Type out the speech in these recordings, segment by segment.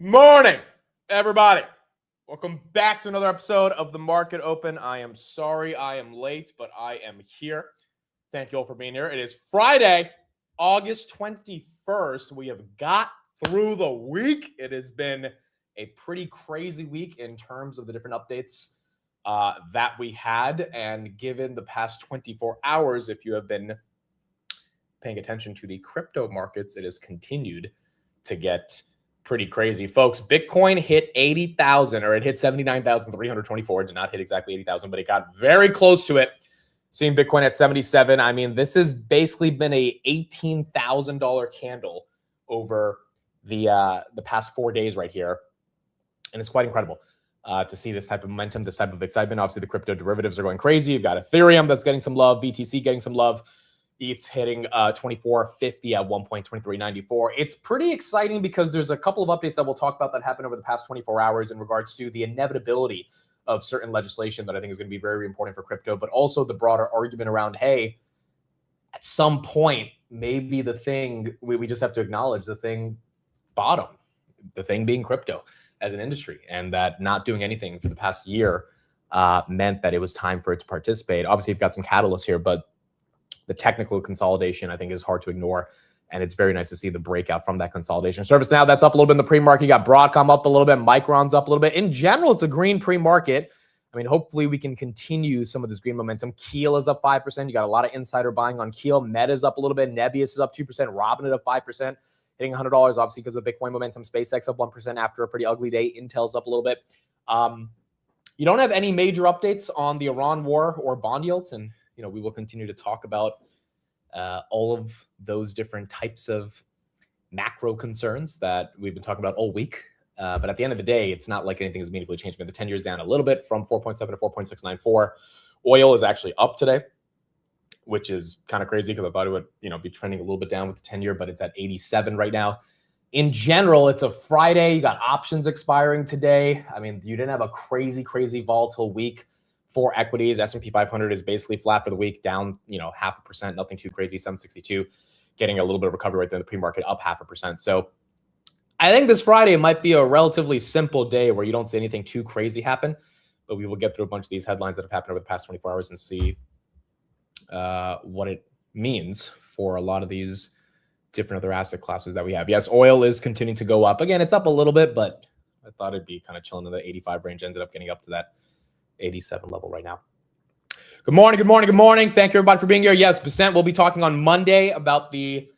Morning, everybody. Welcome back to another episode of the Market Open. I am sorry I am late, but I am here. Thank you all for being here. It is Friday, August 21st. We have got through the week. It has been a pretty crazy week in terms of the different updates that we had. And given the past 24 hours, if you have been paying attention to the crypto markets, it has continued to get pretty crazy. Folks, Bitcoin hit 80,000, or it hit 79,324. It did not hit exactly 80,000, but it got very close to it. Seeing Bitcoin at 77, I mean, this has basically been a $18,000 candle over the past 4 days right here. And it's quite incredible to see this type of momentum, this type of excitement. Obviously, the crypto derivatives are going crazy. You've got Ethereum that's getting some love, BTC getting some love, ETH hitting 2450 at 1.2394. It's pretty exciting because there's a couple of updates that we'll talk about that happened over the past 24 hours in regards to the inevitability of certain legislation that I think is going to be very important for crypto, but also the broader argument around, hey, at some point, maybe the thing, we just have to acknowledge the thing bottom, the thing being crypto as an industry, and that not doing anything for the past year meant that it was time for it to participate. Obviously, you've got some catalysts here, but the technical consolidation, I think, is hard to ignore. And it's very nice to see the breakout from that consolidation. ServiceNow, that's up a little bit in the pre-market. You got Broadcom up a little bit. Micron's up a little bit. In general, it's a green pre-market. I mean, hopefully we can continue some of this green momentum. Keel is up 5%. You got a lot of insider buying on Keel. Meta's up a little bit. Nebius is up 2%. Robinhood up 5%. Hitting $100, obviously, because of the Bitcoin momentum. SpaceX up 1% after a pretty ugly day. Intel's up a little bit. You don't have any major updates on the Iran war or bond yields, and we will continue to talk about all of those different types of macro concerns that we've been talking about all week. But at the end of the day, it's not like anything has meaningfully changed. The 10 years down a little bit from 4.7 to 4.694. Oil is actually up today, which is kind of crazy because I thought it would be trending a little bit down with the 10-year, but it's at 87 right now. In general, it's a Friday. You got options expiring today. I mean, you didn't have a crazy volatile week for equities. S&P 500 is basically flat for the week, down 0.5%, nothing too crazy. 762 getting a little bit of recovery right there in the pre-market, up 0.5%. So I think this Friday might be a relatively simple day where you don't see anything too crazy happen, but we will get through a bunch of these headlines that have happened over the past 24 hours and see what it means for a lot of these different other asset classes that we have. Yes, oil is continuing to go up. Again, it's up a little bit, but I thought it'd be kind of chilling in the 85 range. Ended up getting up to that 87 level right now. Good morning. Thank you, everybody, for being here. Yes, Basant will be talking on Monday about the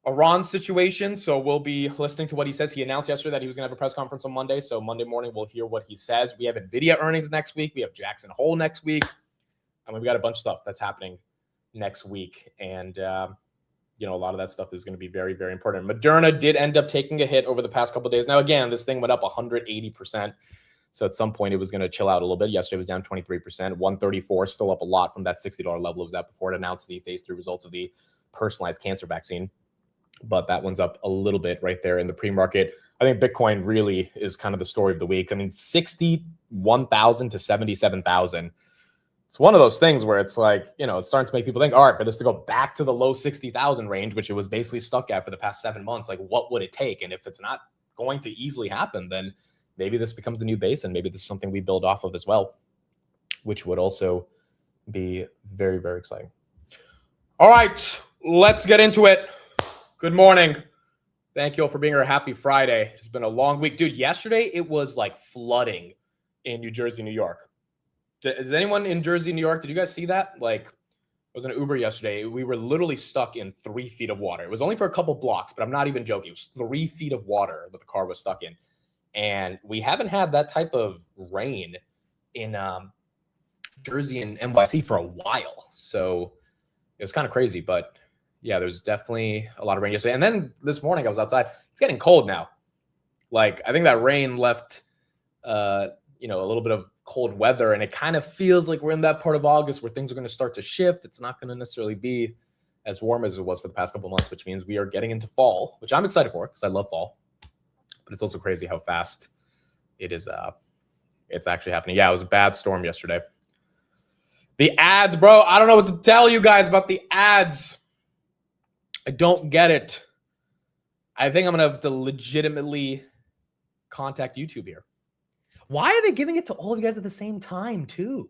Iran situation. So we'll be listening to what he says. He announced yesterday that he was going to have a press conference on Monday. So Monday morning, we'll hear what he says. We have NVIDIA earnings next week. We have Jackson Hole next week. I mean, we got a bunch of stuff that's happening next week. And, a lot of that stuff is going to be very, very important. Moderna did end up taking a hit over the past couple of days. Now, again, this thing went up 180%. So at some point, it was going to chill out a little bit. Yesterday was down 23%. 134, still up a lot from that $60 level it was at before it announced the phase 3 results of the personalized cancer vaccine. But that one's up a little bit right there in the pre-market. I think Bitcoin really is kind of the story of the week. I mean, 61,000 to 77,000. It's one of those things where it's like, it's starting to make people think, all right, for this to go back to the low 60,000 range, which it was basically stuck at for the past 7 months, like what would it take? And if it's not going to easily happen, then maybe this becomes the new base, and maybe this is something we build off of as well, which would also be very, very exciting. All right, let's get into it. Good morning. Thank you all for being here. Happy Friday. It's been a long week. Dude, yesterday it was like flooding in New Jersey, New York. Is anyone in Jersey, New York? Did you guys see that? Like, I was in an Uber yesterday. We were literally stuck in 3 feet of water. It was only for a couple blocks, but I'm not even joking. It was 3 feet of water that the car was stuck in. And we haven't had that type of rain in Jersey and NYC for a while. So it was kind of crazy. But yeah, there's definitely a lot of rain yesterday. And then this morning I was outside. It's getting cold now. Like, I think that rain left, a little bit of cold weather. And it kind of feels like we're in that part of August where things are going to start to shift. It's not going to necessarily be as warm as it was for the past couple of months, which means we are getting into fall, which I'm excited for because I love fall. But it's also crazy how fast it is. It's actually happening. Yeah, it was a bad storm yesterday. The ads, bro. I don't know what to tell you guys about the ads. I don't get it. I think I'm going to have to legitimately contact YouTube here. Why are they giving it to all of you guys at the same time, too?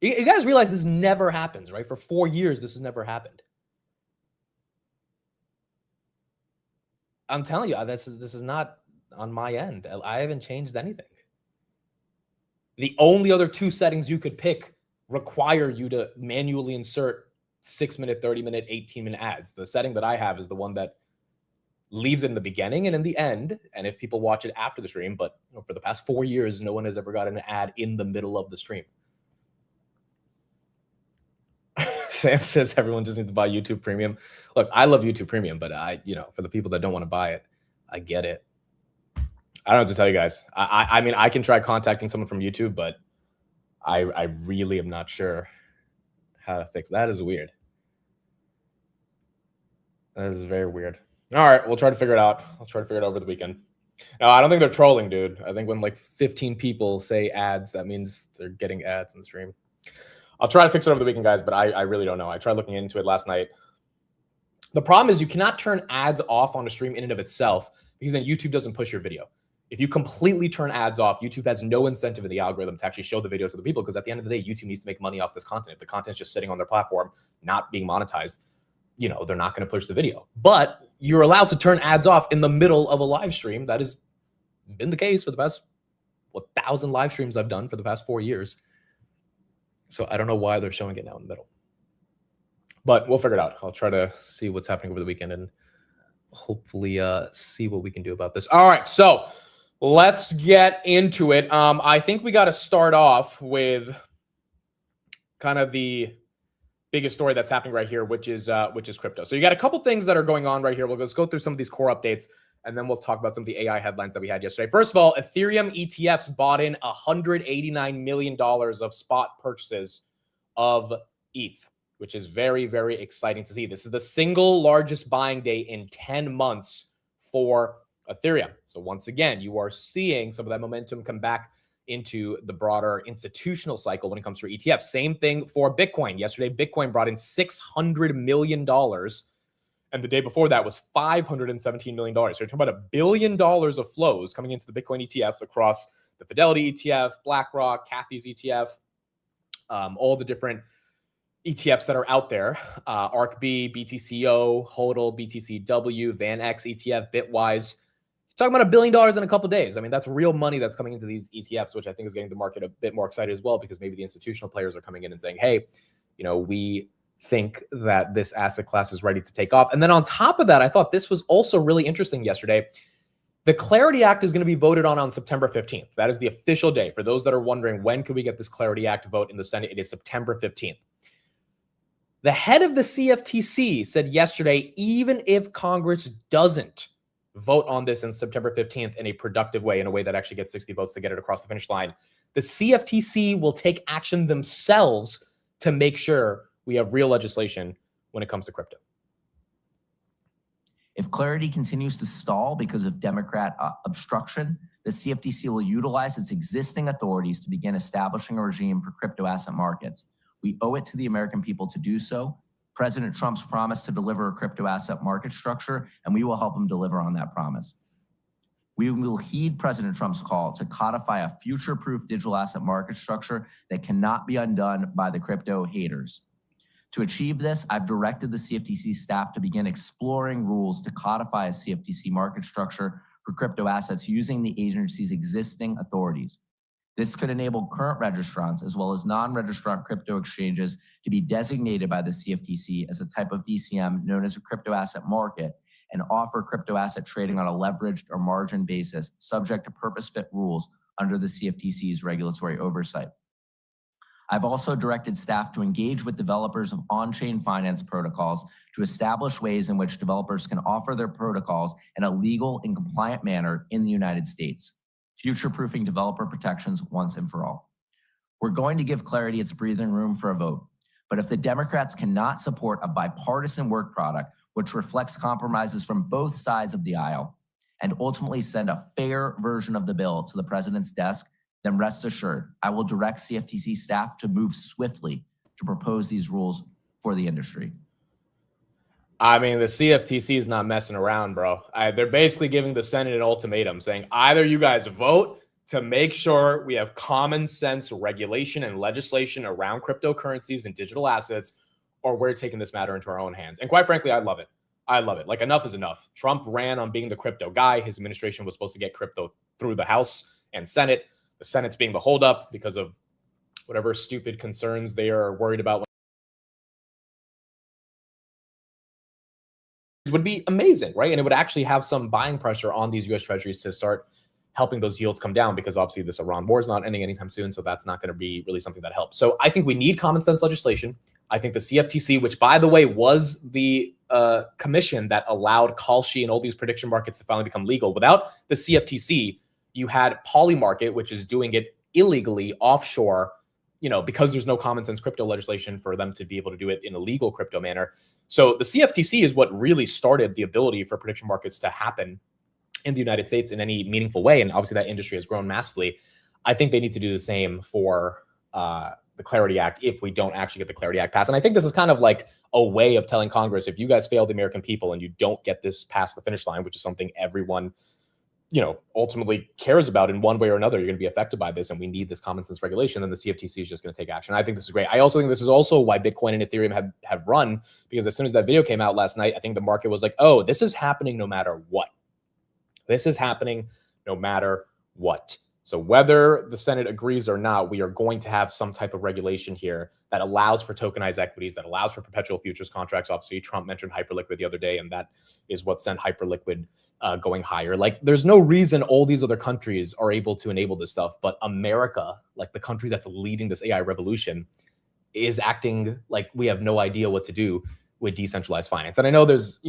You guys realize this never happens, right? For 4 years, this has never happened. I'm telling you, this is not on my end. I haven't changed anything. The only other 2 settings you could pick require you to manually insert 6-minute, 30-minute, 18-minute ads. The setting that I have is the one that leaves it in the beginning and in the end, and if people watch it after the stream, but for the past 4 years, no one has ever got an ad in the middle of the stream. Sam says everyone just needs to buy YouTube Premium. Look, I love YouTube Premium, but for the people that don't want to buy it, I get it. I don't know what to tell you guys. I mean, I can try contacting someone from YouTube, but I really am not sure how to fix that. Is weird. That is very weird. All right, we'll try to figure it out. I'll try to figure it out over the weekend. No, I don't think they're trolling, dude. I think when like 15 people say ads, that means they're getting ads in the stream. I'll try to fix it over the weekend, guys, but I really don't know. I tried looking into it last night. The problem is you cannot turn ads off on a stream in and of itself because then YouTube doesn't push your video. If you completely turn ads off, YouTube has no incentive in the algorithm to actually show the videos to the people because at the end of the day, YouTube needs to make money off this content. If the content's just sitting on their platform, not being monetized, they're not going to push the video. But you're allowed to turn ads off in the middle of a live stream. That has been the case for the past 1,000 live streams I've done for the past 4 years. So I don't know why they're showing it now in the middle. But we'll figure it out. I'll try to see what's happening over the weekend and hopefully see what we can do about this. All right, so let's get into it. I think we got to start off with kind of the biggest story that's happening right here, which is crypto. So you got a couple things that are going on right here. We'll just go through some of these core updates, and then we'll talk about some of the AI headlines that we had yesterday. First of all, Ethereum ETFs bought in $189 million of spot purchases of ETH, which is very, very exciting to see. This is the single largest buying day in 10 months for Ethereum. So once again, you are seeing some of that momentum come back into the broader institutional cycle when it comes to ETFs. Same thing for Bitcoin. Yesterday, Bitcoin brought in $600 million. And the day before that was $517 million. So you're talking about $1 billion of flows coming into the Bitcoin ETFs across the Fidelity ETF, BlackRock, Kathy's ETF, all the different ETFs that are out there. ARKB, BTCO, HODL, BTCW, VanEck ETF, Bitwise. You're talking about $1 billion in a couple of days. I mean, that's real money that's coming into these ETFs, which I think is getting the market a bit more excited as well, because maybe the institutional players are coming in and saying, hey, we think that this asset class is ready to take off. And then on top of that, I thought this was also really interesting yesterday. The Clarity Act is going to be voted on September 15th. That is the official day. For those that are wondering, when could we get this Clarity Act vote in the Senate? It is September 15th. The head of the CFTC said yesterday, even if Congress doesn't vote on this in September 15th in a productive way, in a way that actually gets 60 votes to get it across the finish line, the CFTC will take action themselves to make sure we have real legislation when it comes to crypto. If Clarity continues to stall because of Democrat obstruction, the CFTC will utilize its existing authorities to begin establishing a regime for crypto asset markets. We owe it to the American people to do so. President Trump's promised to deliver a crypto asset market structure, and we will help him deliver on that promise. We will heed President Trump's call to codify a future-proof digital asset market structure that cannot be undone by the crypto haters. To achieve this, I've directed the CFTC staff to begin exploring rules to codify a CFTC market structure for crypto assets using the agency's existing authorities. This could enable current registrants as well as non-registrant crypto exchanges to be designated by the CFTC as a type of DCM known as a crypto asset market and offer crypto asset trading on a leveraged or margin basis subject to purpose-fit rules under the CFTC's regulatory oversight. I've also directed staff to engage with developers of on-chain finance protocols to establish ways in which developers can offer their protocols in a legal and compliant manner in the United States, future-proofing developer protections once and for all. We're going to give Clarity its breathing room for a vote, but if the Democrats cannot support a bipartisan work product which reflects compromises from both sides of the aisle and ultimately send a fair version of the bill to the president's desk, then rest assured, I will direct CFTC staff to move swiftly to propose these rules for the industry. I mean, the CFTC is not messing around, bro. They're basically giving the Senate an ultimatum saying either you guys vote to make sure we have common sense regulation and legislation around cryptocurrencies and digital assets, or we're taking this matter into our own hands. And quite frankly, I love it. I love it. Like, enough is enough. Trump ran on being the crypto guy. His administration was supposed to get crypto through the House and Senate. The Senate's being the holdup because of whatever stupid concerns they are worried about. It would be amazing, right? And it would actually have some buying pressure on these US treasuries to start helping those yields come down, because obviously this Iran war is not ending anytime soon. So that's not going to be really something that helps. So I think we need common sense legislation. I think the CFTC, which by the way was the commission that allowed Kalshi and all these prediction markets to finally become legal. Without the CFTC, you had Polymarket, which is doing it illegally offshore, because there's no common sense crypto legislation for them to be able to do it in a legal crypto manner. So the CFTC is what really started the ability for prediction markets to happen in the United States in any meaningful way. And obviously that industry has grown massively. I think they need to do the same for the Clarity Act if we don't actually get the Clarity Act passed. And I think this is kind of like a way of telling Congress, if you guys fail the American people and you don't get this past the finish line, which is something everyone ultimately cares about in one way or another, you're going to be affected by this, and we need this common sense regulation, then the CFTC is just going to take action. I think this is great. I also think this is also why Bitcoin and Ethereum have run, because as soon as that video came out last night, I think the market was like, oh, this is happening no matter what. This is happening no matter what. So whether the Senate agrees or not, we are going to have some type of regulation here that allows for tokenized equities, that allows for perpetual futures contracts. Obviously, Trump mentioned Hyperliquid the other day, and that is what sent Hyperliquid going higher. Like, there's no reason all these other countries are able to enable this stuff, but America, like the country that's leading this AI revolution, is acting like we have no idea what to do with decentralized finance. And I know there's,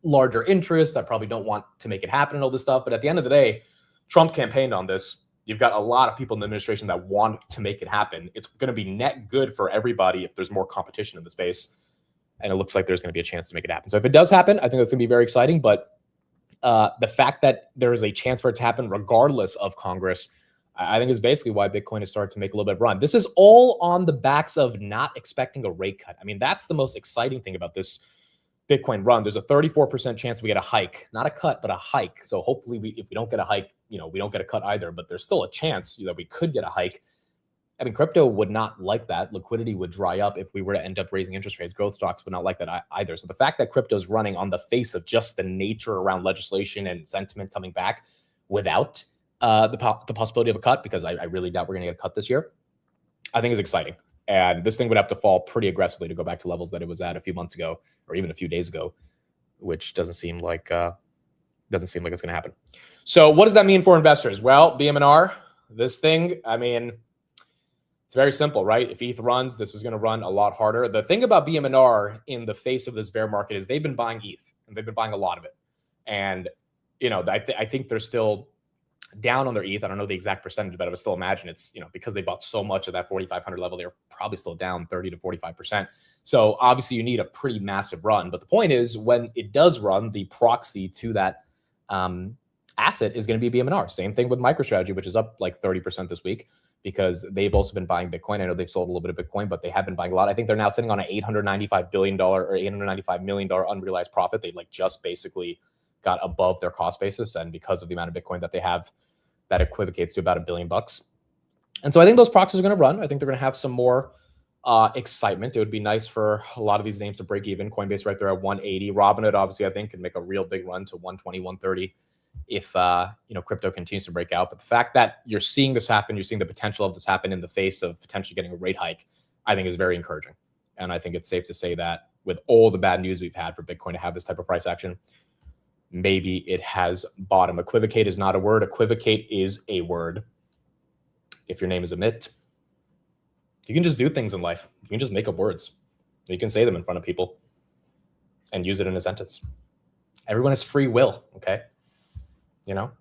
larger interests that probably don't want to make it happen and all this stuff, but at the end of the day, Trump campaigned on this. You've got a lot of people in the administration that want to make it happen. It's going to be net good for everybody if there's more competition in the space. And it looks like there's going to be a chance to make it happen. So if it does happen, I think that's going to be very exciting. But the fact that there is a chance for it to happen regardless of Congress, I think is basically why Bitcoin has started to make a little bit of run. This is all on the backs of not expecting a rate cut. I mean, that's the most exciting thing about this Bitcoin run. There's a 34% chance we get a hike, not a cut, but a hike. So hopefully if we don't get a hike, we don't get a cut either, but there's still a chance that we could get a hike. I mean, crypto would not like that. Liquidity would dry up if we were to end up raising interest rates. Growth stocks would not like that either. So the fact that crypto is running on the face of just the nature around legislation and sentiment coming back without the possibility of a cut, because I really doubt we're going to get a cut this year, I think is exciting. And this thing would have to fall pretty aggressively to go back to levels that it was at a few months ago, or even a few days ago, which doesn't seem like it's going to happen. So what does that mean for investors? Well, BMNR, this thing, I mean, it's very simple, right? If ETH runs, this is going to run a lot harder. The thing about BMNR in the face of this bear market is they've been buying ETH, and they've been buying a lot of it. And, I think they're still down on their ETH. I don't know the exact percentage, but I would still imagine it's, because they bought so much of that 4,500 level, they're probably still down 30 to 45%. So obviously you need a pretty massive run. But the point is, when it does run, the proxy to that asset is going to be BMNR. Same thing with MicroStrategy, which is up like 30% this week, because they've also been buying Bitcoin. I know they've sold a little bit of Bitcoin, but they have been buying a lot. I think they're now sitting on an $895 billion or $895 million unrealized profit. They just basically got above their cost basis. And because of the amount of Bitcoin that they have, that equivocates to about $1 billion. And so I think those proxies are going to run. I think they're going to have some more excitement. It would be nice for a lot of these names to break even. Coinbase right there at 180. Robinhood, obviously, I think can make a real big run to 120, 130 if crypto continues to break out. But the fact that you're seeing this happen, you're seeing the potential of this happen in the face of potentially getting a rate hike, I think is very encouraging. And I think it's safe to say that with all the bad news we've had for Bitcoin to have this type of price action, maybe it has bottom. Equivocate is not a word. Equivocate is a word. If your name is Amit, you can just do things in life. You can just make up words. You can say them in front of people and use it in a sentence. Everyone has free will, okay?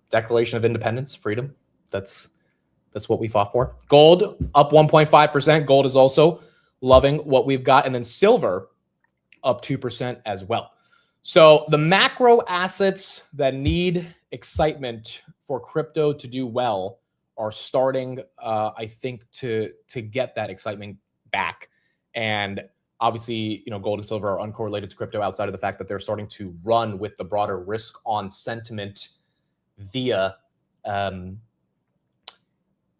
Declaration of Independence, freedom. That's what we fought for. Gold up 1.5%. Gold is also loving what we've got. And then silver up 2% as well. So the macro assets that need excitement for crypto to do well are starting, I think, to get that excitement back. And Obviously, gold and silver are uncorrelated to crypto outside of the fact that they're starting to run with the broader risk on sentiment via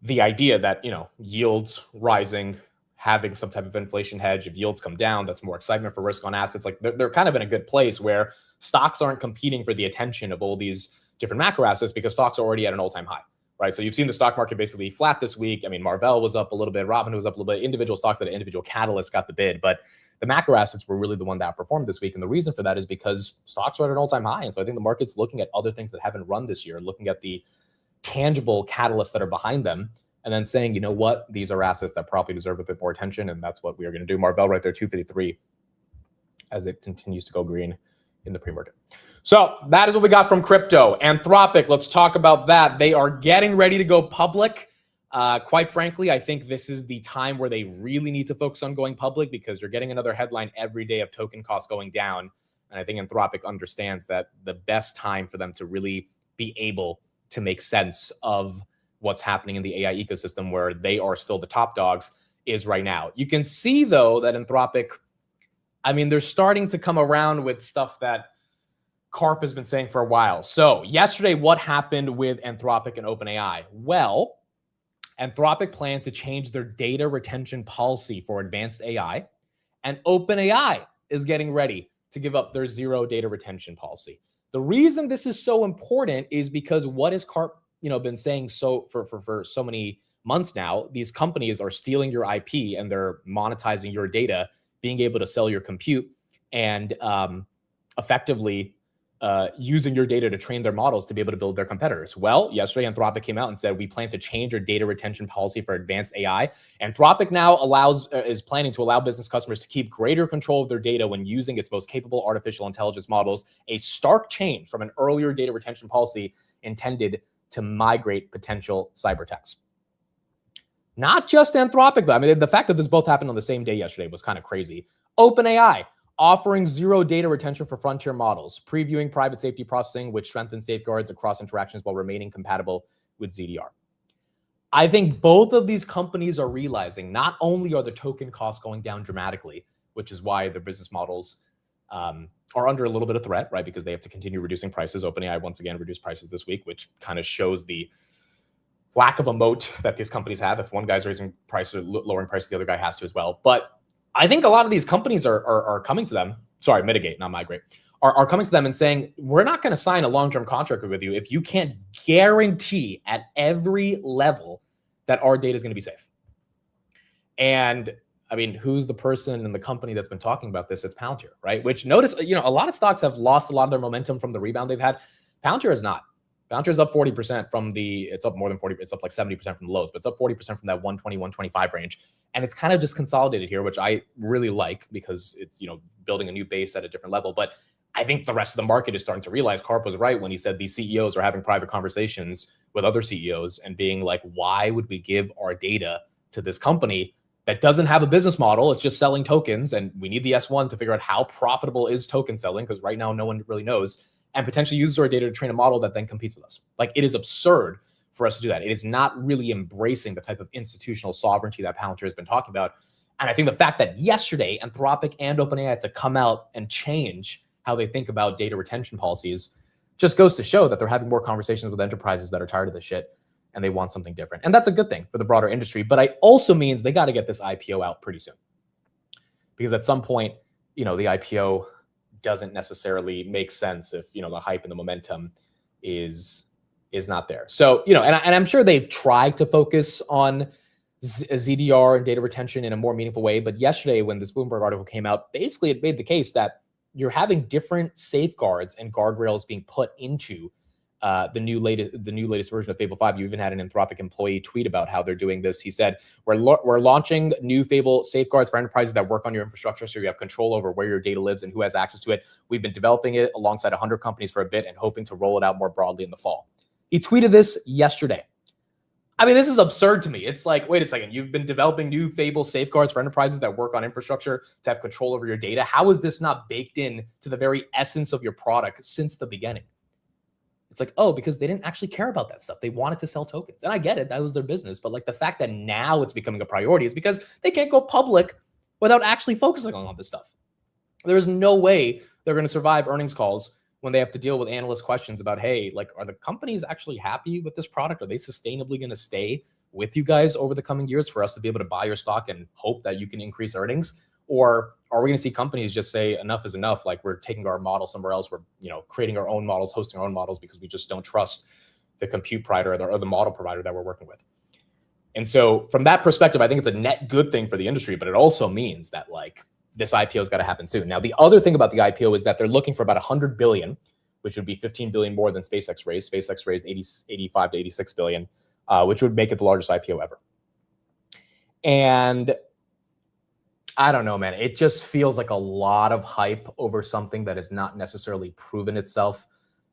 the idea that, yields rising, having some type of inflation hedge. If yields come down, that's more excitement for risk on assets. Like they're kind of in a good place where stocks aren't competing for the attention of all these different macro assets because stocks are already at an all-time high, right? So you've seen the stock market basically flat this week. I mean, Marvell was up a little bit, Robinhood was up a little bit, individual stocks that had individual catalysts got the bid, but the macro assets were really the one that outperformed this week. And the reason for that is because stocks are at an all-time high. And so I think the market's looking at other things that haven't run this year, looking at the tangible catalysts that are behind them, and then saying, you know what, these are assets that probably deserve a bit more attention. And that's what we are going to do. Marvell right there, 253, as it continues to go green in the pre-market. So that is what we got from crypto. Anthropic, let's talk about that. They are getting ready to go public. Quite frankly, I think this is the time where they really need to focus on going public because you're getting another headline every day of token costs going down. And I think Anthropic understands that the best time for them to really be able to make sense of what's happening in the AI ecosystem where they are still the top dogs is right now. You can see, though, that Anthropic, I mean, they're starting to come around with stuff that Karp has been saying for a while. So yesterday, what happened with Anthropic and OpenAI? Well, Anthropic planned to change their data retention policy for advanced AI, and OpenAI is getting ready to give up their zero data retention policy. The reason this is so important is because what has Karp, been saying for so many months now? These companies are stealing your IP and they're monetizing your data, being able to sell your compute, and effectively using your data to train their models to be able to build their competitors. Well, yesterday, Anthropic came out and said, we plan to change our data retention policy for advanced AI. Anthropic now is planning to allow business customers to keep greater control of their data when using its most capable artificial intelligence models, a stark change from an earlier data retention policy intended to migrate potential cyber attacks. Not just Anthropic, though. I mean, the fact that this both happened on the same day yesterday was kind of crazy. OpenAI offering zero data retention for frontier models, previewing private safety processing, which strengthens safeguards across interactions while remaining compatible with ZDR. I think both of these companies are realizing not only are the token costs going down dramatically, which is why their business models are under a little bit of threat, right? Because they have to continue reducing prices. OpenAI once again reduced prices this week, which kind of shows the lack of a moat that these companies have. If one guy's raising prices or lowering prices, the other guy has to as well. But I think a lot of these companies are coming to them. Sorry, Mitigate, not Migrate. Are coming to them and saying, we're not going to sign a long-term contract with you if you can't guarantee at every level that our data is going to be safe. And I mean, who's the person in the company that's been talking about this? It's Palantir, right? Which notice, a lot of stocks have lost a lot of their momentum from the rebound they've had. Palantir is not. Palantir is up 40% from it's up more than 40, it's up like 70% from the lows, but it's up 40% from that 120, 125 range. And it's kind of just consolidated here, which I really like because it's, building a new base at a different level. But I think the rest of the market is starting to realize Karp was right when he said these CEOs are having private conversations with other CEOs and being like, why would we give our data to this company that doesn't have a business model? It's just selling tokens. And we need the S1 to figure out how profitable is token selling, because right now no one really knows, and potentially uses our data to train a model that then competes with us. Like, it is absurd for us to do that. It is not really embracing the type of institutional sovereignty that Palantir has been talking about. And I think the fact that yesterday Anthropic and OpenAI had to come out and change how they think about data retention policies just goes to show that they're having more conversations with enterprises that are tired of this shit and they want something different. And that's a good thing for the broader industry. But it also means they got to get this IPO out pretty soon, because at some point, the IPO doesn't necessarily make sense if, the hype and the momentum is not there. So, and I'm sure they've tried to focus on ZDR and data retention in a more meaningful way. But yesterday, when this Bloomberg article came out, basically it made the case that you're having different safeguards and guardrails being put into the new latest version of Fable 5. You even had an Anthropic employee tweet about how they're doing this. He said, we're launching new Fable safeguards for enterprises that work on your infrastructure, so you have control over where your data lives and who has access to it. We've been developing it alongside 100 companies for a bit and hoping to roll it out more broadly in the fall. He tweeted this yesterday. I mean, this is absurd to me. It's like, wait a second, you've been developing new Fable safeguards for enterprises that work on infrastructure to have control over your data. How is this not baked in to the very essence of your product since the beginning? It's like, oh, because they didn't actually care about that stuff. They wanted to sell tokens. And I get it. That was their business. But like, the fact that now it's becoming a priority is because they can't go public without actually focusing on all this stuff. There's no way they're going to survive earnings calls when they have to deal with analyst questions about, hey, like, are the companies actually happy with this product? Are they sustainably going to stay with you guys over the coming years for us to be able to buy your stock and hope that you can increase earnings? Or are we going to see companies just say enough is enough? Like, we're taking our model somewhere else. We're, creating our own models, hosting our own models because we just don't trust the compute provider or the model provider that we're working with. And so from that perspective, I think it's a net good thing for the industry, but it also means that like this IPO has got to happen soon. Now, the other thing about the IPO is that they're looking for about 100 billion, which would be 15 billion more than SpaceX raised. SpaceX raised 85 to 86 billion, which would make it the largest IPO ever. And I don't know, man. It just feels like a lot of hype over something that has not necessarily proven itself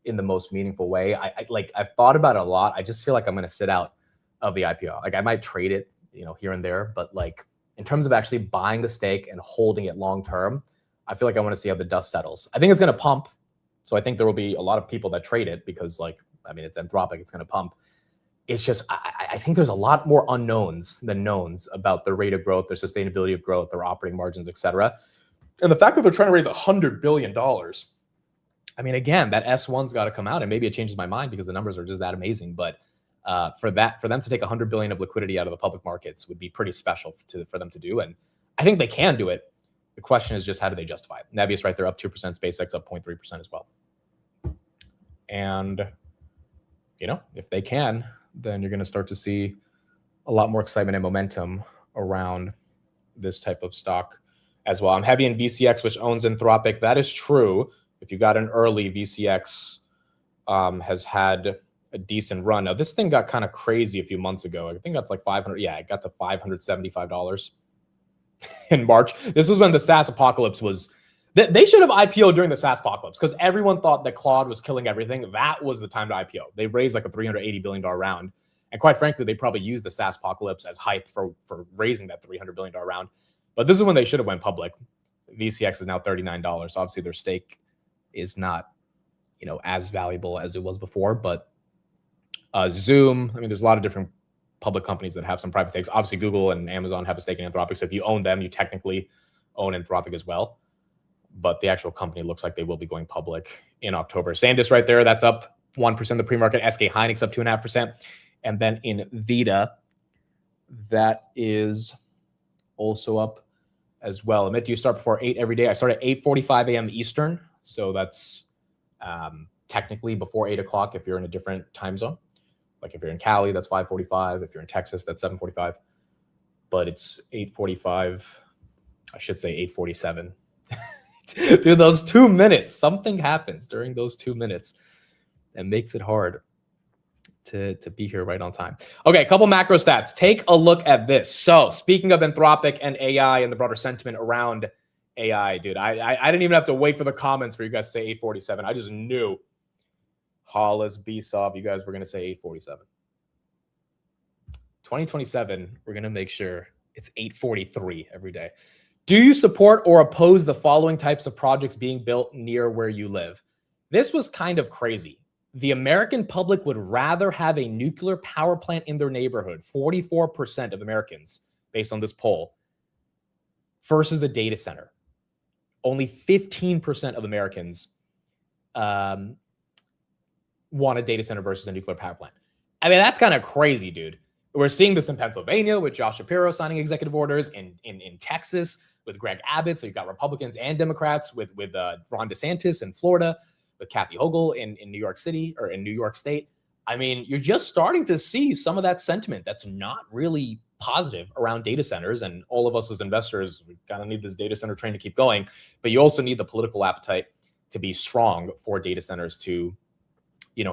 in the most meaningful way. I've thought about it a lot. I just feel like I'm going to sit out of the IPO. Like, I might trade it, here and there, but like in terms of actually buying the stake and holding it long term, I feel like I want to see how the dust settles. I think it's going to pump. So I think there will be a lot of people that trade it because, like, I mean, it's Anthropic, it's going to pump. It's just, I think there's a lot more unknowns than knowns about the rate of growth, their sustainability of growth, their operating margins, et cetera. And the fact that they're trying to raise $100 billion, I mean, again, that S1's got to come out, and maybe it changes my mind because the numbers are just that amazing. But for them to take $100 billion of liquidity out of the public markets would be pretty special for them to do. And I think they can do it. The question is just, how do they justify it? Navius right there, up 2%, SpaceX up 0.3% as well. And, if they can, then you're going to start to see a lot more excitement and momentum around this type of stock as well. I'm heavy in VCX, which owns Anthropic. That is true. If you got an early, VCX has had a decent run. Now, this thing got kind of crazy a few months ago. I think that's like 500. Yeah, it got to $575 in March. This was when the SaaS apocalypse was. They should have IPO'd during the SaaS apocalypse because everyone thought that Claude was killing everything. That was the time to IPO. They raised like a $380 billion round. And quite frankly, they probably used the SaaS apocalypse as hype for raising that $300 billion round. But this is when they should have went public. VCX is now $39. So obviously their stake is not, as valuable as it was before. But Zoom, I mean, there's a lot of different public companies that have some private stakes. Obviously, Google and Amazon have a stake in Anthropic. So if you own them, you technically own Anthropic as well. But the actual company looks like they will be going public in October. SanDisk right there, that's up 1% the pre-market. SK Hynix up 2.5%. And then in Vita, that is also up as well. Amit, do you start before 8 every day? I start at 8:45 a.m. Eastern. So that's technically before 8 o'clock if you're in a different time zone. Like if you're in Cali, that's 5:45. If you're in Texas, that's 7:45. But it's 8:45. I should say 8:47. Dude, those 2 minutes, something happens during those 2 minutes and makes it hard to be here right on time. Okay, a couple macro stats. Take a look at this. So speaking of Anthropic and AI and the broader sentiment around AI, dude, I didn't even have to wait for the comments for you guys to say 8:47. I just knew Hollis, BSOB, you guys were going to say 8:47. 2027, we're going to make sure it's 8:43 every day. Do you support or oppose the following types of projects being built near where you live? This was kind of crazy. The American public would rather have a nuclear power plant in their neighborhood, 44% of Americans, based on this poll, versus a data center. Only 15% of Americans want a data center versus a nuclear power plant. I mean, that's kind of crazy, dude. We're seeing this in Pennsylvania with Josh Shapiro signing executive orders, in Texas with Greg Abbott. So you've got Republicans and Democrats with Ron DeSantis in Florida, with Kathy Hochul in New York City or in New York State. I mean, you're just starting to see some of that sentiment that's not really positive around data centers. And all of us as investors, we kind of need this data center train to keep going. But you also need the political appetite to be strong for data centers to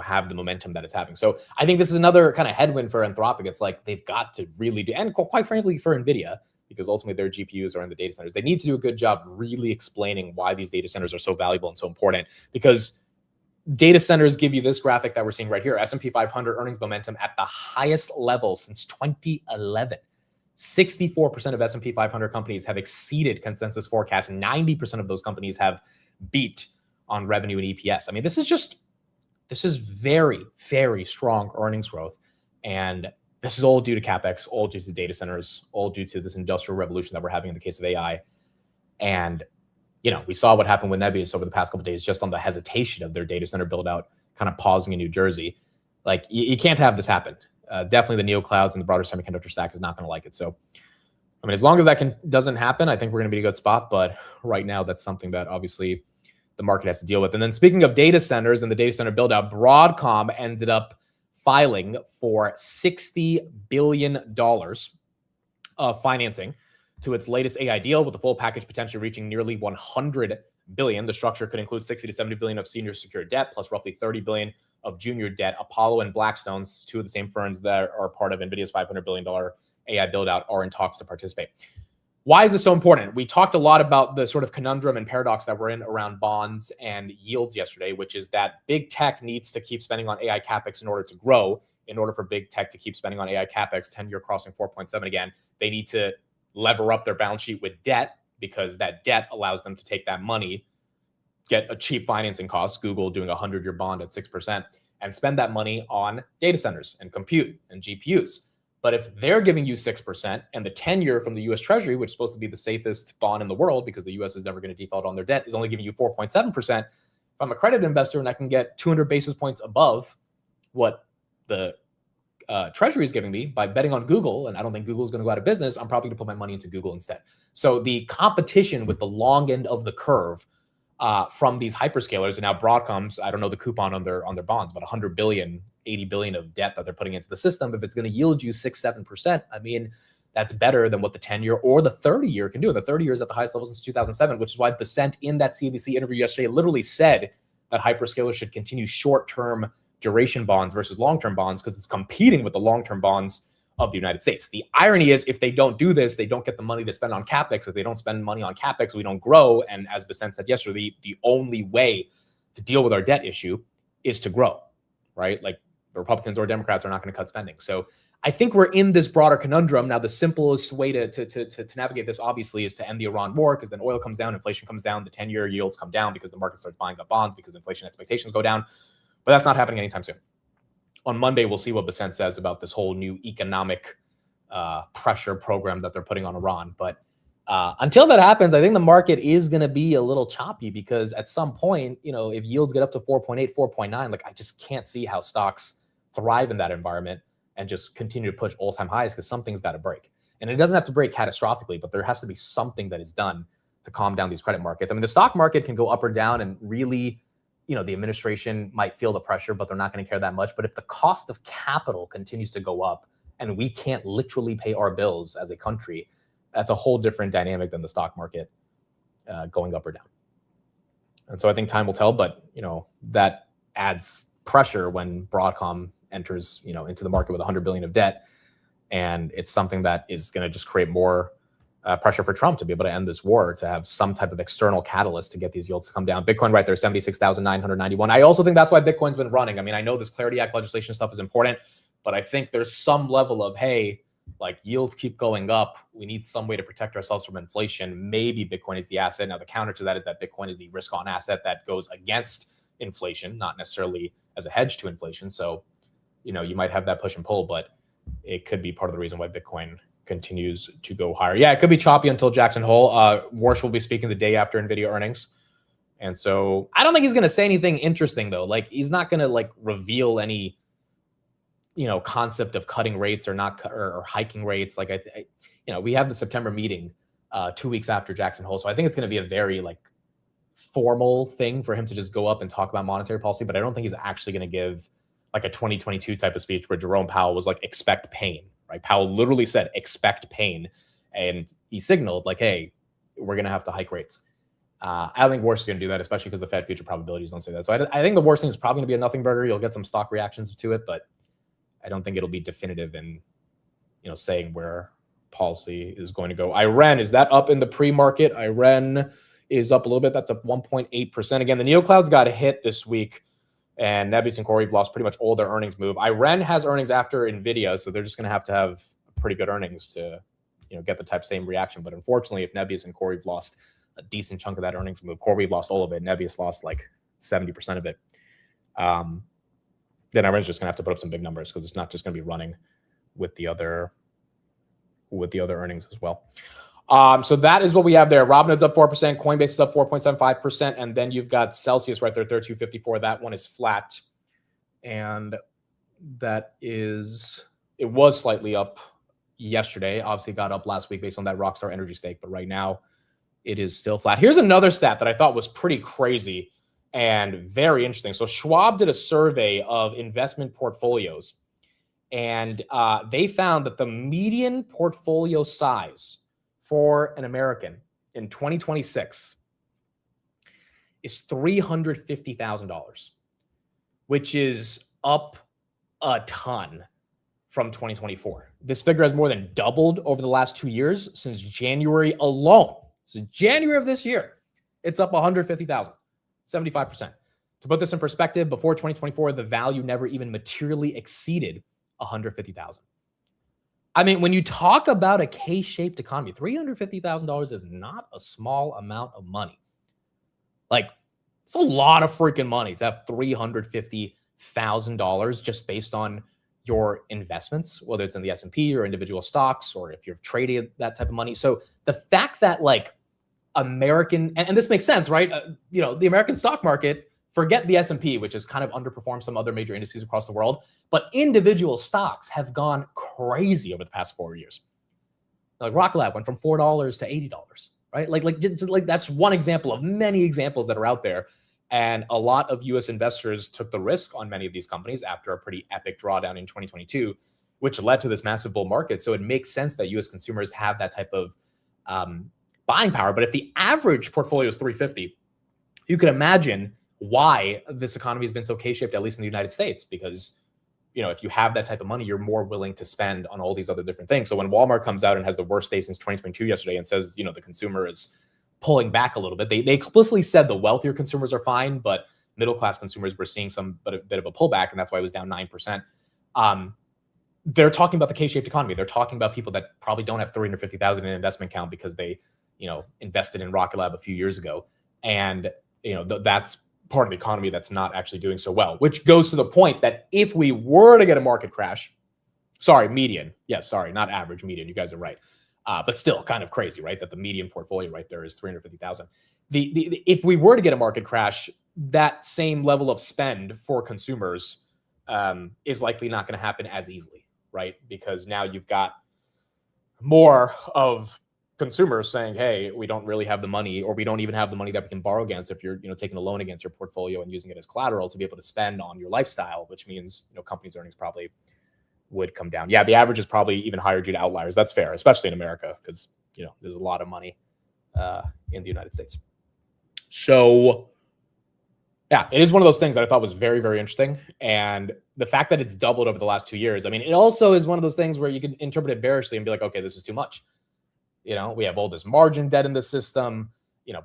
have the momentum that it's having. So I think this is another kind of headwind for Anthropic. It's like they've got to really do, and quite frankly for NVIDIA, because ultimately their GPUs are in the data centers. They need to do a good job really explaining why these data centers are so valuable and so important, because data centers give you this graphic that we're seeing right here. S&P 500 earnings momentum at the highest level since 2011. 64% of S&P 500 companies have exceeded consensus forecasts. 90% of those companies have beat on revenue and EPS. I mean, this is very, very strong earnings growth. And This is all due to CapEx, all due to data centers, all due to this industrial revolution that we're having in the case of AI. And, we saw what happened with Nebius over the past couple of days, just on the hesitation of their data center build out, kind of pausing in New Jersey. Like, you can't have this happen. Definitely the neoclouds and the broader semiconductor stack is not going to like it. So, I mean, as long as that doesn't happen, I think we're going to be in a good spot. But right now, that's something that obviously the market has to deal with. And then speaking of data centers and the data center build out, Broadcom ended up filing for $60 billion of financing to its latest AI deal, with the full package potentially reaching nearly $100 billion. The structure could include $60 to $70 billion of senior secured debt, plus roughly $30 billion of junior debt. Apollo and Blackstone, two of the same firms that are part of NVIDIA's $500 billion AI build out, are in talks to participate. Why is this so important? We talked a lot about the sort of conundrum and paradox that we're in around bonds and yields yesterday, which is that big tech needs to keep spending on AI capex in order to grow. In order for big tech to keep spending on AI capex, 10-year crossing 4.7 again, they need to lever up their balance sheet with debt, because that debt allows them to take that money, get a cheap financing cost, Google doing a 100-year bond at 6%, and spend that money on data centers and compute and GPUs. But if they're giving you 6% and the 10-year from the US Treasury, which is supposed to be the safest bond in the world because the US is never going to default on their debt, is only giving you 4.7%, if I'm a credit investor and I can get 200 basis points above what the Treasury is giving me by betting on Google, and I don't think Google is going to go out of business, I'm probably going to put my money into Google instead. So the competition with the long end of the curve from these hyperscalers, and now Broadcom's, I don't know the coupon on their bonds, but 100 billion, 80 billion of debt that they're putting into the system. If it's going to yield you 6-7%, I mean, that's better than what the 10-year or the 30-year can do. The 30-year is at the highest level since 2007, which is why Besant in that CNBC interview yesterday literally said that hyperscalers should continue short-term duration bonds versus long-term bonds, because it's competing with the long-term bonds of the United States. The irony is, if they don't do this, they don't get the money to spend on CapEx. If they don't spend money on CapEx, we don't grow. And as Besant said yesterday, the only way to deal with our debt issue is to grow, right? Like, the Republicans or Democrats are not going to cut spending. So I think we're in this broader conundrum. Now, the simplest way to navigate this, obviously, is to end the Iran war, because then oil comes down, inflation comes down, the 10-year yields come down because the market starts buying up bonds because inflation expectations go down. But that's not happening anytime soon. On Monday, we'll see what Besant says about this whole new economic pressure program that they're putting on Iran. But until that happens, I think the market is going to be a little choppy, because at some point, if yields get up to 4.8, 4.9, like, I just can't see how stocks thrive in that environment and just continue to push all-time highs, because something's got to break. And it doesn't have to break catastrophically, but there has to be something that is done to calm down these credit markets. I mean, the stock market can go up or down, and really, the administration might feel the pressure, but they're not going to care that much. But if the cost of capital continues to go up and we can't literally pay our bills as a country, that's a whole different dynamic than the stock market going up or down. And so I think time will tell, but, that adds pressure when Broadcom enters, into the market with 100 billion of debt. And it's something that is going to just create more pressure for Trump to be able to end this war, to have some type of external catalyst to get these yields to come down. Bitcoin right there, 76,991. I also think that's why Bitcoin's been running. I mean, I know this Clarity Act legislation stuff is important, but I think there's some level of, hey, like, yields keep going up, we need some way to protect ourselves from inflation. Maybe Bitcoin is the asset. Now, the counter to that is that Bitcoin is the risk on asset that goes against inflation, not necessarily as a hedge to inflation. So, you might have that push and pull, but it could be part of the reason why Bitcoin continues to go higher. Yeah, it could be choppy until Jackson Hole. Warsh will be speaking the day after NVIDIA earnings. And so I don't think he's going to say anything interesting, though. Like, he's not going to reveal any, concept of cutting rates or not, or hiking rates. Like, we have the September meeting 2 weeks after Jackson Hole. So I think it's going to be a very formal thing for him to just go up and talk about monetary policy. But I don't think he's actually going to give a 2022 type of speech where Jerome Powell was like, expect pain. Right? Powell literally said, expect pain. And he signaled hey, we're going to have to hike rates. I don't think Warsh is going to do that, especially because the Fed future probabilities don't say that. So I think the worst thing is probably going to be a nothing burger. You'll get some stock reactions to it, but I don't think it'll be definitive in, saying where policy is going to go. Iran, is that up in the pre-market? Iran is up a little bit. That's up 1.8%. Again, the neoclouds got a hit this week, and Nebius and CoreWeave lost pretty much all their earnings move. Iran has earnings after NVIDIA, so they're just going to have pretty good earnings to, get the same reaction. But unfortunately, if Nebius and CoreWeave lost a decent chunk of that earnings move, CoreWeave lost all of it, Nebius lost 70% of it, then Iran's just going to have to put up some big numbers, because it's not just going to be running with the other earnings as well. So that is what we have there. Robinhood's up 4%, Coinbase is up 4.75%, and then you've got Celsius right there, 32.54. That one is flat, and it was slightly up yesterday. Obviously, got up last week based on that Rockstar Energy stake, but right now it is still flat. Here's another stat that I thought was pretty crazy and very interesting. So Schwab did a survey of investment portfolios, and they found that the median portfolio size for an American in 2026 is $350,000, which is up a ton from 2024. This figure has more than doubled over the last 2 years since January alone. So January of this year, it's up 150,000, 75%. To put this in perspective, before 2024, the value never even materially exceeded 150,000. I mean, when you talk about a K-shaped economy, $350,000 is not a small amount of money. Like, it's a lot of freaking money to have $350,000 just based on your investments, whether it's in the S&P or individual stocks, or if you've traded that type of money. So the fact that like American, and this makes sense, right? The American stock market, forget the S&P, which has kind of underperformed some other major indices across the world, but individual stocks have gone crazy over the past 4 years. Like Rocket Lab went from $4 to $80, right? Like that's one example of many examples that are out there. And a lot of US investors took the risk on many of these companies after a pretty epic drawdown in 2022, which led to this massive bull market. So it makes sense that US consumers have that type of buying power. But if the average portfolio is 350, you can imagine why this economy has been so K-shaped, at least in the United States, because if you have that type of money, you're more willing to spend on all these other different things. So when Walmart comes out and has the worst day since 2022 yesterday and says, the consumer is pulling back a little bit, they explicitly said the wealthier consumers are fine, but middle-class consumers were seeing a bit of a pullback, and that's why it was down 9%. They're talking about the K-shaped economy. They're talking about people that probably don't have $350,000 in investment account because they, invested in Rocket Lab a few years ago. And, that's part of the economy that's not actually doing so well, which goes to the point that if we were to get a market crash, median. Yes, not average, median. You guys are right. But still kind of crazy, right? That the median portfolio right there is 350,000. If we were to get a market crash, that same level of spend for consumers is likely not going to happen as easily, right? Because now you've got more of consumers saying, hey, we don't really have the money, or we don't even have the money that we can borrow against if you're taking a loan against your portfolio and using it as collateral to be able to spend on your lifestyle, which means companies' earnings probably would come down. Yeah, the average is probably even higher due to outliers. That's fair, especially in America, because there's a lot of money in the United States. So yeah, it is one of those things that I thought was very, very interesting. And the fact that it's doubled over the last 2 years, I mean, it also is one of those things where you can interpret it bearishly and be like, okay, this is too much. We have all this margin debt in the system.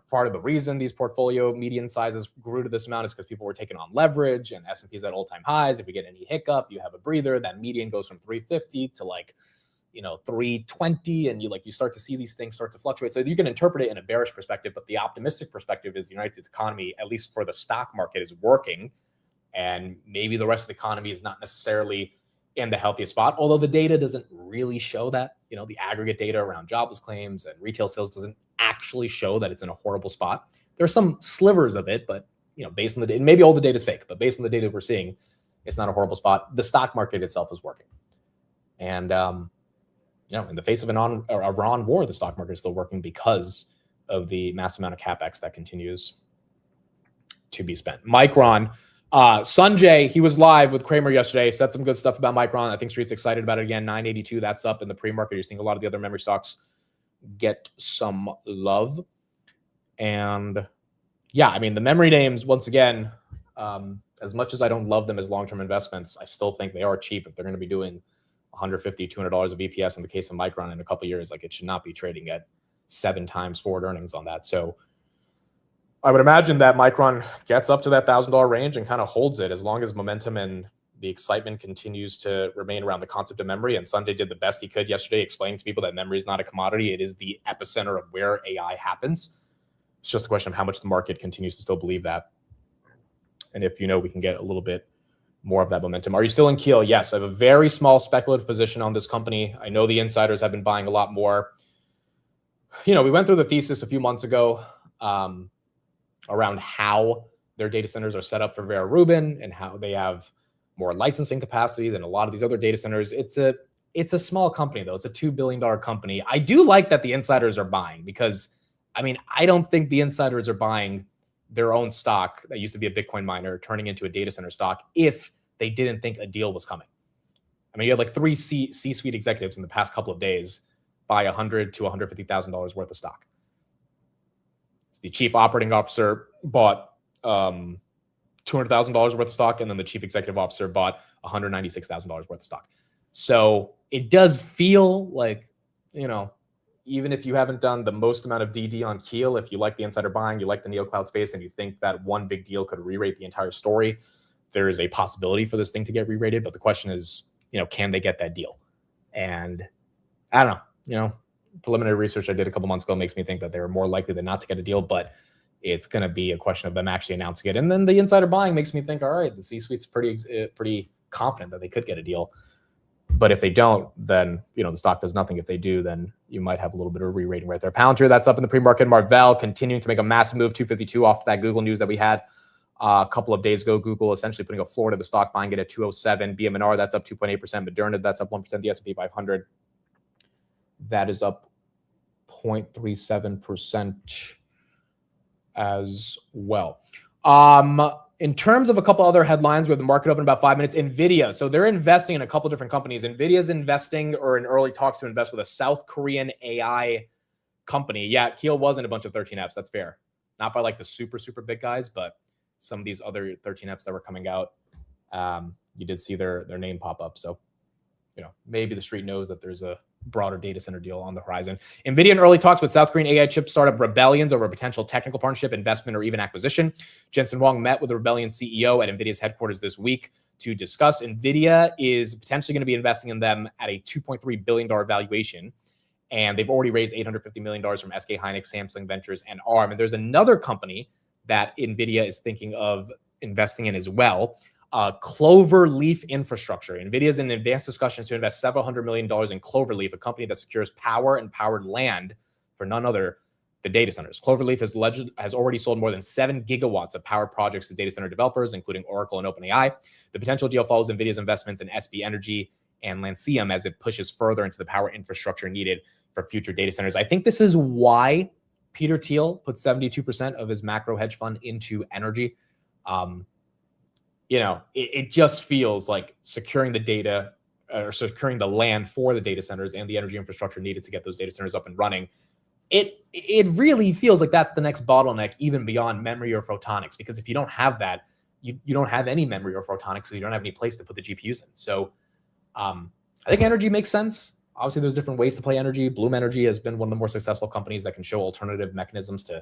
Part of the reason these portfolio median sizes grew to this amount is because people were taking on leverage, and S&P is at all-time highs. If you get any hiccup, you have a breather. That median goes from 350 to 320, and you start to see these things start to fluctuate. So you can interpret it in a bearish perspective, but the optimistic perspective is the United States economy, at least for the stock market, is working, and maybe the rest of the economy is not necessarily in the healthiest spot, although the data doesn't really show that. The aggregate data around jobless claims and retail sales doesn't actually show that it's in a horrible spot. There are some slivers of it, but based on the data, maybe all the data is fake, but based on the data we're seeing, it's not a horrible spot. The stock market itself is working, and in the face of an Iran war, the stock market is still working because of the massive amount of capex that continues to be spent. Micron. Sanjay, he was live with Kramer yesterday, said some good stuff about Micron. I think Street's excited about it again. 982, that's up in the pre-market. You're seeing a lot of the other memory stocks get some love. And yeah, I mean, the memory names, once again, as much as I don't love them as long-term investments, I still think they are cheap if they're going to be doing $150, $200 of EPS in the case of Micron in a couple of years. It should not be trading at 7 times forward earnings on that. So I would imagine that Micron gets up to that $1,000 range and kind of holds it as long as momentum and the excitement continues to remain around the concept of memory. And Sanjay did the best he could yesterday, explaining to people that memory is not a commodity. It is the epicenter of where AI happens. It's just a question of how much the market continues to still believe that. And if we can get a little bit more of that momentum. Are you still in Keel? Yes, I have a very small speculative position on this company. I know the insiders have been buying a lot more. We went through the thesis a few months ago around how their data centers are set up for Vera Rubin and how they have more licensing capacity than a lot of these other data centers. It's a small company, though. It's a $2 billion company. I do like that the insiders are buying because, I don't think the insiders are buying their own stock that used to be a Bitcoin miner turning into a data center stock if they didn't think a deal was coming. You had like 3 C-suite executives in the past couple of days buy $100,000 to $150,000 worth of stock. The chief operating officer bought $200,000 worth of stock, and then the chief executive officer bought $196,000 worth of stock. So it does feel like, even if you haven't done the most amount of DD on Keel, if you like the insider buying, you like the NeoCloud space, and you think that one big deal could re-rate the entire story, there is a possibility for this thing to get re-rated. But the question is, can they get that deal? And I don't know, preliminary research I did a couple months ago makes me think that they were more likely than not to get a deal, but it's going to be a question of them actually announcing it. And then the insider buying makes me think, all right, the C-suite's pretty confident that they could get a deal. But if they don't, then, the stock does nothing. If they do, then you might have a little bit of a re-rating right there. Palantir, that's up in the pre-market. Marvell continuing to make a massive move, 252 off that Google news that we had a couple of days ago. Google essentially putting a floor to the stock, buying it at 207. BMNR, that's up 2.8%. Moderna, that's up 1%. The S&P 500, that is up 0.37% as well. In terms of a couple other headlines, we have the market open in about 5 minutes. NVIDIA. So they're investing in a couple different companies. NVIDIA's investing or in early talks to invest with a South Korean AI company. Yeah, Keel was in a bunch of 13Fs. That's fair. Not by like the super, super big guys, but some of these other 13Fs that were coming out. You did see their name pop up. So, maybe the street knows that there's a broader data center deal on the horizon. NVIDIA in early talks with South Korean AI chip startup Rebellions over a potential technical partnership, investment, or even acquisition. Jensen Huang met with the Rebellion CEO at NVIDIA's headquarters this week to discuss. NVIDIA is potentially going to be investing in them at a $2.3 billion valuation. And they've already raised $850 million from SK Hynix, Samsung Ventures, and ARM. And there's another company that NVIDIA is thinking of investing in as well. Cloverleaf Infrastructure. NVIDIA is in advanced discussions to invest several $100 million in Cloverleaf, a company that secures power and powered land for none other than data centers. Cloverleaf has already sold more than 7 gigawatts of power projects to data center developers, including Oracle and OpenAI. The potential deal follows NVIDIA's investments in SB Energy and Lancium as it pushes further into the power infrastructure needed for future data centers. I think this is why Peter Thiel put 72% of his macro hedge fund into energy. It just feels like securing the data or securing the land for the data centers and the energy infrastructure needed to get those data centers up and running. It really feels like that's the next bottleneck, even beyond memory or photonics, because if you don't have that, you don't have any memory or photonics, so you don't have any place to put the GPUs in. So I think energy makes sense. Obviously, there's different ways to play energy. Bloom Energy has been one of the more successful companies that can show alternative mechanisms to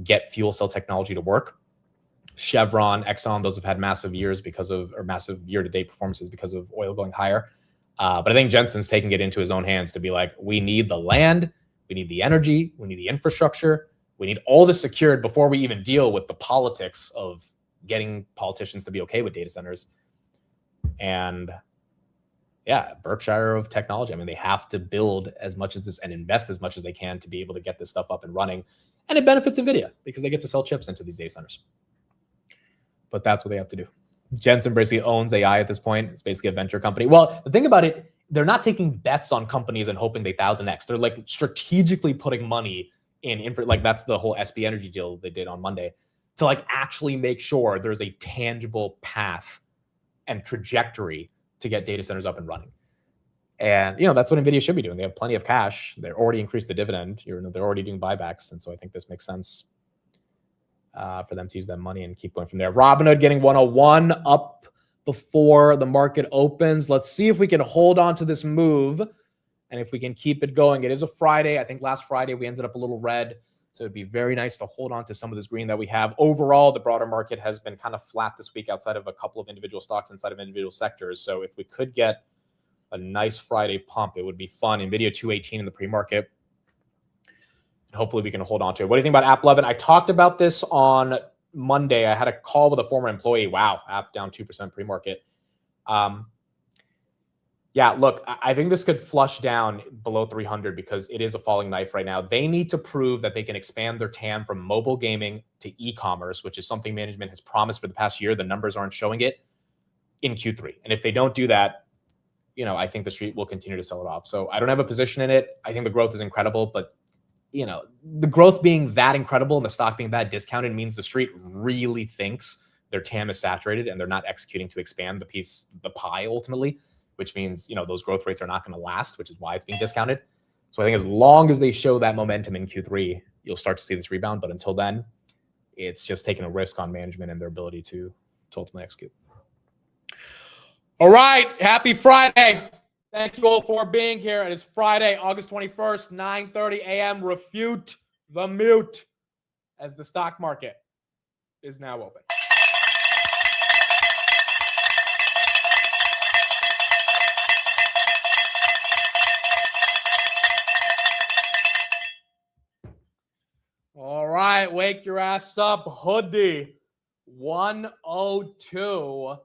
get fuel cell technology to work. Chevron, Exxon, those have had massive years massive year-to-date performances because of oil going higher. But I think Jensen's taking it into his own hands to be like, we need the land, we need the energy, we need the infrastructure, we need all this secured before we even deal with the politics of getting politicians to be okay with data centers. And yeah, Berkshire of technology. They have to build as much as this and invest as much as they can to be able to get this stuff up and running. And it benefits NVIDIA because they get to sell chips into these data centers. But that's what they have to do. Jensen basically owns AI at this point. It's basically a venture company. Well, the thing about it, they're not taking bets on companies and hoping they 1000x. They're like strategically putting money in like that's the whole SB Energy deal they did on Monday to like actually make sure there's a tangible path and trajectory to get data centers up and running. And, that's what NVIDIA should be doing. They have plenty of cash. They're already increased the dividend. They're already doing buybacks. And so I think this makes sense for them to use that money and keep going from there. Robinhood getting 101 up before the market opens. Let's see if we can hold on to this move and if we can keep it going. It is a Friday. I think last Friday we ended up a little red. So it'd be very nice to hold on to some of this green that we have. Overall, the broader market has been kind of flat this week outside of a couple of individual stocks inside of individual sectors. So if we could get a nice Friday pump, it would be fun. NVIDIA 218 in the pre-market. Hopefully we can hold on to it. What do you think about App 11? I talked about this on Monday, I had a call with a former employee. Wow, app down 2% pre-market. Yeah, look, I think this could flush down below 300 because it is a falling knife right now. They need to prove that they can expand their TAM from mobile gaming to e-commerce, which is something management has promised for the past year. The numbers aren't showing it in Q3. And if they don't do that, I think the street will continue to sell it off. So I don't have a position in it. I think the growth is incredible, but the growth being that incredible and the stock being that discounted means the street really thinks their TAM is saturated and they're not executing to expand the pie ultimately, which means, those growth rates are not going to last, which is why it's being discounted. So I think as long as they show that momentum in Q3, you'll start to see this rebound. But until then, it's just taking a risk on management and their ability to ultimately execute. All right. Happy Friday. Thank you all for being here. It is Friday, August 21st, 9:30 a.m. Refute the mute as the stock market is now open. All right, wake your ass up, hoodie. 102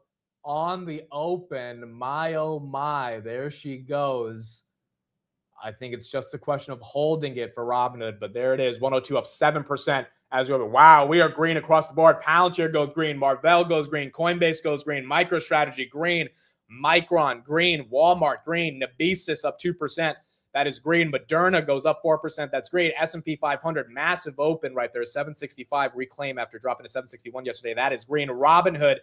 on the open. My, oh my, there she goes. I think it's just a question of holding it for Robinhood, but there it is, 102 up 7% as we open. Wow, we are green across the board. Palantir goes green. Marvell goes green. Coinbase goes green. MicroStrategy green. Micron green. Walmart green. Nabesis up 2%. That is green. Moderna goes up 4%. That's green. S&P 500, massive open right there. 765 reclaim after dropping to 761 yesterday. That is green. Robinhood,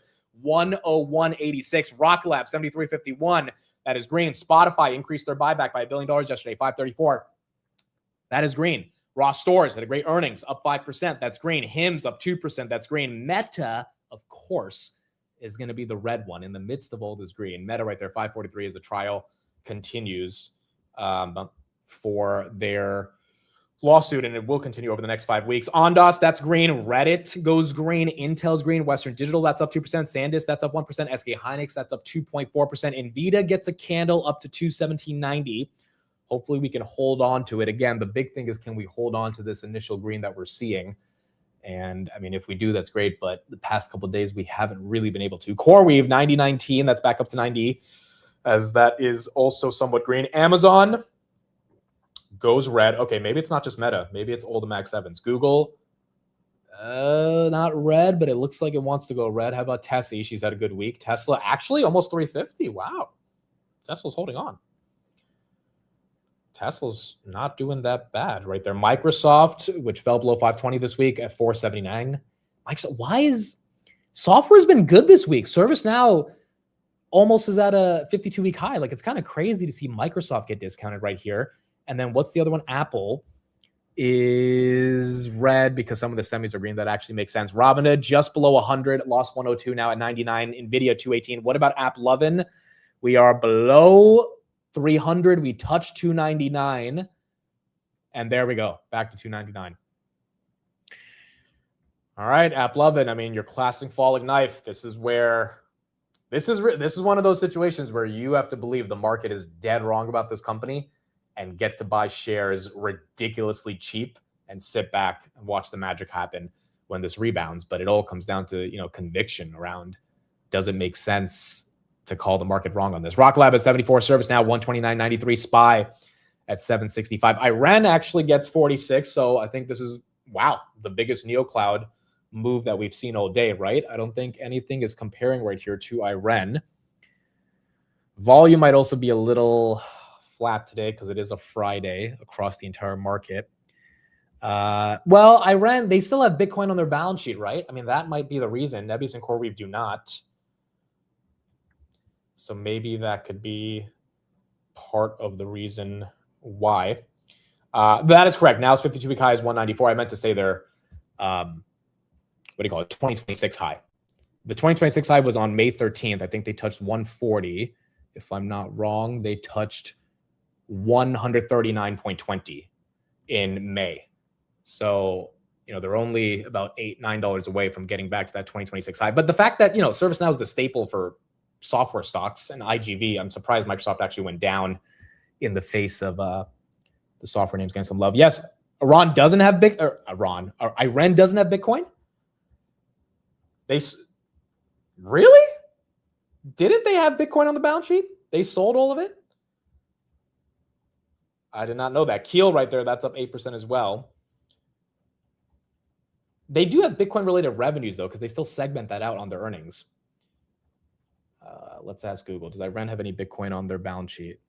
101.86. Rocket Lab, 73.51. That is green. Spotify increased their buyback by $1 billion yesterday, 534. That is green. Ross Stores had a great earnings, up 5%. That's green. Hims up 2%. That's green. Meta, of course, is going to be the red one in the midst of all this green. Meta right there, 543 as the trial continues for their lawsuit, and it will continue over the next 5 weeks. Ondas, that's green. Reddit goes green. Intel's green. Western Digital, that's up 2%. SanDisk, that's up 1%. SK Hynix, that's up 2.4%. Nvidia gets a candle up to 217.90. Hopefully we can hold on to it. Again, the big thing is, can we hold on to this initial green that we're seeing? And I mean, if we do, that's great. But the past couple of days, we haven't really been able to. CoreWeave, 90.19. That's back up to 90, as that is also somewhat green. Amazon goes red. Okay, maybe it's not just Meta. Maybe it's all the Mag 7s. Google, not red, but it looks like it wants to go red. How about Tessie? She's had a good week. Tesla, actually almost 350. Wow. Tesla's holding on. Tesla's not doing that bad right there. Microsoft, which fell below 520 this week at 479. Microsoft, why is software's been good this week? ServiceNow almost is at a 52-week high. Like, it's kind of crazy to see Microsoft get discounted right here. And then what's the other one? Apple is red because some of the semis are green. That actually makes sense. Robinhood just below 100, lost 102, now at 99. Nvidia 218. What about AppLovin? We are below 300. We touched 299. And there we go. Back to 299. All right, AppLovin. I mean, your classic falling knife. This is where this is one of those situations where you have to believe the market is dead wrong about this company and get to buy shares ridiculously cheap and sit back and watch the magic happen when this rebounds. But it all comes down to, conviction around, does it make sense to call the market wrong on this? Rocket Lab at 74, ServiceNow 129.93, SPY at 765. Iran actually gets 46. So I think this is, wow, the biggest NeoCloud move that we've seen all day, right? I don't think anything is comparing right here to Iran. Volume might also be a little flat today because it is a Friday across the entire market. Well, Iran, they still have Bitcoin on their balance sheet, right? I mean, that might be the reason. Nebius and CoreWeave do not. So maybe that could be part of the reason why. That is correct. Now it's 52-week high is 194. I meant to say their, 2026 high. The 2026 high was on May 13th. I think they touched 140. If I'm not wrong, they touched 139.20 in May. So, they're only about $8-9 away from getting back to that 2026 high. But the fact that, ServiceNow is the staple for software stocks and IGV, I'm surprised Microsoft actually went down in the face of the software names getting some love. Yes, Iran doesn't have Bitcoin. Really? Didn't they have Bitcoin on the balance sheet? They sold all of it? I did not know that. Keel right there, that's up 8% as well. They do have Bitcoin-related revenues, though, because they still segment that out on their earnings. Let's ask Google. Does Iran have any Bitcoin on their balance sheet?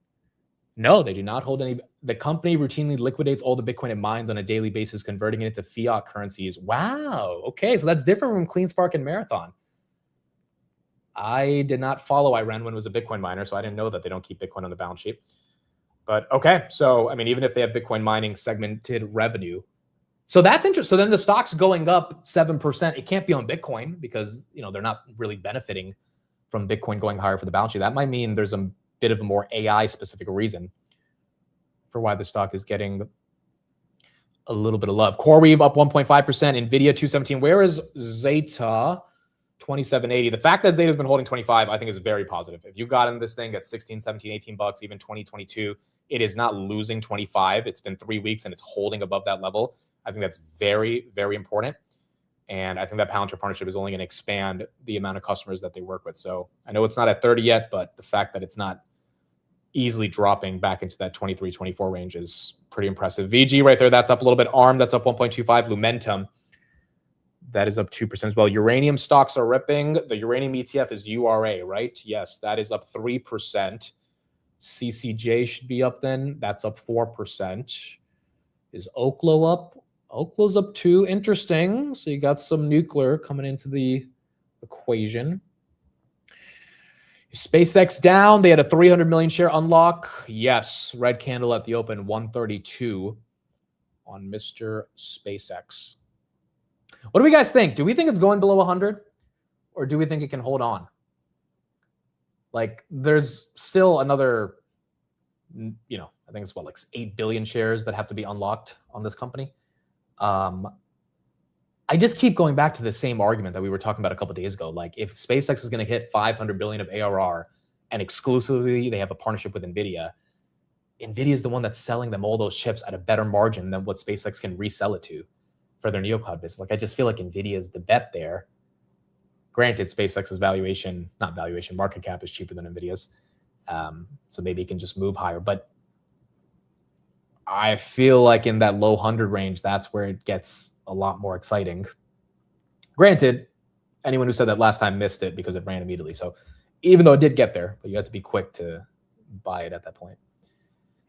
No, they do not hold any. The company routinely liquidates all the Bitcoin it mines on a daily basis, converting it into fiat currencies. Wow. Okay, so that's different from CleanSpark and Marathon. I did not follow Iran when it was a Bitcoin miner, so I didn't know that they don't keep Bitcoin on the balance sheet. But okay, so I mean, even if they have Bitcoin mining segmented revenue, so that's interesting. So then the stock's going up 7%. It can't be on Bitcoin because they're not really benefiting from Bitcoin going higher for the balance sheet. That might mean there's a bit of a more AI specific reason for why the stock is getting a little bit of love. CoreWeave up 1.5%, Nvidia 217. Where is Zeta 2780? The fact that Zeta's been holding 25, I think is very positive. If you got in this thing at 16, 17, 18 bucks, even 2022, it is not losing 25. It's been 3 weeks and it's holding above that level. I think that's very, very important. And I think that Palantir partnership is only going to expand the amount of customers that they work with. So I know it's not at 30 yet, but the fact that it's not easily dropping back into that 23, 24 range is pretty impressive. VG right there, that's up a little bit. ARM, that's up 1.25. Lumentum, that is up 2% as well. Uranium stocks are ripping. The uranium ETF is URA, right? Yes, that is up 3%. CCJ should be up then. That's up 4%. Is Oklo up? Oklo's up 2. Interesting. So you got some nuclear coming into the equation. SpaceX down. They had a 300 million share unlock. Yes. Red candle at the open, 132 on Mr. SpaceX. What do we guys think? Do we think it's going below 100? Or do we think it can hold on? Like, there's still another, I think it's like 8 billion shares that have to be unlocked on this company. I just keep going back to the same argument that we were talking about a couple of days ago. Like, if SpaceX is going to hit 500 billion of ARR and exclusively they have a partnership with NVIDIA, NVIDIA is the one that's selling them all those chips at a better margin than what SpaceX can resell it to for their NeoCloud business. Like, I just feel like NVIDIA is the bet there. Granted, SpaceX's market cap is cheaper than NVIDIA's. So maybe it can just move higher. But I feel like in that low 100 range, that's where it gets a lot more exciting. Granted, anyone who said that last time missed it because it ran immediately. So even though it did get there, but you have to be quick to buy it at that point.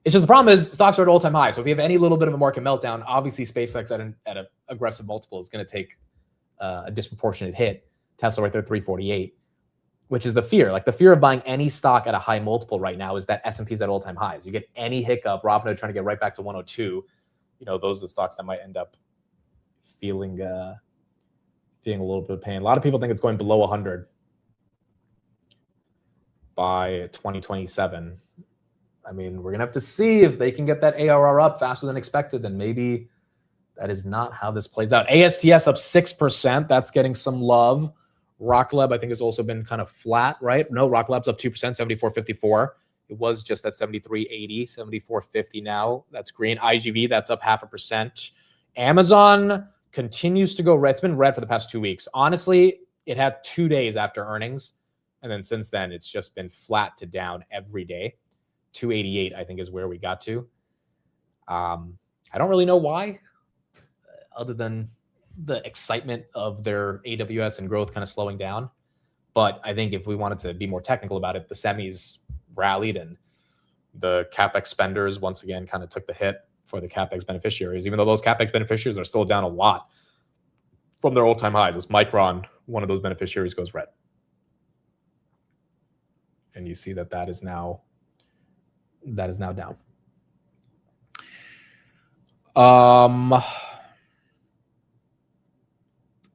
It's just the problem is stocks are at all-time high. So if you have any little bit of a market meltdown, obviously SpaceX at an aggressive multiple is going to take a disproportionate hit. Tesla right there, 348, which is the fear. Like, the fear of buying any stock at a high multiple right now is that S&P's at all-time highs. You get any hiccup, Robinhood trying to get right back to 102. Those are the stocks that might end up feeling a little bit of pain. A lot of people think it's going below 100 by 2027. I mean, we're going to have to see if they can get that ARR up faster than expected. Then maybe that is not how this plays out. ASTS up 6%. That's getting some love. Rocklab, I think, has also been kind of flat, right? No, Rocklab's up 2%, 74.54. It was just at 73.80, 74.50 now. That's green. IGV, that's up 0.5%. Amazon continues to go red. It's been red for the past 2 weeks. Honestly, it had 2 days after earnings. And then since then, it's just been flat to down every day. 288, I think, is where we got to. I don't really know why, other than the excitement of their AWS and growth kind of slowing down. But I think if we wanted to be more technical about it, the semis rallied and the CapEx spenders once again kind of took the hit for the CapEx beneficiaries, even though those CapEx beneficiaries are still down a lot from their all-time highs. As Micron, one of those beneficiaries, goes red. And you see that is now down.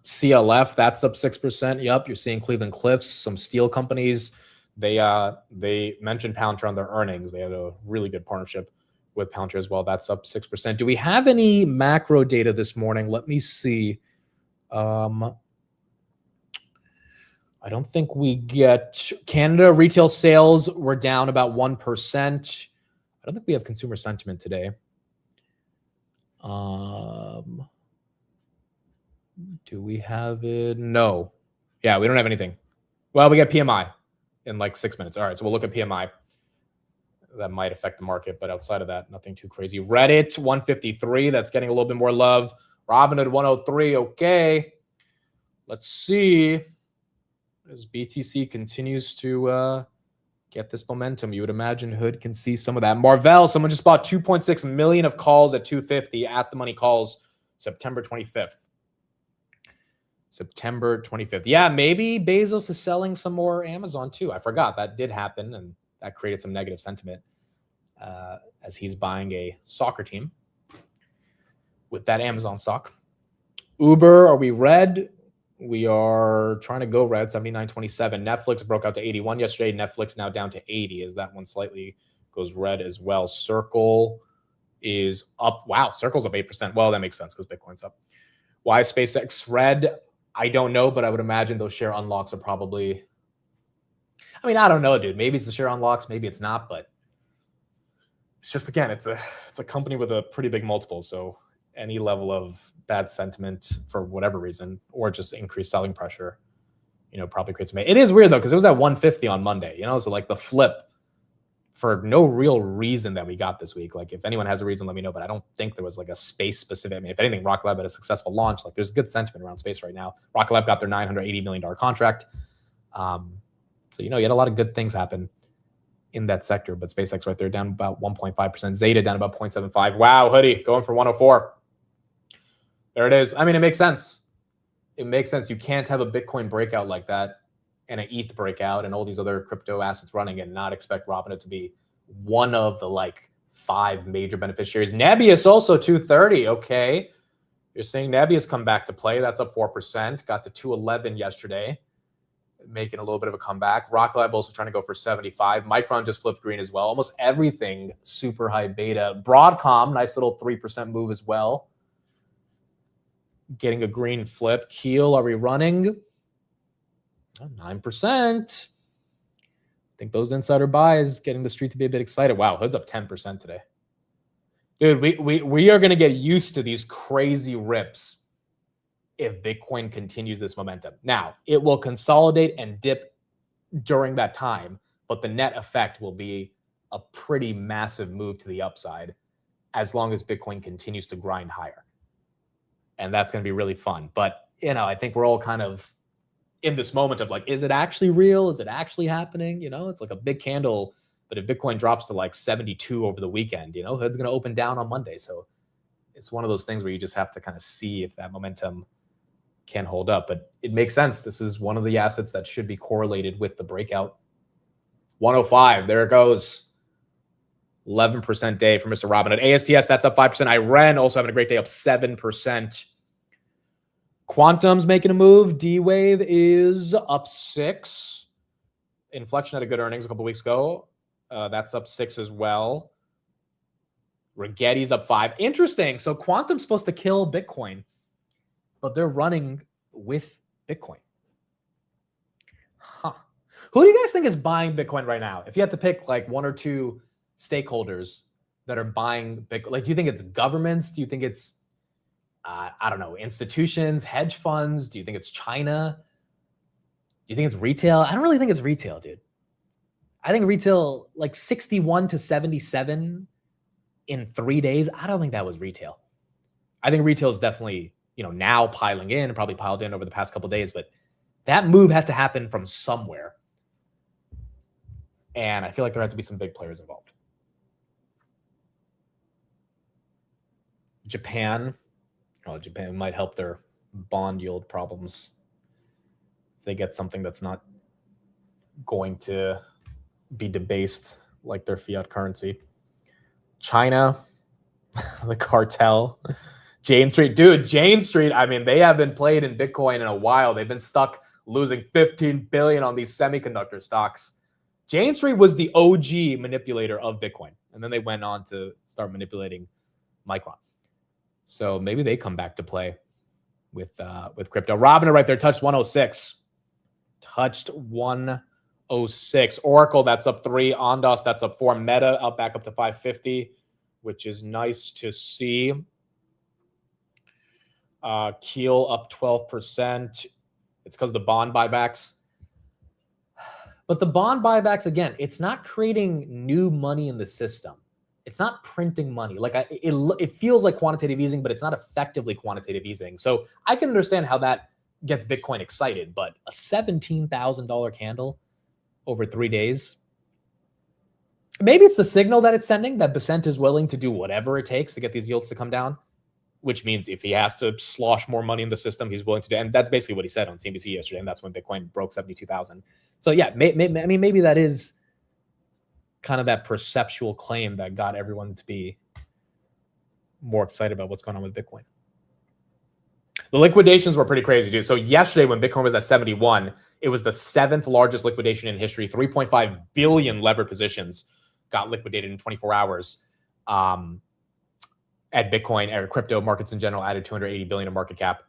CLF, that's up 6%. Yep, you're seeing Cleveland Cliffs, some steel companies. They mentioned Palantir on their earnings. They had a really good partnership with Palantir as well. That's up 6%. Do we have any macro data this morning? Let me see. I don't think we get Canada retail sales were down about 1%. I don't think we have consumer sentiment today. Do we have it? No. Yeah, we don't have anything. Well, we get PMI in like 6 minutes. All right, so we'll look at PMI. That might affect the market, but outside of that, nothing too crazy. Reddit 153, that's getting a little bit more love. Robinhood 103, okay. Let's see. As BTC continues to get this momentum, you would imagine Hood can see some of that. Marvell, someone just bought 2.6 million of calls at 250 at the money calls September 25th. September 25th. Yeah, maybe Bezos is selling some more Amazon too. I forgot that did happen, and that created some negative sentiment as he's buying a soccer team with that Amazon stock. Uber, are we red? We are trying to go red, 79.27. Netflix broke out to 81 yesterday. Netflix now down to 80 as that one slightly goes red as well. Circle is up. Wow, Circle's up 8%. Well, that makes sense because Bitcoin's up. Why is SpaceX red? I don't know, but I would imagine those share unlocks are probably... I mean, I don't know, dude. Maybe it's the share unlocks, maybe it's not, but it's just, again, it's a company with a pretty big multiple, so any level of bad sentiment for whatever reason, or just increased selling pressure, probably creates it is weird though, because it was at 150 on Monday, so like the flip for no real reason that we got this week. Like if anyone has a reason, let me know, but I don't think there was like a space specific. I mean, if anything, Rocket Lab had a successful launch. Like there's good sentiment around space right now. Rocket Lab got their $980 million contract. So, you had a lot of good things happen in that sector, but SpaceX right there down about 1.5%. Zeta down about 0.75. Wow, Hoodie going for 104. There it is. I mean, it makes sense. It makes sense. You can't have a Bitcoin breakout like that and an ETH breakout and all these other crypto assets running and not expect Robinhood to be one of the 5 major beneficiaries. Nebius also 230. Okay. You're saying Nebius come back to play. That's up 4%. Got to 211 yesterday, making a little bit of a comeback. Rocket Lab also trying to go for 75. Micron just flipped green as well. Almost everything super high beta. Broadcom, nice little 3% move as well. Getting a green flip. Keel, are we running? 9%. I think those insider buys getting the street to be a bit excited. Wow, Hood's up 10% today. Dude, we are going to get used to these crazy rips if Bitcoin continues this momentum. Now, it will consolidate and dip during that time, but the net effect will be a pretty massive move to the upside as long as Bitcoin continues to grind higher. And that's going to be really fun. But, I think we're all kind of in this moment of is it actually real? Is it actually happening? It's like a big candle. But if Bitcoin drops to 72 over the weekend, Hood's going to open down on Monday. So it's one of those things where you just have to kind of see if that momentum can hold up. But it makes sense. This is one of the assets that should be correlated with the breakout. 105, there it goes. 11% day for Mr. Robinhood. ASTS, that's up 5%. Iran also having a great day, up 7%. Quantum's making a move. D-Wave is up 6. Inflection had a good earnings a couple weeks ago. That's up 6 as well. Rigetti's up 5. Interesting. So Quantum's supposed to kill Bitcoin, but they're running with Bitcoin. Huh. Who do you guys think is buying Bitcoin right now? If you had to pick one or two stakeholders that are buying Bitcoin, do you think it's governments? Do you think it's I don't know, institutions, hedge funds? Do you think it's China? Do you think it's retail? I don't really think it's retail, dude. I think retail, 61 to 77 in 3 days. I don't think that was retail. I think retail is definitely, now piling in, probably piled in over the past couple of days, but that move had to happen from somewhere. And I feel like there had to be some big players involved. Japan might help their bond yield problems if they get something that's not going to be debased like their fiat currency. China, the cartel, Jane Street. Dude, Jane Street, I mean, they haven't played in Bitcoin in a while. They've been stuck losing $15 billion on these semiconductor stocks. Jane Street was the OG manipulator of Bitcoin, and then they went on to start manipulating Micron. So maybe they come back to play with crypto. Robinhood right there touched 106. Touched 106. Oracle, that's up 3. Ondas, that's up 4. Meta back up to 550, which is nice to see. Keel up 12%. It's because the bond buybacks. But the bond buybacks, again, it's not creating new money in the system. It's not printing money. Like it feels like quantitative easing, but it's not effectively quantitative easing. So I can understand how that gets Bitcoin excited, but a $17,000 candle over 3 days, maybe it's the signal that it's sending that Besant is willing to do whatever it takes to get these yields to come down, which means if he has to slosh more money in the system, he's willing to do. And that's basically what he said on CNBC yesterday, and that's when Bitcoin broke 72,000. So yeah, maybe that is kind of that perceptual claim that got everyone to be more excited about what's going on with Bitcoin. The liquidations were pretty crazy, dude. So yesterday when Bitcoin was at 71, it was the 7th largest liquidation in history. 3.5 billion levered positions got liquidated in 24 hours. At Bitcoin, or crypto markets in general, added 280 billion in market cap.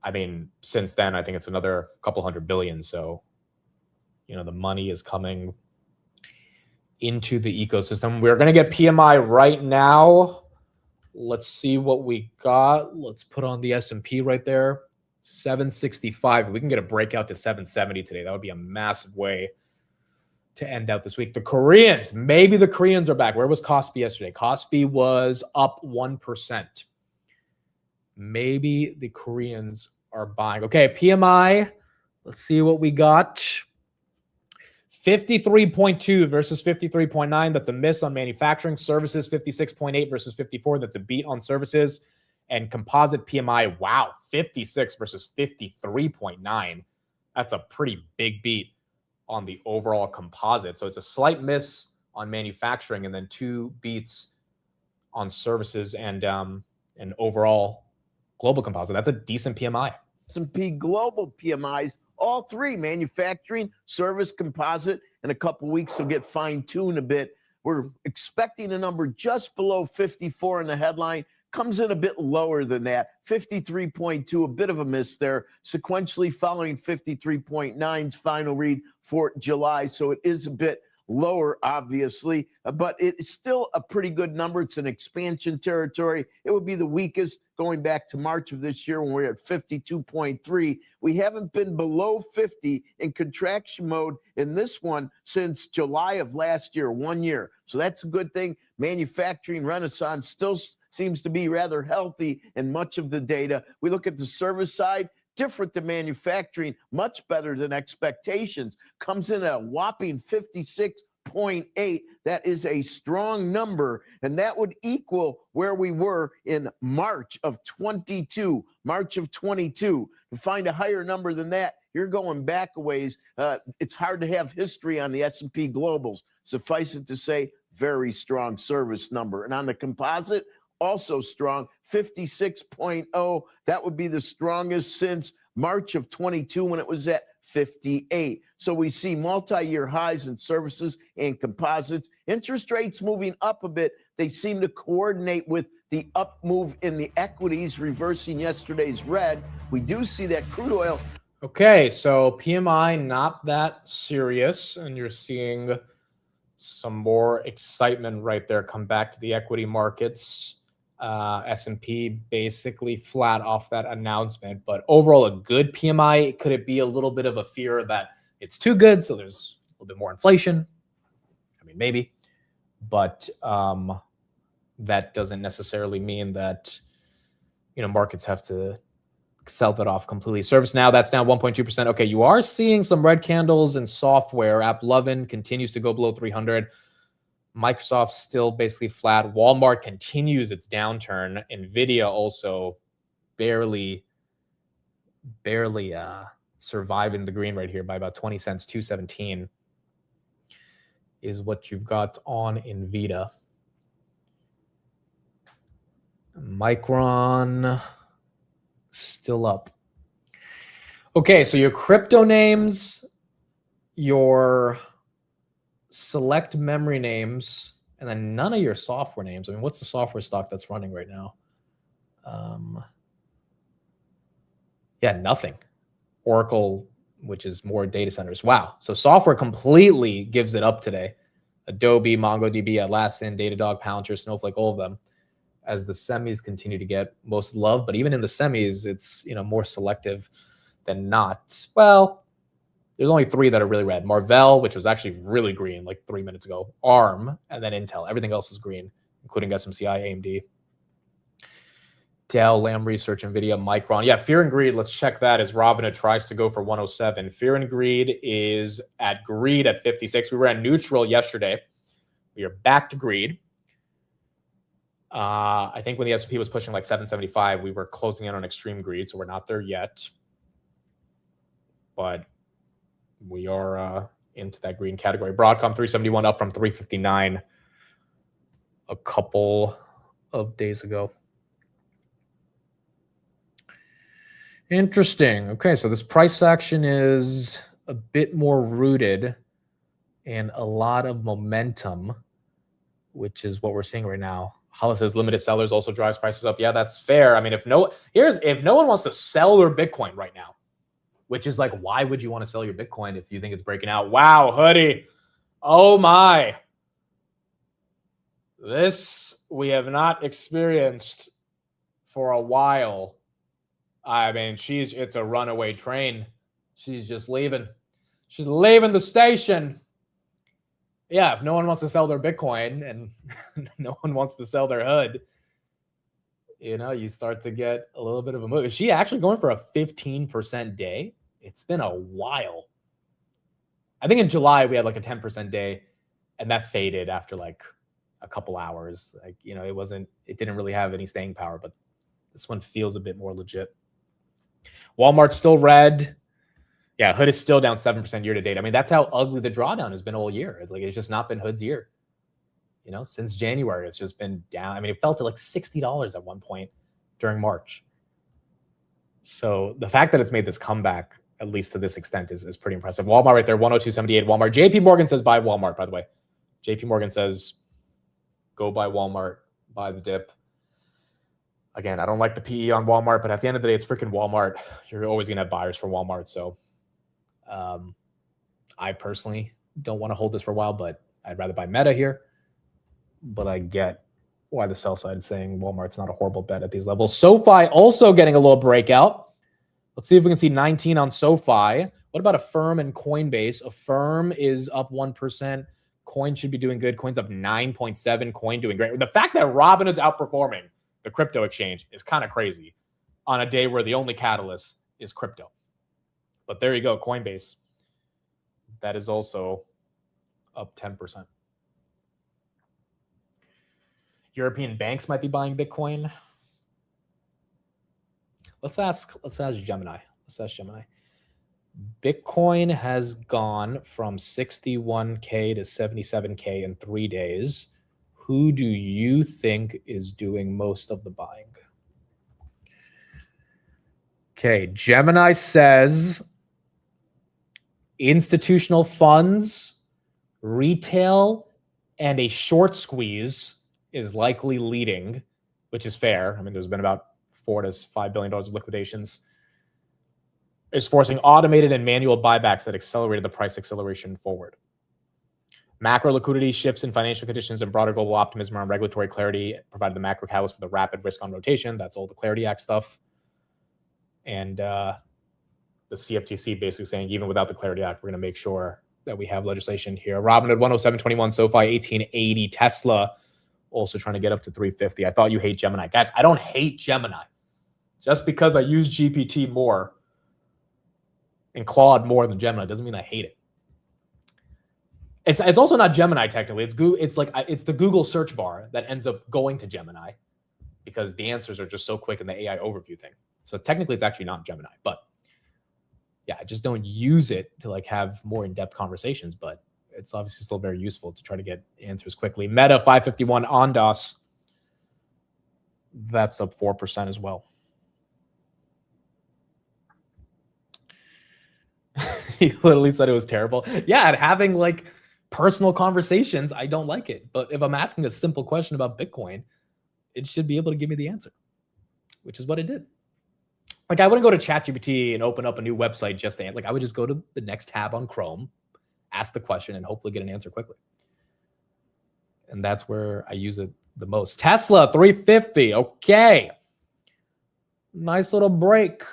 I mean, since then, I think it's another couple hundred billion. So, you know, the money is coming into the ecosystem. We're going to get PMI right now. Let's see what we got. Let's put on the S&P right there. 765. We can get a breakout to 770 today. That would be a massive way to end out this week. The Koreans, maybe the Koreans are back. Where was Kospi yesterday? Kospi was up 1%. Maybe the Koreans are buying. Okay, PMI. Let's see what we got. 53.2 versus 53.9. That's a miss on manufacturing. Services, 56.8 versus 54. That's a beat on services. And composite PMI, wow, 56 versus 53.9. That's a pretty big beat on the overall composite. So it's a slight miss on manufacturing and then 2 beats on services and overall global composite. That's a decent PMI. S&P global PMIs, all 3, manufacturing, service, composite, in a couple weeks they'll get fine-tuned a bit. We're expecting a number just below 54 in the headline. Comes in a bit lower than that, 53.2, a bit of a miss there, sequentially following 53.9's final read for July. So it is a bit lower, obviously, but it's still a pretty good number. It's an expansion territory. It would be the weakest going back to March of this year when we're at 52.3. We haven't been below 50 in contraction mode in this one since July of last year, 1 year. So that's a good thing. Manufacturing renaissance still seems to be rather healthy in much of the data. We look at the service side, different than manufacturing, much better than expectations. Comes in at a whopping 56.8. That is a strong number, and that would equal where we were in March of 22. March of 22. To find a higher number than that, you're going back a ways. It's hard to have history on the S&P Globals. Suffice it to say, very strong service number. And on the composite, also strong, 56.0. That would be the strongest since March of 22 when it was at 58. So we see multi-year highs in services and composites. Interest rates moving up a bit. They seem to coordinate with the up move in the equities, reversing yesterday's red. We do see that crude oil. Okay, so PMI not that serious, and you're seeing some more excitement right there come back to the equity markets. S&P basically flat off that announcement, but overall a good PMI. Could it be a little bit of a fear that it's too good, so there's a little bit more inflation? I mean, maybe, but that doesn't necessarily mean that, you know, markets have to sell that off completely. ServiceNow, that's down 1.2%. Okay, you are seeing some red candles in software. AppLovin continues to go below 300. Microsoft still basically flat. Walmart continues its downturn. Nvidia also barely surviving the green right here by about 20 cents. 217 is what you've got on Nvidia. Micron still up. Okay, so your crypto names, your select memory names, and then none of your software names. I mean, what's the software stock that's running right now? Yeah, nothing. Oracle, which is more data centers. Wow. So software completely gives it up today. Adobe, MongoDB, Atlassian, Datadog, Palantir, Snowflake, all of them, as the semis continue to get most love. But even in the semis, it's, you know, more selective than not. Well, there's only 3 that are really red. Marvell, which was actually really green like 3 minutes ago. ARM, and then Intel. Everything else is green, including SMCI, AMD. Dell, Lam Research, NVIDIA, Micron. Yeah, Fear and Greed. Let's check that as Robinhood tries to go for 107. Fear and Greed is at greed at 56. We were at neutral yesterday. We are back to greed. I think when the S&P was pushing like 775, we were closing in on extreme greed, so we're not there yet. But we are into that green category. Broadcom 371 up from 359 a couple of days ago. Interesting. Okay, so this price action is a bit more rooted and a lot of momentum, which is what we're seeing right now. Hollis says limited sellers also drives prices up. Yeah, that's fair. I mean, if no one wants to sell their Bitcoin right now, which is like, why would you want to sell your Bitcoin if you think it's breaking out? Wow, hoodie. Oh my. This we have not experienced for a while. I mean, it's a runaway train. She's just leaving. She's leaving the station. Yeah, if no one wants to sell their Bitcoin and no one wants to sell their hood, you start to get a little bit of a move. Is she actually going for a 15% day? It's been a while. I think in July we had like a 10% day, and that faded after like a couple hours. Like, it didn't really have any staying power, but this one feels a bit more legit. Walmart's still red. Yeah, Hood is still down 7% year to date. I mean, that's how ugly the drawdown has been all year. It's just not been Hood's year. Since January, it's just been down. I mean, it fell to like $60 at one point during March. So the fact that it's made this comeback, at least to this extent, is pretty impressive. Walmart right there, 102.78. Walmart. JP Morgan says buy Walmart, by the way. JP Morgan says go buy Walmart, buy the dip. Again, I don't like the PE on Walmart, but at the end of the day, it's freaking Walmart. You're always going to have buyers for Walmart. So I personally don't want to hold this for a while, but I'd rather buy Meta here. But I get why the sell side is saying Walmart's not a horrible bet at these levels. SoFi also getting a little breakout. Let's see if we can see 19 on SoFi. What about Affirm and Coinbase? Affirm is up 1%. Coin should be doing good. Coin's up 9.7. Coin doing great. The fact that Robinhood's outperforming the crypto exchange is kind of crazy on a day where the only catalyst is crypto. But there you go, Coinbase. That is also up 10%. European banks might be buying Bitcoin. Let's ask Gemini. Bitcoin has gone from 61K to 77K in 3 days. Who do you think is doing most of the buying? Okay, Gemini says institutional funds, retail, and a short squeeze is likely leading, which is fair. I mean, there's been about $4 to $5 billion of liquidations. Is forcing automated and manual buybacks that accelerated the price acceleration forward. Macro liquidity shifts in financial conditions and broader global optimism around regulatory clarity provided the macro catalyst for the rapid risk on rotation. That's all the Clarity Act stuff. And the CFTC basically saying, even without the Clarity Act, we're going to make sure that we have legislation here. Robinhood 107.21, SoFi 18.80, Tesla also trying to get up to 350. I thought you hate Gemini. Guys, I don't hate Gemini. Just because I use GPT more and Claude more than Gemini doesn't mean I hate it. It's also not Gemini technically. It's the Google search bar that ends up going to Gemini because the answers are just so quick in the AI overview thing. So technically, it's actually not Gemini. But yeah, I just don't use it to have more in-depth conversations. But it's obviously still very useful to try to get answers quickly. Meta 551, Ondas. That's up 4% as well. He literally said it was terrible. Yeah, and having personal conversations, I don't like it. But if I'm asking a simple question about Bitcoin, it should be able to give me the answer, which is what it did. I wouldn't go to ChatGPT and open up a new website just to I would just go to the next tab on Chrome, ask the question, and hopefully get an answer quickly. And that's where I use it the most. Tesla 350. Okay. Nice little break.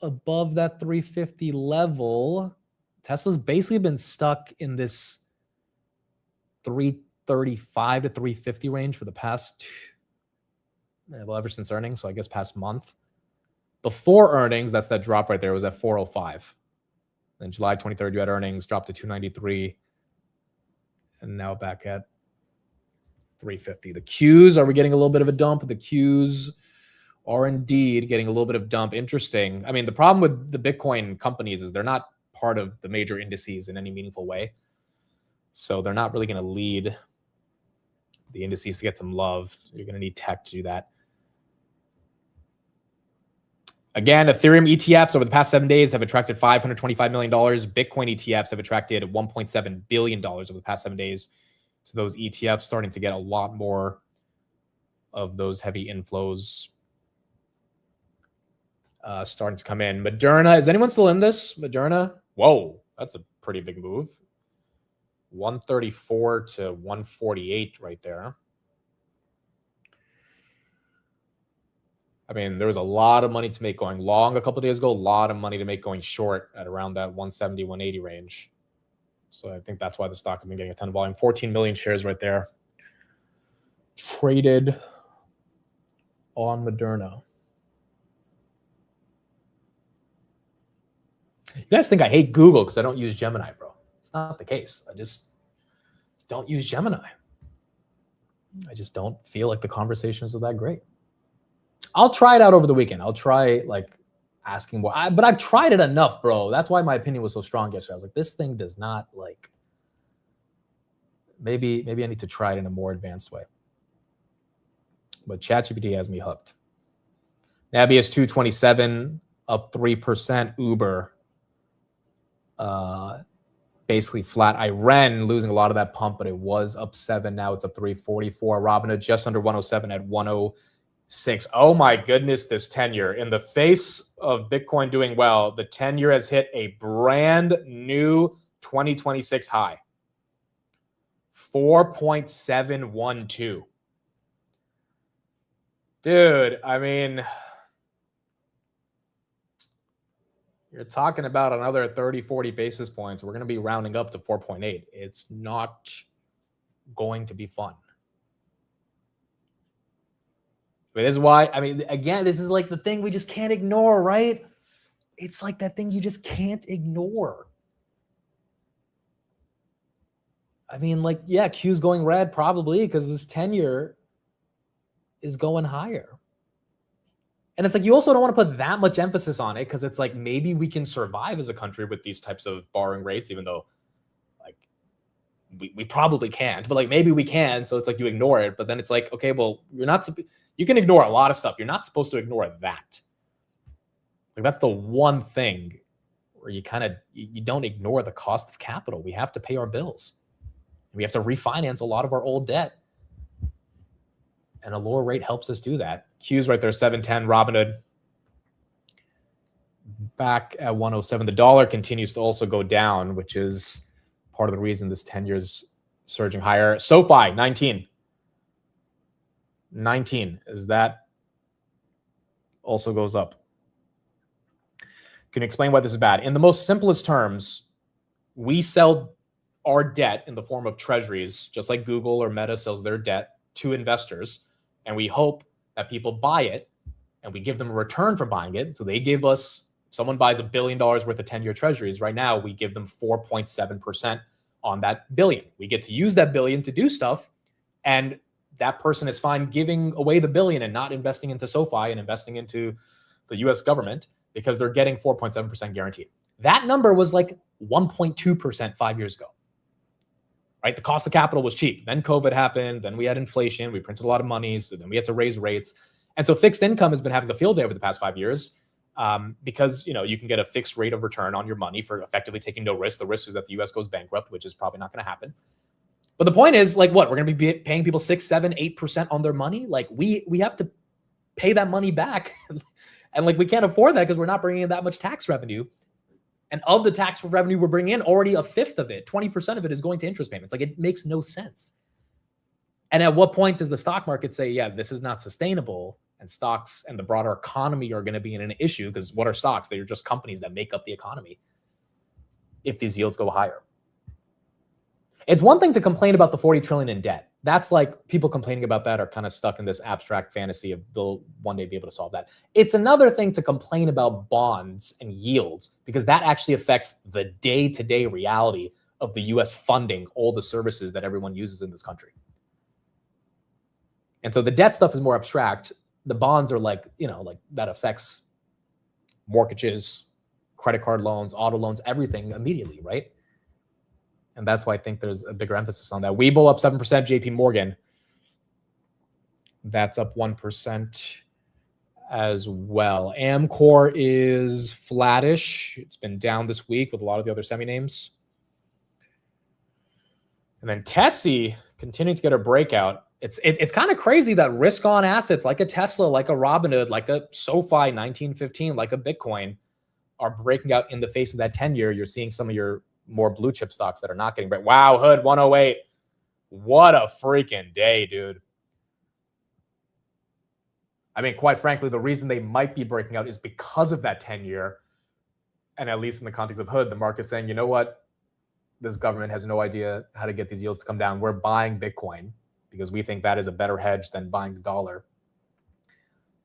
above that 350 level. Tesla's basically been stuck in this 335 to 350 range for the past, well, ever since earnings. So I guess past month. Before earnings, that's that drop right there, was at 405. Then July 23rd, you had earnings, dropped to 293. And now back at 350. The Qs, are we getting a little bit of a dump? The Qs are indeed getting a little bit of dump. Interesting. I mean, the problem with the Bitcoin companies is they're not part of the major indices in any meaningful way. So they're not really going to lead the indices to get some love. You're going to need tech to do that. Again, Ethereum ETFs over the past 7 days have attracted $525 million. Bitcoin ETFs have attracted $1.7 billion over the past 7 days. So those ETFs starting to get a lot more of those heavy inflows starting to come in. Moderna, is anyone still in this? Moderna? Whoa, that's a pretty big move. 134 to 148 right there. I mean, there was a lot of money to make going long a couple of days ago, a lot of money to make going short at around that 170, 180 range. So I think that's why the stock has been getting a ton of volume. 14 million shares right there traded on Moderna. You guys think I hate Google because I don't use Gemini, bro. It's not the case. I just don't use Gemini. I just don't feel like the conversations are that great. I'll try it out over the weekend. I'll try like asking more. But I've tried it enough, bro. That's why my opinion was so strong yesterday. I was like, this thing does not like. Maybe I need to try it in a more advanced way. But ChatGPT has me hooked. Navius 227 up 3%. Uber basically flat. Iren losing a lot of that pump, but it was up 7. Now it's up 344. Robinhood just under 107 at 106. Oh my goodness, this 10-year. In the face of Bitcoin doing well, the 10-year has hit a brand new 2026 high. 4.712. Dude, I mean, you're talking about another 30, 40 basis points. We're going to be rounding up to 4.8. It's not going to be fun. But this is why, I mean, again, this is like the thing we just can't ignore, right? It's like that thing you just can't ignore. I mean, like, yeah, Q's going red probably because this 10-year is going higher. And it's like you also don't want to put that much emphasis on it because it's like maybe we can survive as a country with these types of borrowing rates, even though like we probably can't, but like maybe we can. So it's like you ignore it, but then it's like, okay, well, you can ignore a lot of stuff. You're not supposed to ignore that. Like that's the one thing where you don't ignore the cost of capital. We have to pay our bills. We have to refinance a lot of our old debt. And a lower rate helps us do that. Q's right there, 710. Robinhood back at 107. The dollar continues to also go down, which is part of the reason this 10 years surging higher. SoFi, 19. 19 is that also goes up. Can you explain why this is bad? In the most simplest terms, we sell our debt in the form of treasuries, just like Google or Meta sells their debt to investors. And we hope that people buy it and we give them a return for buying it. So they give us, someone buys $1 billion worth of 10-year treasuries. Right now, we give them 4.7% on that billion. We get to use that billion to do stuff. And that person is fine giving away the billion and not investing into SoFi and investing into the US government because they're getting 4.7% guaranteed. That number was like 1.2% 5 years ago. Right? The cost of capital was cheap. Then COVID happened. Then we had inflation. We printed a lot of money. So then we had to raise rates. And so fixed income has been having a field day over the past 5 years because, you can get a fixed rate of return on your money for effectively taking no risk. The risk is that the US goes bankrupt, which is probably not going to happen. But the point is, like, what? We're going to be paying people 6, 7, 8% on their money? Like, we have to pay that money back. And, like, we can't afford that because we're not bringing in that much tax revenue. And of the tax revenue we're bringing in, already a fifth of it, 20% of it is going to interest payments. Like, it makes no sense. And at what point does the stock market say, yeah, this is not sustainable, and And stocks and the broader economy are going to be in an issue because what are stocks? They're just companies that make up the economy if these yields go higher. It's one thing to complain about the 40 trillion in debt. That's like people complaining about that are kind of stuck in this abstract fantasy of they'll one day be able to solve that. It's another thing to complain about bonds and yields because that actually affects the day-to-day reality of the US funding all the services that everyone uses in this country. And so the debt stuff is more abstract. The bonds are like, like that affects mortgages, credit card loans, auto loans, everything immediately, right? And that's why I think there's a bigger emphasis on that. Webull up 7%, JP Morgan. That's up 1% as well. Amcor is flattish. It's been down this week with a lot of the other semi names. And then Tessie continuing to get a breakout. It's kind of crazy that risk on assets like a Tesla, like a Robinhood, like a SoFi 1915, like a Bitcoin are breaking out in the face of that 10-year. You're seeing some of your more blue chip stocks that are not getting break. Wow, Hood 108. What a freaking day, dude. I mean, quite frankly, the reason they might be breaking out is because of that 10-year. And at least in the context of Hood, the market's saying, you know what? This government has no idea how to get these yields to come down. We're buying Bitcoin because we think that is a better hedge than buying the dollar.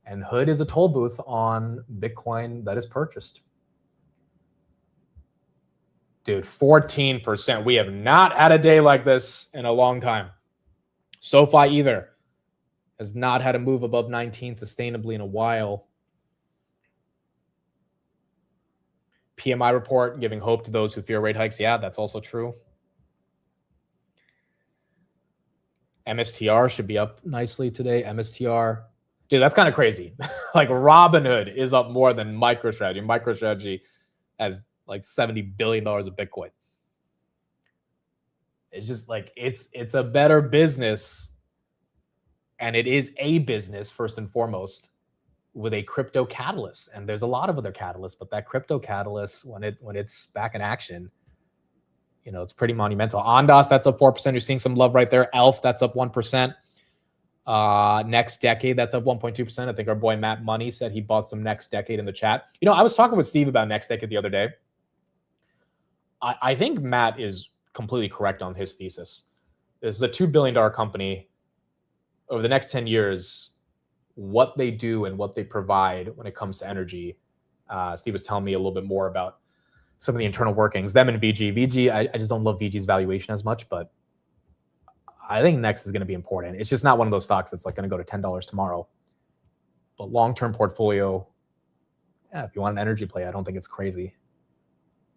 And Hood is a toll booth on Bitcoin that is purchased. Dude, 14%. We have not had a day like this in a long time. SoFi either has not had a move above 19 sustainably in a while. PMI report giving hope to those who fear rate hikes. Yeah, that's also true. MSTR should be up nicely today. MSTR. Dude, that's kind of crazy. Like Robinhood is up more than MicroStrategy. MicroStrategy has like $70 billion of Bitcoin. It's just like, it's a better business. And it is a business first and foremost with a crypto catalyst. And there's a lot of other catalysts, but that crypto catalyst, when it's back in action, it's pretty monumental. Ondas, that's up 4%. You're seeing some love right there. Elf, that's up 1%. Next Decade, that's up 1.2%. I think our boy Matt Money said he bought some Next Decade in the chat. I was talking with Steve about Next Decade the other day. I think Matt is completely correct on his thesis. This is a $2 billion company. Over the next 10 years, what they do and what they provide when it comes to energy. Steve was telling me a little bit more about some of the internal workings, them and VG. VG, I just don't love VG's valuation as much, but I think Next is going to be important. It's just not one of those stocks that's like going to go to $10 tomorrow. But long-term portfolio, yeah, if you want an energy play, I don't think it's crazy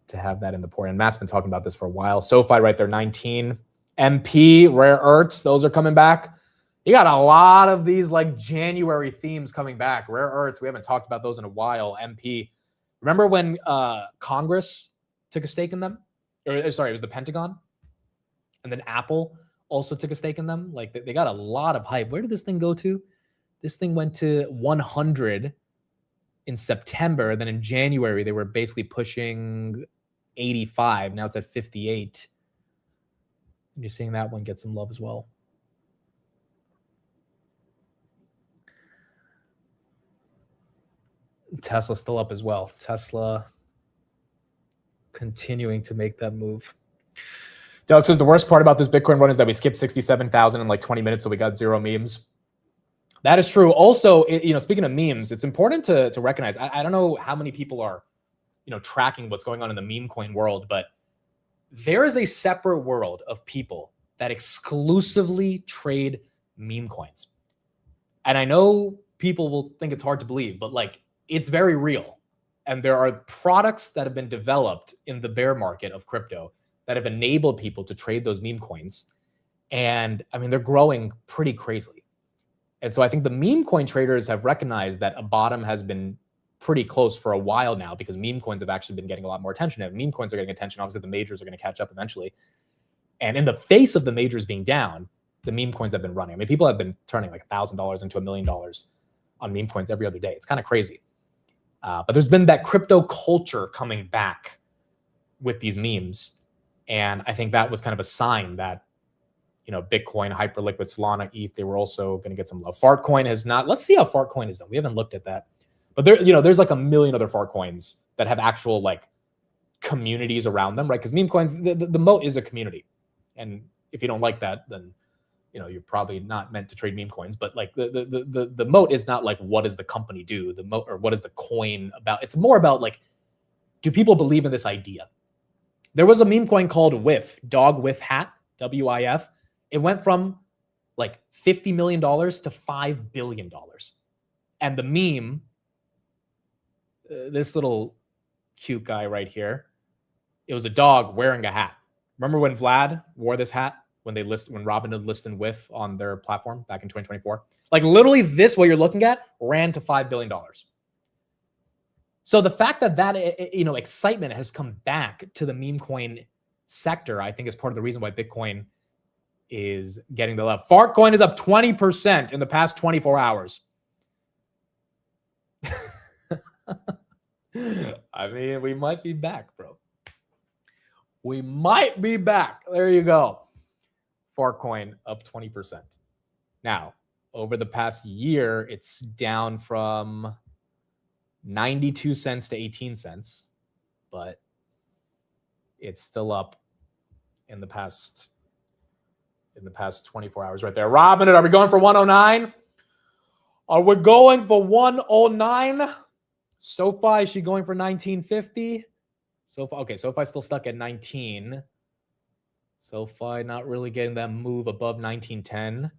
to have that in the port. And Matt's been talking about this for a while. SoFi right there, 19. MP, rare earths, those are coming back. You got a lot of these like January themes coming back. Rare earths, we haven't talked about those in a while. MP. Remember when Congress took a stake in them? Or sorry, it was the Pentagon. And then Apple also took a stake in them. Like they got a lot of hype. Where did this thing go to? This thing went to 100 in September. Then in January, they were basically pushing 85. Now it's at 58. And you're seeing that one get some love as well. Tesla still up as well. Tesla continuing to make that move. Doug says the worst part about this Bitcoin run is that we skipped 67,000 in like 20 minutes, so we got 0 memes. That is true. Also, speaking of memes, it's important to recognize. I don't know how many people are, tracking what's going on in the meme coin world, but there is a separate world of people that exclusively trade meme coins. And I know people will think it's hard to believe, but like it's very real. And there are products that have been developed in the bear market of crypto that have enabled people to trade those meme coins. And I mean, they're growing pretty crazily. And so I think the meme coin traders have recognized that a bottom has been pretty close for a while now because meme coins have actually been getting a lot more attention. And if meme coins are getting attention, obviously the majors are going to catch up eventually. And in the face of the majors being down, the meme coins have been running. I mean, people have been turning like $1,000 into $1 million on meme coins every other day. It's kind of crazy. But there's been that crypto culture coming back with these memes. And I think that was kind of a sign that, Bitcoin, Hyperliquid, Solana, ETH, they were also going to get some love. Fartcoin has not. Let's see how Fartcoin is done. We haven't looked at that. But there's like a million other fart coins that have actual like communities around them, right? Because meme coins, the moat is a community. And if you don't like that, then you're probably not meant to trade meme coins. But like the moat is not like what does the company do? The moat, or what is the coin about? It's more about like, do people believe in this idea? There was a meme coin called WIF, Dog With Hat, WIF. It went from like $50 million to $5 billion. And the meme, this little cute guy right here, it was a dog wearing a hat. Remember when Vlad wore this hat when Robinhood listed WIF on their platform back in 2024? Like literally this, what you're looking at, ran to $5 billion. So the fact that excitement has come back to the meme coin sector, I think is part of the reason why Bitcoin is getting the love. Fartcoin is up 20% in the past 24 hours. I mean, we might be back, bro. We might be back. There you go. Fartcoin up 20%. Now, over the past year, it's down from 92 cents to 18 cents, but it's still up in the past 24 hours right there. Robinhood, are we going for 109? Are we going for 109? SoFi, is she going for 1950? SoFi's still stuck at 19. SoFi not really getting that move above 1910.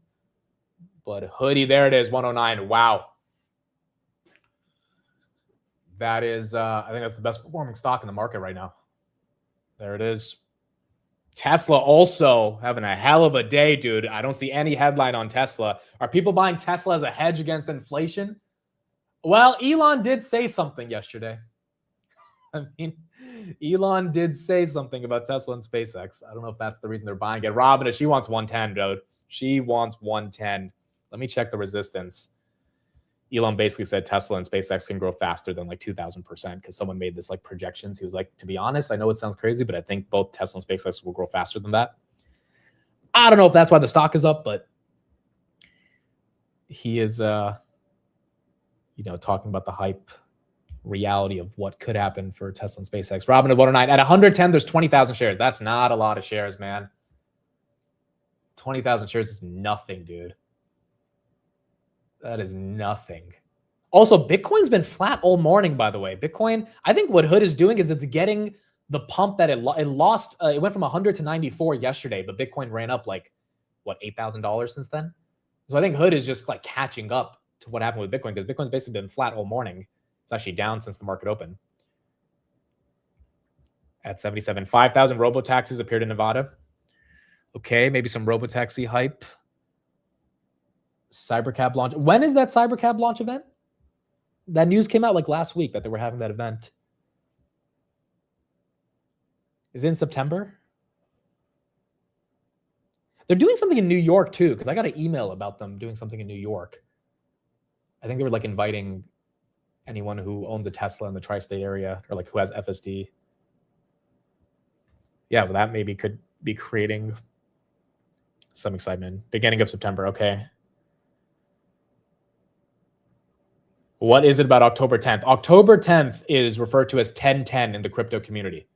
But Hoodie, there it is, 109. Wow. That is, I think that's the best performing stock in the market right now. There it is. Tesla also having a hell of a day, dude. I don't see any headline on Tesla. Are people buying Tesla as a hedge against inflation? Well, Elon did say something yesterday. I mean, Elon did say something about Tesla and SpaceX. I don't know if that's the reason they're buying it. Robin, she wants 110, dude. She wants 110. Let me check the resistance. Elon basically said Tesla and SpaceX can grow faster than like 2,000% because someone made this like projections. He was like, to be honest, I know it sounds crazy, but I think both Tesla and SpaceX will grow faster than that. I don't know if that's why the stock is up, but he is, talking about the hype reality of what could happen for Tesla and SpaceX. Robin at 109 at 110. There's 20,000 shares. That's not a lot of shares, man. 20,000 shares is nothing, dude. That is nothing. Also, Bitcoin's been flat all morning, by the way. Bitcoin, I think what Hood is doing is it's getting the pump that it lost. It went from 100 to 94 yesterday, but Bitcoin ran up like, what, $8,000 since then? So I think Hood is just like catching up to what happened with Bitcoin because Bitcoin's basically been flat all morning. It's actually down since the market opened. At 77. 5,000 robo-taxis appeared in Nevada. Okay, maybe some robo-taxi hype. Cybercab launch. When is that Cybercab launch event? That news came out like last week that they were having that event. Is it in September? They're doing something in New York too, because I got an email about them doing something in New York. I think they were like inviting anyone who owned a Tesla in the tri-state area or like who has FSD. Yeah, well, that maybe could be creating some excitement. Beginning of September, okay. What is it about October 10th? October 10th is referred to as 1010 in the crypto community.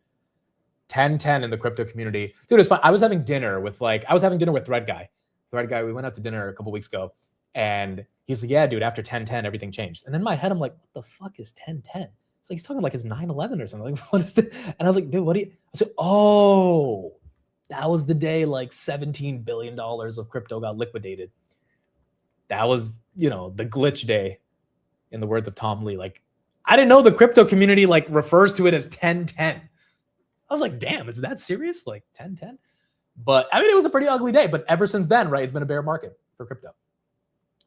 1010 in the crypto community. Dude, it's fun. I was having dinner with Thread Guy. We went out to dinner a couple weeks ago and he's like, yeah, dude, after 1010, everything changed. And in my head, I'm like, what the fuck is 1010? It's like, he's talking like it's 9/11 or something. Like, what is it? And I was like, dude, what do you, I said, oh, that was the day like $17 billion of crypto got liquidated. That was, the glitch day. In the words of Tom Lee, like, I didn't know the crypto community like refers to it as 1010. I was like, damn, is that serious? Like 1010? But I mean, it was a pretty ugly day. But ever since then, right, it's been a bear market for crypto.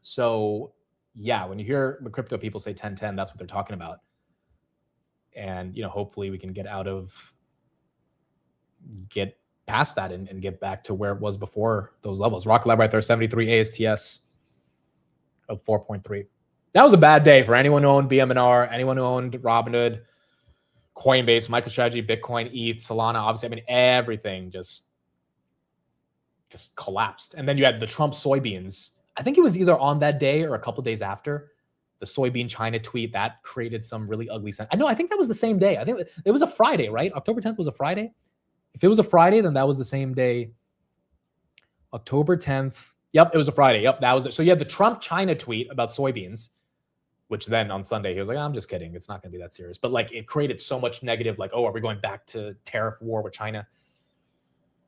So yeah, when you hear the crypto people say 1010, that's what they're talking about. And hopefully we can get past that and get back to where it was before those levels. Rocket Lab right there, 73 ASTS of 4.3. That was a bad day for anyone who owned BM&R, anyone who owned Robinhood, Coinbase, MicroStrategy, Bitcoin, ETH, Solana. Obviously, I mean, everything just just collapsed. And then you had the Trump soybeans. I think it was either on that day or a couple days after the soybean China tweet that created some really ugly sense. I think that was the same day. I think it was a Friday, right? October 10th was a Friday. If it was a Friday, then that was the same day. October 10th. Yep, it was a Friday. Yep, that was it. So you had the Trump China tweet about soybeans, which then on Sunday he was like, I'm just kidding. It's not going to be that serious. But like it created so much negative, like, oh, are we going back to tariff war with China?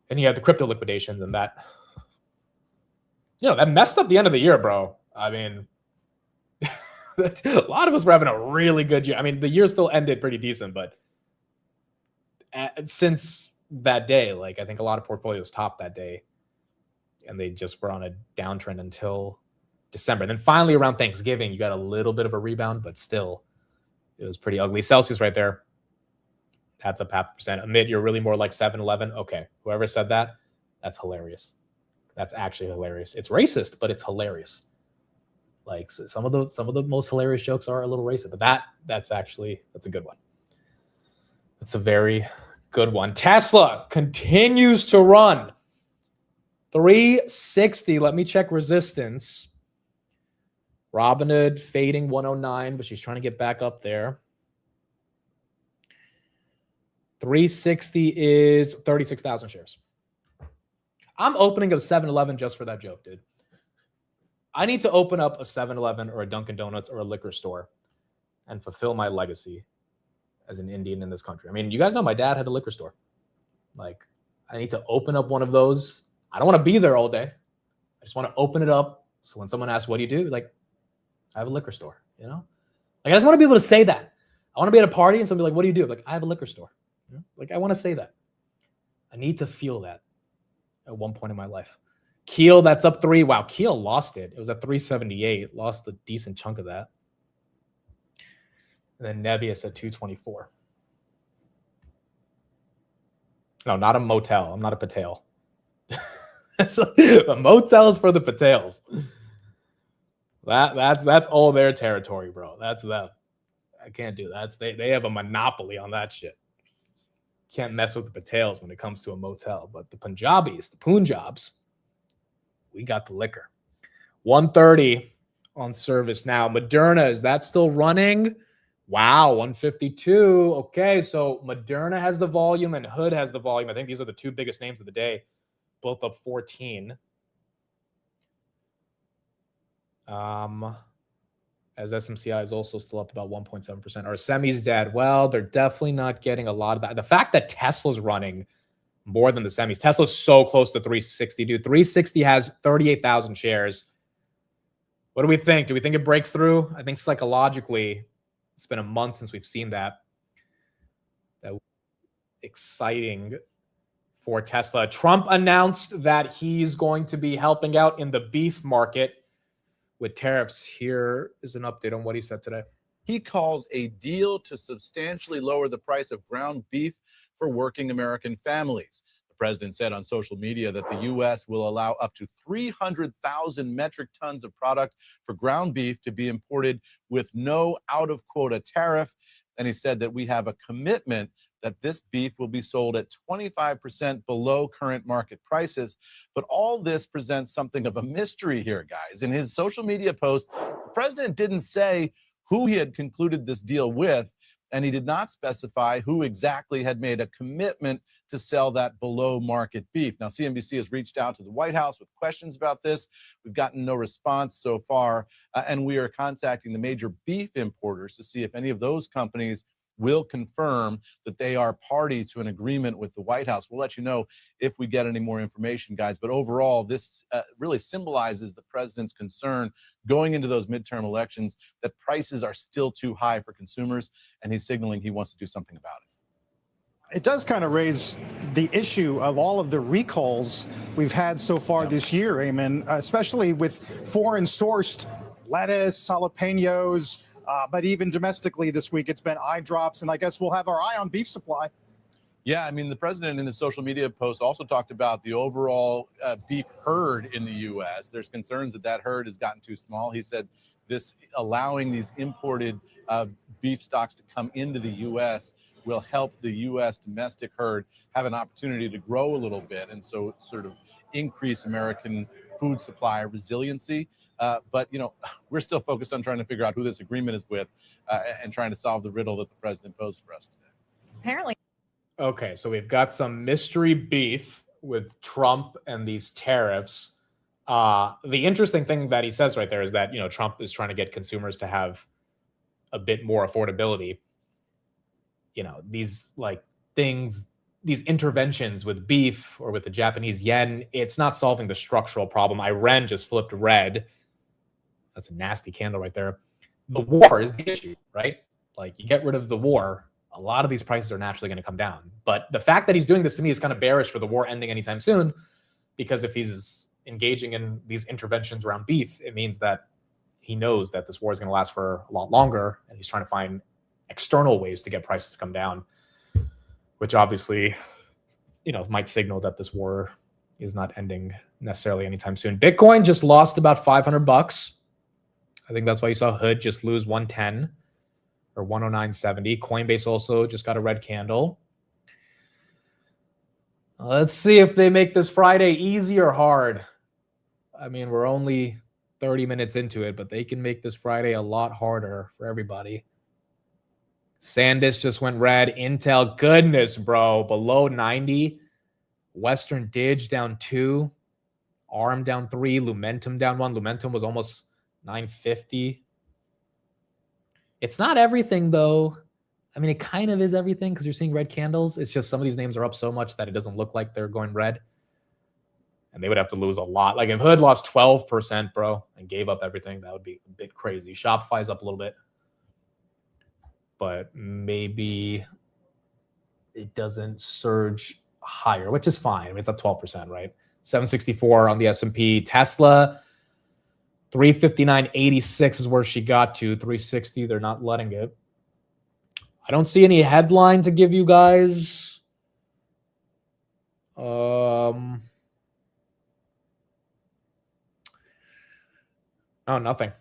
And you had the crypto liquidations and that, that messed up the end of the year, bro. I mean, a lot of us were having a really good year. I mean, the year still ended pretty decent, but since that day, like I think a lot of portfolios topped that day and they just were on a downtrend until December. And then finally around Thanksgiving, you got a little bit of a rebound, but still it was pretty ugly. Celsius right there. That's up 0.5%. Amit, you're really more like 7-Eleven. Okay. Whoever said that, that's hilarious. That's actually hilarious. It's racist, but it's hilarious. Like some of the most hilarious jokes are a little racist, but that's a good one. That's a very good one. Tesla continues to run 360. Let me check resistance. Robinhood fading 109, but she's trying to get back up there. 360 is 36,000 shares. I'm opening up 7-Eleven just for that joke, dude. I need to open up a 7-Eleven or a Dunkin' Donuts or a liquor store and fulfill my legacy as an Indian in this country. I mean, you guys know my dad had a liquor store. Like, I need to open up one of those. I don't want to be there all day. I just want to open it up. So when someone asks, what do you do? Like, I have a liquor store, Like, I just want to be able to say that. I want to be at a party and somebody like, what do you do? Like, I have a liquor store. Like, I want to say that. I need to feel that at one point in my life. Keel, that's up 3. Wow, Keel lost it. It was at 378. Lost a decent chunk of that. And then Nebius at 224. No, not a motel. I'm not a Patel. The motel is for the Patels. That's all their territory, bro. That's them. I can't do that. They have a monopoly on that shit. Can't mess with the Patels when it comes to a motel. But the Punjabis, the Punjabs, we got the liquor. 130 on service now. Moderna, is that still running? Wow, 152. Okay, so Moderna has the volume and Hood has the volume. I think these are the two biggest names of the day. Both up 14. As SMCI is also still up about 1.7%. Our semis dead. Well, they're definitely not getting a lot of that. The fact that Tesla's running more than the semis. Tesla's so close to 360, dude. 360 has 38,000 shares. What do we think? Do we think it breaks through? I think psychologically, it's been a month since we've seen that. That was exciting for Tesla. Trump announced that he's going to be helping out in the beef market with tariffs. Here is an update on what he said today. He calls a deal to substantially lower the price of ground beef for working American families. The president said on social media that the U.S. will allow up to 300,000 metric tons of product for ground beef to be imported with no out-of-quota tariff. And he said that we have a commitment that this beef will be sold at 25% below current market prices. But all this presents something of a mystery here, guys. In his social media post, the president didn't say who he had concluded this deal with, and he did not specify who exactly had made a commitment to sell that below market beef. Now, CNBC has reached out to the White House with questions about this. We've gotten no response so far, and we are contacting the major beef importers to see if any of those companies will confirm that they are party to an agreement with the White House. We'll let you know if we get any more information, guys. But overall, this really symbolizes the president's concern going into those midterm elections that prices are still too high for consumers, and he's signaling he wants to do something about it. It does kind of raise the issue of all of the recalls we've had so far this year, Eamon, especially with foreign-sourced lettuce, jalapenos, but even domestically this week, it's been eye drops, and I guess we'll have our eye on beef supply. Yeah, I mean, the president in his social media post also talked about the overall beef herd in the U.S. There's concerns that that herd has gotten too small. He said this allowing these imported beef stocks to come into the U.S. will help the U.S. domestic herd have an opportunity to grow a little bit, and so sort of increase American food supply resiliency. But we're still focused on trying to figure out who this agreement is with, and trying to solve the riddle that the president posed for us today. Apparently. Okay, so we've got some mystery beef with Trump and these tariffs. The interesting thing that he says right there is that, Trump is trying to get consumers to have a bit more affordability. These things, these interventions with beef or with the Japanese yen, it's not solving the structural problem. Iran just flipped red. That's a nasty candle right there. The war is the issue, right? You get rid of the war, a lot of these prices are naturally going to come down. But the fact that he's doing this to me is kind of bearish for the war ending anytime soon, because if he's engaging in these interventions around beef, it means that he knows that this war is going to last for a lot longer, and he's trying to find external ways to get prices to come down, which obviously, might signal that this war is not ending necessarily anytime soon. Bitcoin just lost about $500. I think that's why you saw Hood just lose 110 or 109.70. Coinbase also just got a red candle. Let's see if they make this Friday easy or hard. I mean, we're only 30 minutes into it, but they can make this Friday a lot harder for everybody. SanDisk just went red. Intel, goodness, bro, below 90. Western Dig down 2. ARM down 3. Lumentum down 1. Lumentum was almost 950. It's not everything, though. I mean, it kind of is everything because you're seeing red candles. It's just some of these names are up so much that it doesn't look like they're going red. And they would have to lose a lot. If Hood lost 12%, bro, and gave up everything, that would be a bit crazy. Shopify's up a little bit. But maybe it doesn't surge higher, which is fine. I mean, it's up 12%, right? 764 on the S&P. Tesla, 359.86 is where she got to. 360, they're not letting it. I don't see any headline to give you guys. No, nothing.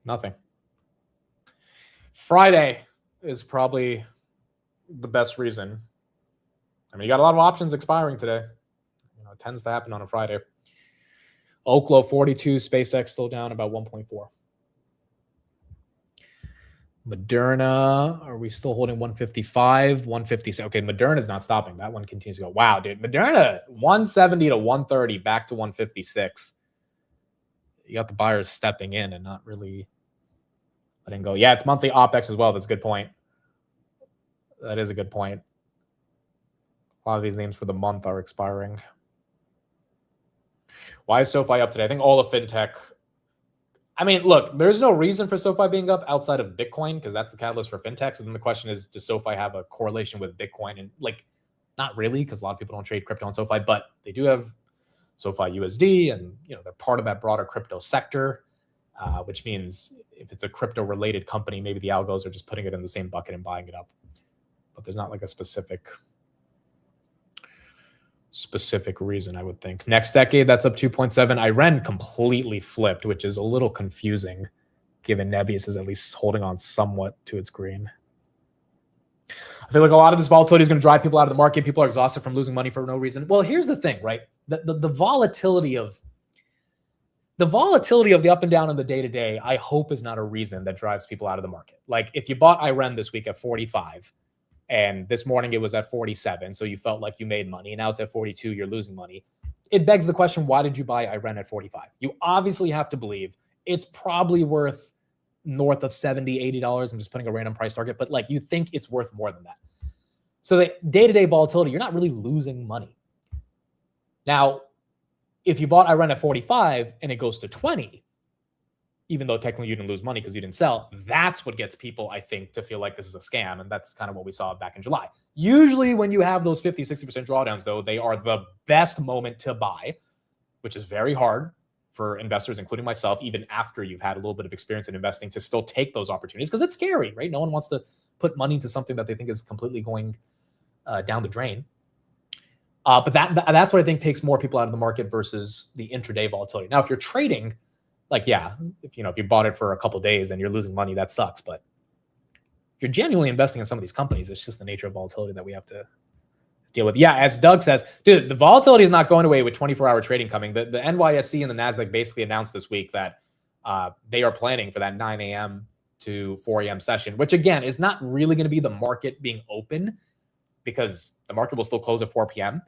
Nothing. Friday is probably the best reason. I mean, you got a lot of options expiring today. It tends to happen on a Friday. Oklo 42, SpaceX still down about 1.4. Moderna, are we still holding 155, 156? Okay, Moderna is not stopping. That one continues to go. Wow, dude. Moderna, 170 to 130, back to 156. You got the buyers stepping in and not really letting go. Yeah, it's monthly OPEX as well. That's a good point. That is a good point. A lot of these names for the month are expiring. Why is SoFi up today? I think all of fintech. I mean, look, there's no reason for SoFi being up outside of Bitcoin because that's the catalyst for fintechs. And then the question is, does SoFi have a correlation with Bitcoin? And not really, because a lot of people don't trade crypto on SoFi, but they do have SoFi USD, and they're part of that broader crypto sector, which means if it's a crypto-related company, maybe the algos are just putting it in the same bucket and buying it up. But there's not a specific reason, I would think. Next decade, that's up 2.7. Iran completely flipped, which is a little confusing, given Nebius is at least holding on somewhat to its green. I feel like a lot of this volatility is going to drive people out of the market. People are exhausted from losing money for no reason. Well, here's the thing, right? The volatility of the up and down in the day-to-day, I hope is not a reason that drives people out of the market. If you bought Iran this week at 45, and this morning it was at 47, so you felt like you made money, and now it's at 42, you're losing money. It begs the question, why did you buy Iran at 45? You obviously have to believe it's probably worth north of $70, $80. I'm just putting a random price target, but you think it's worth more than that. So the day-to-day volatility, you're not really losing money. Now, if you bought Iran at 45 and it goes to 20, even though technically you didn't lose money because you didn't sell, that's what gets people, I think, to feel like this is a scam. And that's kind of what we saw back in July. Usually when you have those 50, 60% drawdowns, though, they are the best moment to buy, which is very hard for investors, including myself, even after you've had a little bit of experience in investing, to still take those opportunities because it's scary, right? No one wants to put money into something that they think is completely going down the drain. But that's what I think takes more people out of the market versus the intraday volatility. Now, if you're trading, if you bought it for a couple of days and you're losing money, that sucks. But you're genuinely investing in some of these companies, it's just the nature of volatility that we have to deal with. Yeah, as Doug says, dude, the volatility is not going away with 24-hour trading coming. The NYSE and the NASDAQ basically announced this week that they are planning for that 9 a.m. to 4 a.m. session, which again is not really going to be the market being open because the market will still close at 4 p.m.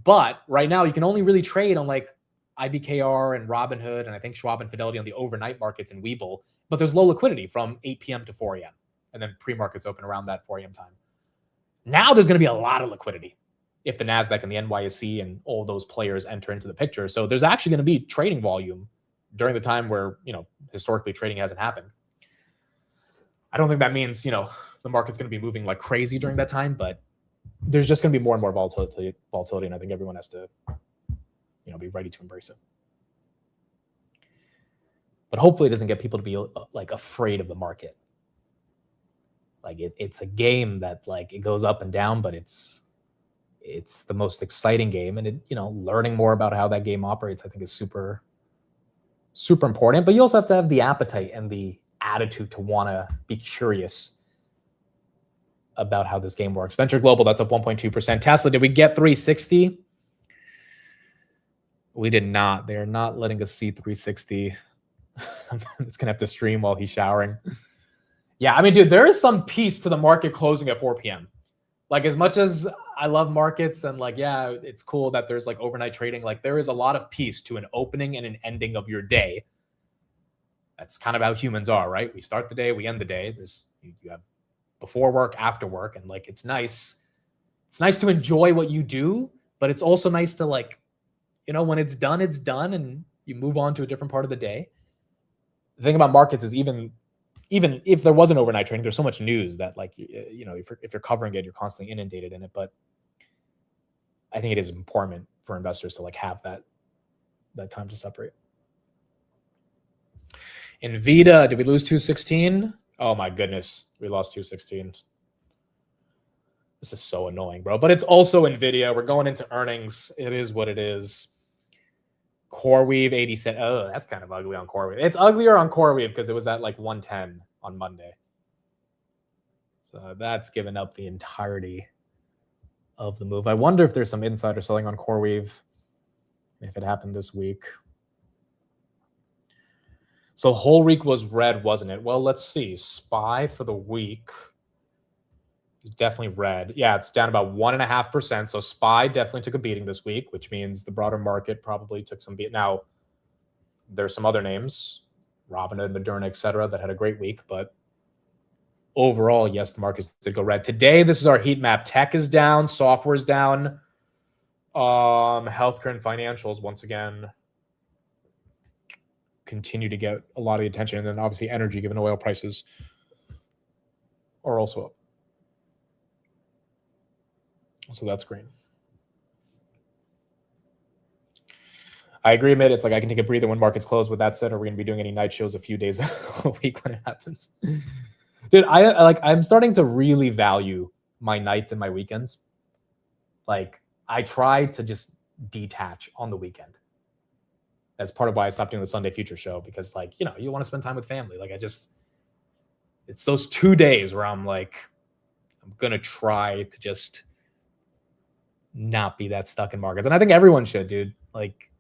But right now you can only really trade on like IBKR and Robinhood and I think Schwab and Fidelity on the overnight markets in Webull, but there's low liquidity from 8 p.m. to 4 a.m. and then pre-markets open around that 4 a.m. time. Now there's going to be a lot of liquidity if the NASDAQ and the NYSE and all those players enter into the picture. So there's actually going to be trading volume during the time where, historically trading hasn't happened. I don't think that means, the market's going to be moving like crazy during that time, but there's just going to be more and more volatility. And I think everyone has to, be ready to embrace it. But hopefully it doesn't get people to be like afraid of the market. Like it's a game that like it goes up and down, but it's the most exciting game. And learning more about how that game operates, I think is super, super important. But you also have to have the appetite and the attitude to want to be curious about how this game works. Venture Global, that's up 1.2%. Tesla, did we get 360? We did not. They are not letting us see 360. It's gonna have to stream while he's showering. Yeah, I mean, dude, there is some piece to the market closing at 4 p.m. Like, as much as I love markets and like, yeah, it's cool that there's like overnight trading, like there is a lot of piece to an opening and an ending of your day. That's kind of how humans are, right? We start the day, we end the day. You have before work, after work, and like it's nice. It's nice to enjoy what you do, but it's also nice to like, when it's done, and you move on to a different part of the day. The thing about markets is even if there wasn't overnight trading, there's so much news that like, if you're covering it, you're constantly inundated in it. But I think it is important for investors to like have that time to separate. Nvidia, did we lose 216? Oh my goodness, we lost 216. This is so annoying, bro. But it's also Nvidia. We're going into earnings. It is what it is. CoreWeave 80 cents. Oh, that's kind of ugly on CoreWeave. It's uglier on CoreWeave because it was at like 110 on Monday. So that's given up the entirety of the move. I wonder if there's some insider selling on CoreWeave if it happened this week. So whole week was red, wasn't it? Well, let's see. SPY for the week is definitely red. Yeah, it's down about 1.5%. So SPY definitely took a beating this week, which means the broader market probably took some beat. Now, there's some other names, Robinhood, Moderna, et cetera, that had a great week. But overall, yes, the markets did go red. Today, this is our heat map. Tech is down. Software is down. Healthcare and financials, once again, continue to get a lot of the attention. And then obviously energy, given oil prices, are also up. So that's green. I agree, Mitt. It's like I can take a breather when markets close. With that said, are we going to be doing any night shows a few days a week when it happens? Dude, I'm starting to really value my nights and my weekends. Like, I try to just detach on the weekend. That's part of why I stopped doing the Sunday Future show, because like, you want to spend time with family. Like it's those 2 days where I'm like, I'm going to try to just not be that stuck in markets. And I think everyone should, dude. Like,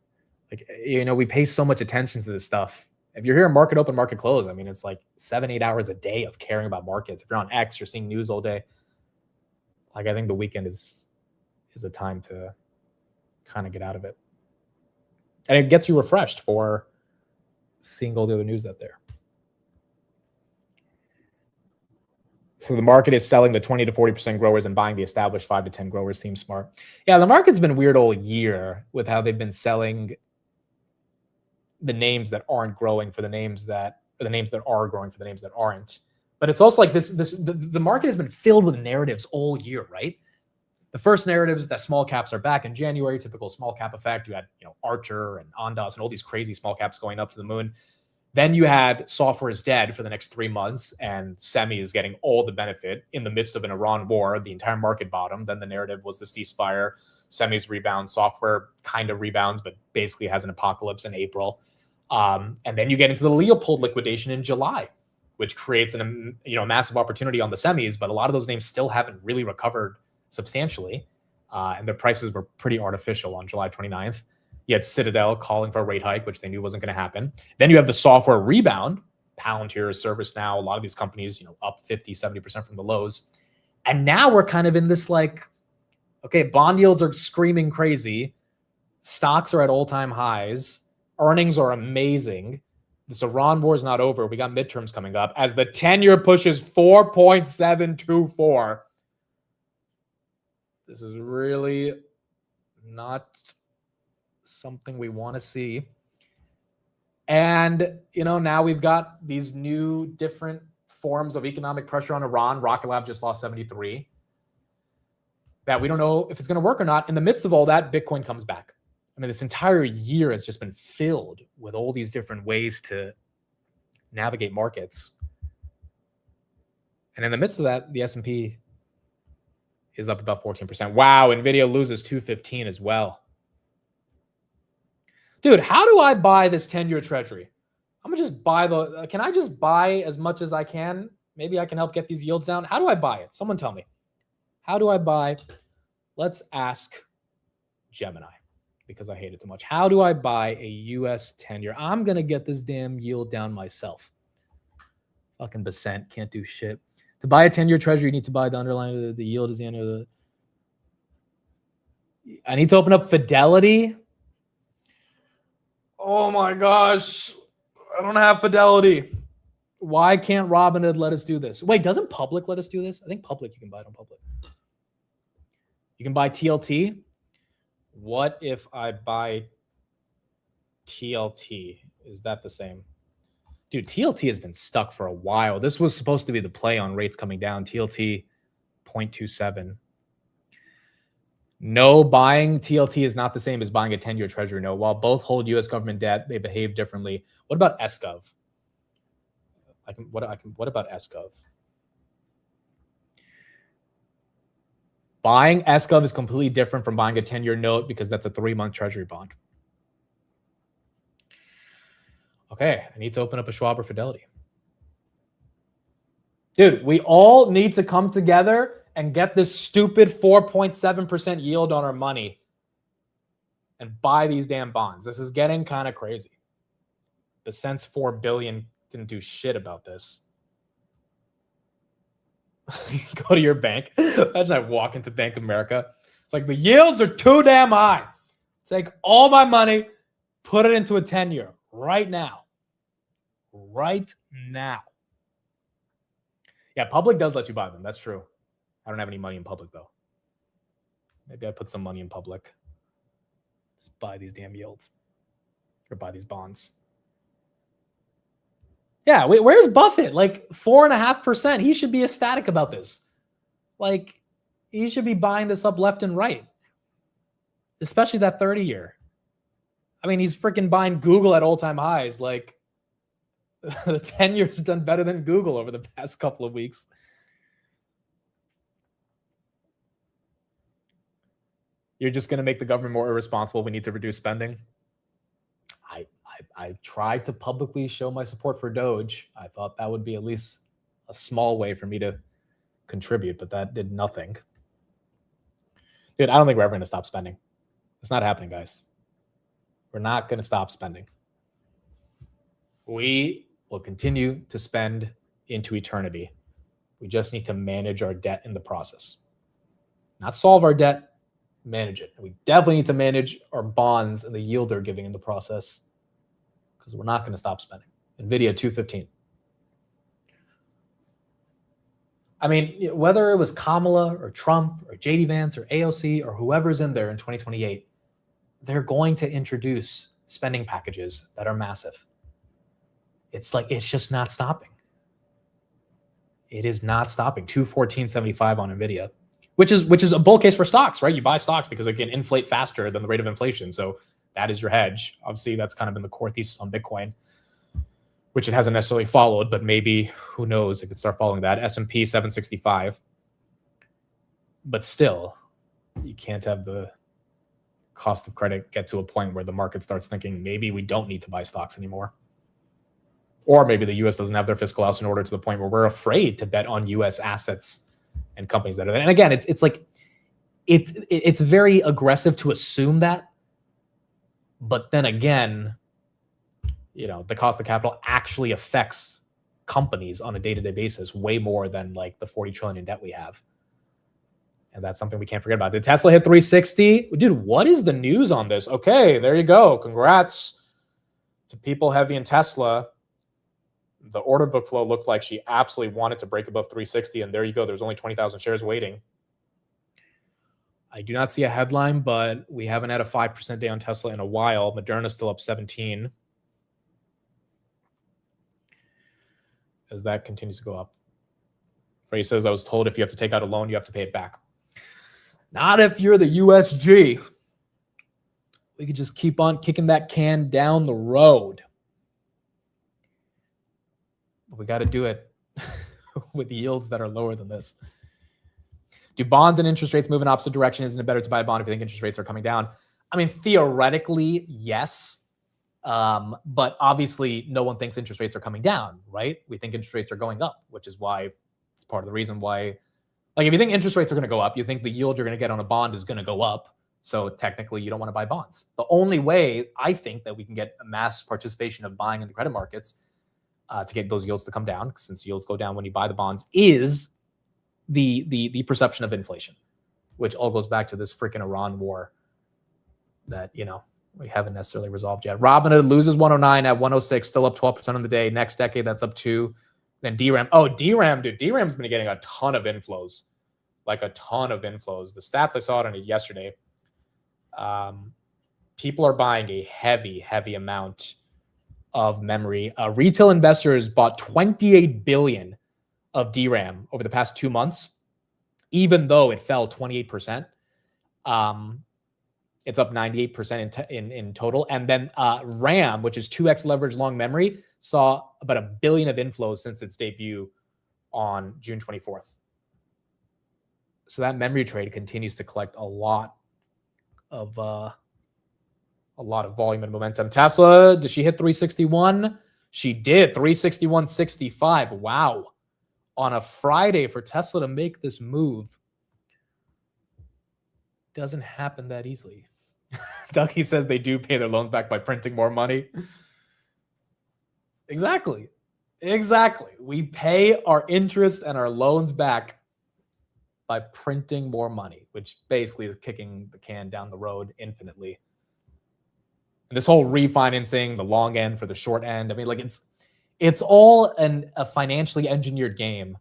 we pay so much attention to this stuff. If you're here in market open, market close, I mean, it's like 7-8 hours a day of caring about markets. If you're on X, you're seeing news all day. Like, I think the weekend is a time to kind of get out of it. And it gets you refreshed for seeing all the other news out there. So the market is selling the 20 to 40% growers and buying the established 5 to 10 growers. Seems smart. Yeah, the market's been weird all year with how they've been selling the names that aren't growing for the names that, or the names that are growing for the names that aren't. But it's also like the market has been filled with narratives all year, right? The first narrative is that small caps are back in January, typical small cap effect. You had, Archer and Ondas and all these crazy small caps going up to the moon. Then you had software is dead for the next 3 months, and semi is getting all the benefit in the midst of an Iran war. The entire market bottom. Then the narrative was the ceasefire, semis rebound, software kind of rebounds, but basically has an apocalypse in April. And then you get into the Leopold liquidation in July. which creates a massive opportunity on the semis. But a lot of those names still haven't really recovered substantially, and their prices were pretty artificial on July 29th. You had Citadel calling for a rate hike, which they knew wasn't going to happen. Then you have the software rebound, Palantir, ServiceNow, a lot of these companies, up 50, 70% from the lows. And now we're kind of in this okay, bond yields are screaming crazy. Stocks are at all-time highs. Earnings are amazing. This Iran war is not over. We got midterms coming up. As the 10-year pushes 4.724, this is really not something we want to see. And, now we've got these new different forms of economic pressure on Iran. Rocket Lab just lost 73. That we don't know if it's going to work or not. In the midst of all that, Bitcoin comes back. I mean, this entire year has just been filled with all these different ways to navigate markets. And in the midst of that, the S&P is up about 14%. Wow, NVIDIA loses 215 as well. Dude, how do I buy this 10-year treasury? I'm going to just buy can I just buy as much as I can? Maybe I can help get these yields down. How do I buy it? Someone tell me. How do I buy? Let's ask Gemini, because I hate it so much. How do I buy a US 10-year? I'm going to get this damn yield down myself. Fucking Basent can't do shit. To buy a 10-year treasury, you need to buy the underlying, the yield is the end of the... I need to open up Fidelity. Oh my gosh. I don't have Fidelity. Why can't Robinhood let us do this? Wait, doesn't Public let us do this? I think Public, you can buy it on Public. You can buy TLT. What if I buy TLT? Is that the same? Dude, TLT has been stuck for a while. This was supposed to be the play on rates coming down. TLT 0.27. No, buying TLT is not the same as buying a 10-year treasury note. While both hold U.S. government debt, they behave differently. What about SGov? What about SGov? Buying SGov is completely different from buying a 10-year note because that's a 3-month treasury bond. Okay, I need to open up a Schwab or Fidelity. Dude, we all need to come together and get this stupid 4.7% yield on our money and buy these damn bonds. This is getting kind of crazy. The Sense 4 billion didn't do shit about this. Go to your bank. Imagine I walk into Bank of America. It's like, the yields are too damn high. Take all my money, put it into a 10-year right now. Right now. Yeah, Public does let you buy them. That's true. I don't have any money in Public, though. Maybe I put some money in Public. Just buy these damn yields. Or buy these bonds. Yeah, wait, where's Buffett? 4.5%. He should be ecstatic about this. He should be buying this up left and right. Especially that 30-year. I mean, he's freaking buying Google at all-time highs. The 10-year's done better than Google over the past couple of weeks. You're just going to make the government more irresponsible. We need to reduce spending. I tried to publicly show my support for Doge. I thought that would be at least a small way for me to contribute, but that did nothing. Dude, I don't think we're ever going to stop spending. It's not happening, guys. We're not going to stop spending. We will continue to spend into eternity. We just need to manage our debt in the process. Not solve our debt, manage it. And we definitely need to manage our bonds and the yield they're giving in the process, because we're not going to stop spending. NVIDIA 215. I mean, whether it was Kamala or Trump or JD Vance or AOC or whoever's in there in 2028, they're going to introduce spending packages that are massive. It's just not stopping. It is not stopping. 214.75 on NVIDIA, which is a bull case for stocks, right? You buy stocks because it can inflate faster than the rate of inflation. So that is your hedge. Obviously, that's kind of been the core thesis on Bitcoin, which it hasn't necessarily followed, but maybe, who knows, it could start following that. S&P 765. But still, you can't have the cost of credit get to a point where the market starts thinking maybe we don't need to buy stocks anymore. Or maybe the U.S. doesn't have their fiscal house in order to the point where we're afraid to bet on U.S. assets and companies that are there. And again, it's like it's very aggressive to assume that. But then again, the cost of capital actually affects companies on a day-to-day basis way more than like the 40 trillion in debt we have. And that's something we can't forget about. Did Tesla hit 360? Dude, what is the news on this? Okay, there you go. Congrats to people heavy in Tesla. The order book flow looked like she absolutely wanted to break above 360, and there you go. There's only 20,000 shares waiting. I do not see a headline, but we haven't had a 5% day on Tesla in a while. Moderna's still up 17. As that continues to go up. Ray says, I was told if you have to take out a loan, you have to pay it back. Not if you're the USG. We could just keep on kicking that can down the road. But we got to do it with yields that are lower than this. Do bonds and interest rates move in opposite direction? Isn't it better to buy a bond if you think interest rates are coming down? I mean, theoretically, yes. But obviously, no one thinks interest rates are coming down, right? We think interest rates are going up, which is why it's part of the reason why. Like, if you think interest rates are going to go up, you think the yield you're going to get on a bond is going to go up. So technically, you don't want to buy bonds. The only way I think that we can get a mass participation of buying in the credit markets to get those yields to come down, since yields go down when you buy the bonds, is the perception of inflation, which all goes back to this freaking Iran war that, we haven't necessarily resolved yet. Robinhood loses 109 at 106, still up 12% on the day. Next decade, that's up 2. Then DRAM. Oh, DRAM, dude. DRAM's been getting a ton of inflows. Like a ton of inflows. The stats, I saw it on it yesterday. People are buying a heavy, heavy amount of memory. Retail investors bought 28 billion of DRAM over the past 2 months, even though it fell 28%. It's up 98% in total. And then RAM, which is 2x leverage long memory, saw about 1 billion of inflows since its debut on June 24th. So that memory trade continues to collect a lot of volume and momentum. Tesla, did she hit 361? She did. 361.65. Wow. On a Friday for Tesla to make this move doesn't happen that easily. Ducky says they do pay their loans back by printing more money. Exactly. We pay our interest and our loans back by printing more money, which basically is kicking the can down the road infinitely. And this whole refinancing, the long end for the short end, I mean, like it's all a financially engineered game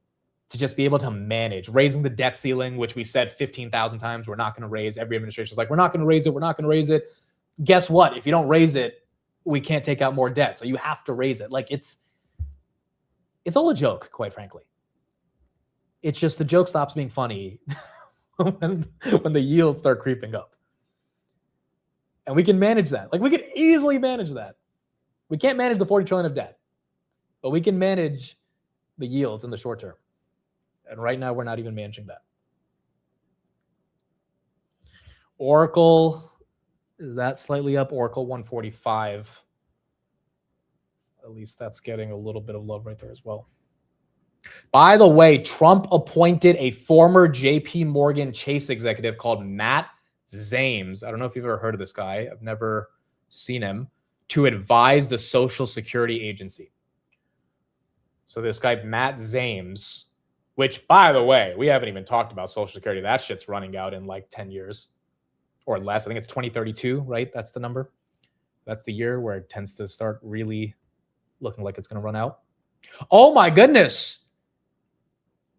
to just be able to manage. Raising the debt ceiling, which we said 15,000 times, we're not going to raise. Every administration is like, we're not going to raise it. We're not going to raise it. Guess what? If you don't raise it, we can't take out more debt. So you have to raise it. Like it's all a joke, quite frankly. It's just the joke stops being funny when the yields start creeping up. And we can manage that. Like we can easily manage that. We can't manage the 40 trillion of debt, but we can manage the yields in the short term. And right now, we're not even managing that. Oracle, is that slightly up? Oracle 145. At least that's getting a little bit of love right there as well. By the way, Trump appointed a former JP Morgan Chase executive called Matt Zames. I don't know if you've ever heard of this guy. I've never seen him. To advise the Social Security Agency. So this guy, Matt Zames, which, by the way, we haven't even talked about Social Security. That shit's running out in like 10 years or less. I think it's 2032, right? That's the number. That's the year where it tends to start really looking like it's going to run out. Oh, my goodness.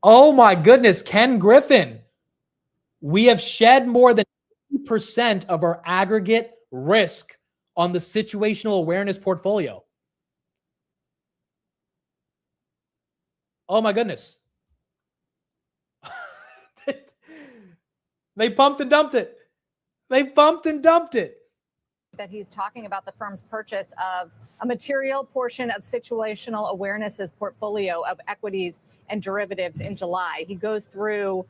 Ken Griffin. We have shed more than 80% of our aggregate risk on the situational awareness portfolio. Oh, my goodness. They pumped and dumped it. That he's talking about the firm's purchase of a material portion of situational awareness's portfolio of equities and derivatives in July. He goes through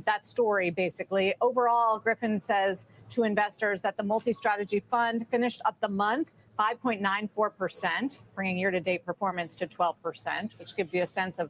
that story, basically. Overall, Griffin says to investors that the multi-strategy fund finished up the month 5.94%, bringing year-to-date performance to 12%, which gives you a sense of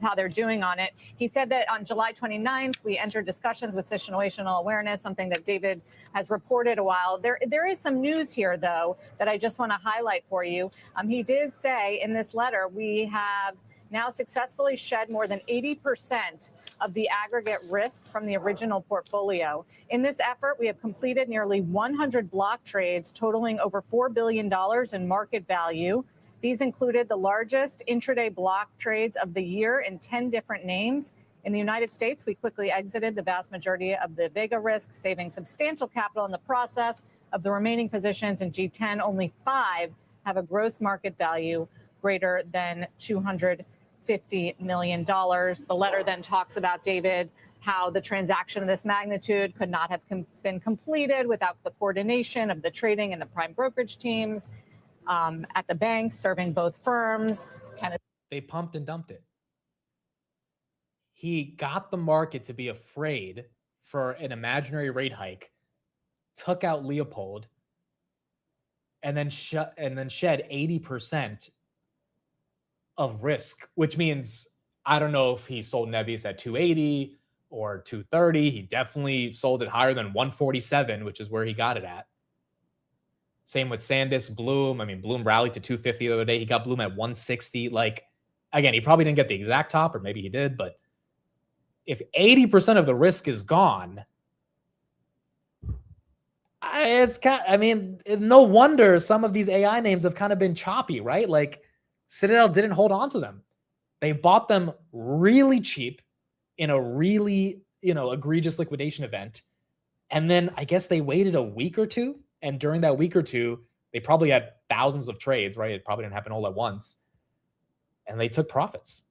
how they're doing on it. He said that on July 29th, we entered discussions with situational awareness, something that David has reported a while. There is some news here, though, that I just want to highlight for you. He did say in this letter, we have now successfully shed more than 80% of the aggregate risk from the original portfolio. In this effort, we have completed nearly 100 block trades totaling over $4 billion in market value. These included the largest intraday block trades of the year in 10 different names. In the United States, we quickly exited the vast majority of the Vega risk, saving substantial capital in the process. Of the remaining positions in G10, only 5 have a gross market value greater than $250 million. The letter then talks about, David, how the transaction of this magnitude could not have been completed without the coordination of the trading and the prime brokerage teams at the banks serving both firms. They pumped and dumped it. He got the market to be afraid for an imaginary rate hike, took out Leopold, and then shed 80% of risk, which means I don't know if he sold Nebius at 280 or 230. He definitely sold it higher than 147, which is where he got it at. Same with Sandisk, Bloom. I mean, Bloom rallied to 250 the other day. He got Bloom at 160. Like, again, he probably didn't get the exact top, or maybe he did, but if 80% of the risk is gone, no wonder some of these AI names have kind of been choppy, right? Like, Citadel didn't hold on to them. They bought them really cheap in a really, egregious liquidation event. And then I guess they waited a week or two. And during that week or two, they probably had thousands of trades, right? It probably didn't happen all at once. And they took profits.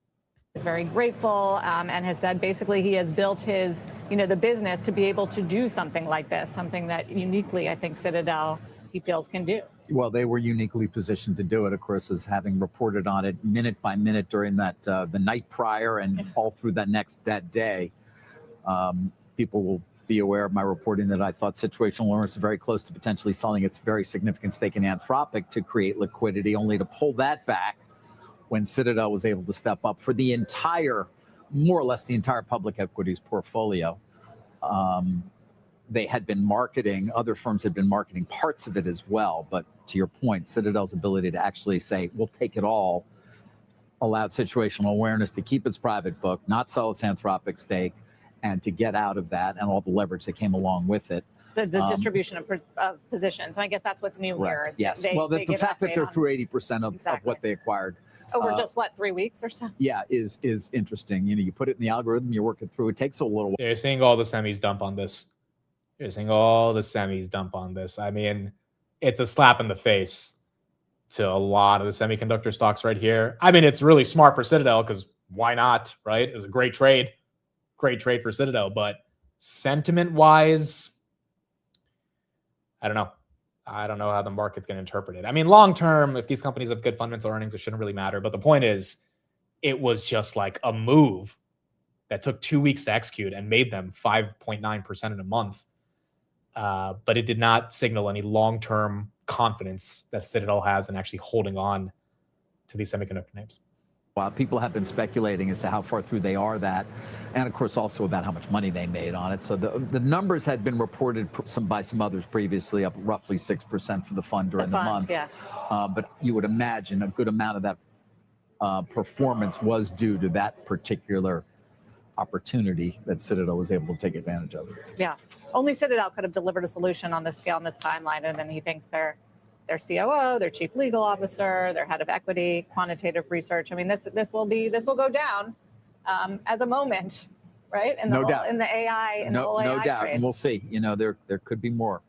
Is very grateful and has said basically he has built his, the business to be able to do something like this, something that uniquely I think Citadel he feels can do. Well, they were uniquely positioned to do it, of course, as having reported on it minute by minute during that the night prior and all through that day. People will be aware of my reporting that I thought situational awareness is very close to potentially selling its very significant stake in Anthropic to create liquidity, only to pull that back when Citadel was able to step up for the entire, more or less the entire public equities portfolio. They had been marketing, other firms had been marketing parts of it as well. But to your point, Citadel's ability to actually say, we'll take it all, allowed situational awareness to keep its private book, not sell its Anthropic stake, and to get out of that and all the leverage that came along with it. The distribution of positions. And I guess that's what's new here. Yes. The fact that they're through 80% of what they acquired. Over just 3 weeks or so? Yeah, is interesting. You put it in the algorithm, you work it through. It takes a little while. You're seeing all the semis dump on this. I mean, it's a slap in the face to a lot of the semiconductor stocks right here. I mean, it's really smart for Citadel because why not, right? It was a great trade for Citadel. But sentiment-wise, I don't know. I don't know how the market's going to interpret it. I mean, long term, if these companies have good fundamental earnings, it shouldn't really matter. But the point is, it was just like a move that took 2 weeks to execute and made them 5.9% in a month. But it did not signal any long-term confidence that Citadel has in actually holding on to these semiconductor names. Well, people have been speculating as to how far through they are that, and of course also about how much money they made on it. So the numbers had been reported by some others previously, up roughly 6% for the fund during the month. Yeah. But you would imagine a good amount of that performance was due to that particular opportunity that Citadel was able to take advantage of. Yeah. Only Citadel could have delivered a solution on this scale, on this timeline, and then he thinks their COO, their chief legal officer, their head of equity, quantitative research. I mean, this will go down as a moment, right? In no doubt. In the AI, in the whole AI no doubt, trade. And we'll see. There could be more.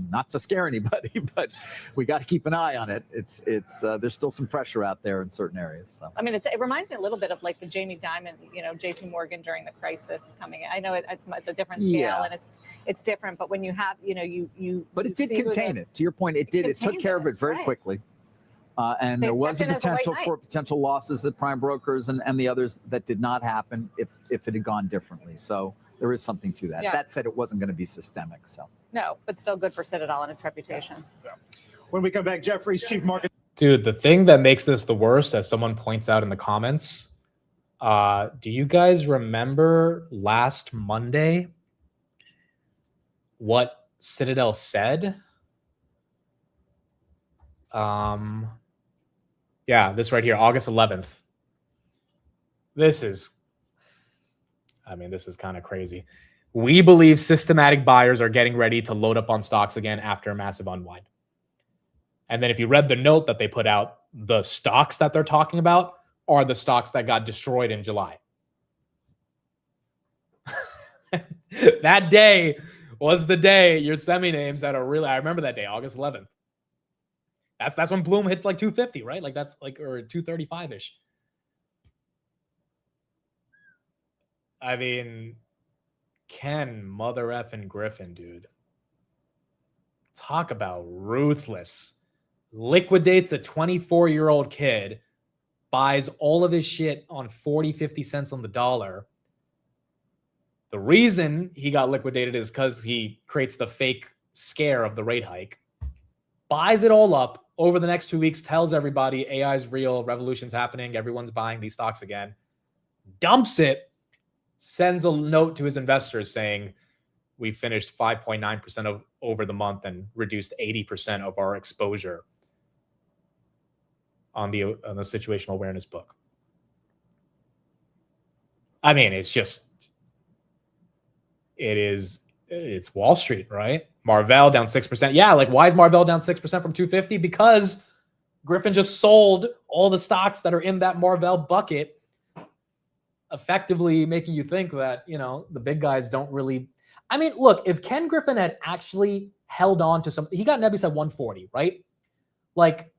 Not to scare anybody, but we got to keep an eye on it. It's there's still some pressure out there in certain areas. So. I mean, it reminds me a little bit of like the Jamie Dimon, JP Morgan during the crisis coming in. I know it's a different scale and it's different, but when you have, But it did contain it. To your point, it did. It took care of it very quickly. And there was a potential for potential losses at prime brokers and the others that did not happen if it had gone differently. So there is something to that. Yeah. That said, it wasn't going to be systemic. So. No, but still good for Citadel and its reputation. Yeah. When we come back, Jefferies chief market. Dude, the thing that makes this the worst, as someone points out in the comments, do you guys remember last Monday what Citadel said? Yeah, this right here, August 11th. This is kind of crazy. We believe systematic buyers are getting ready to load up on stocks again after a massive unwind. And then if you read the note that they put out, the stocks that they're talking about are the stocks that got destroyed in July. That day was the day your semi names that are really, I remember that day, August 11th. That's when Bloom hit like 250, right? Like that's like, or 235-ish. I mean, Ken, mother effing Griffin, dude. Talk about ruthless. Liquidates a 24-year-old kid, buys all of his shit on 40, 50 cents on the dollar. The reason he got liquidated is because he creates the fake scare of the rate hike, buys it all up over the next 2 weeks, tells everybody AI is real, revolution's happening, everyone's buying these stocks again, dumps it, sends a note to his investors saying, we finished 5.9% over the month and reduced 80% of our exposure on the situational awareness book. I mean, it's Wall Street, right? Marvell down 6%. Yeah, like why is Marvell down 6% from 250? Because Griffin just sold all the stocks that are in that Marvell bucket, effectively making you think that, the big guys don't really. I mean, look, if Ken Griffin had actually held on to he got Nebius at 140, right? Like,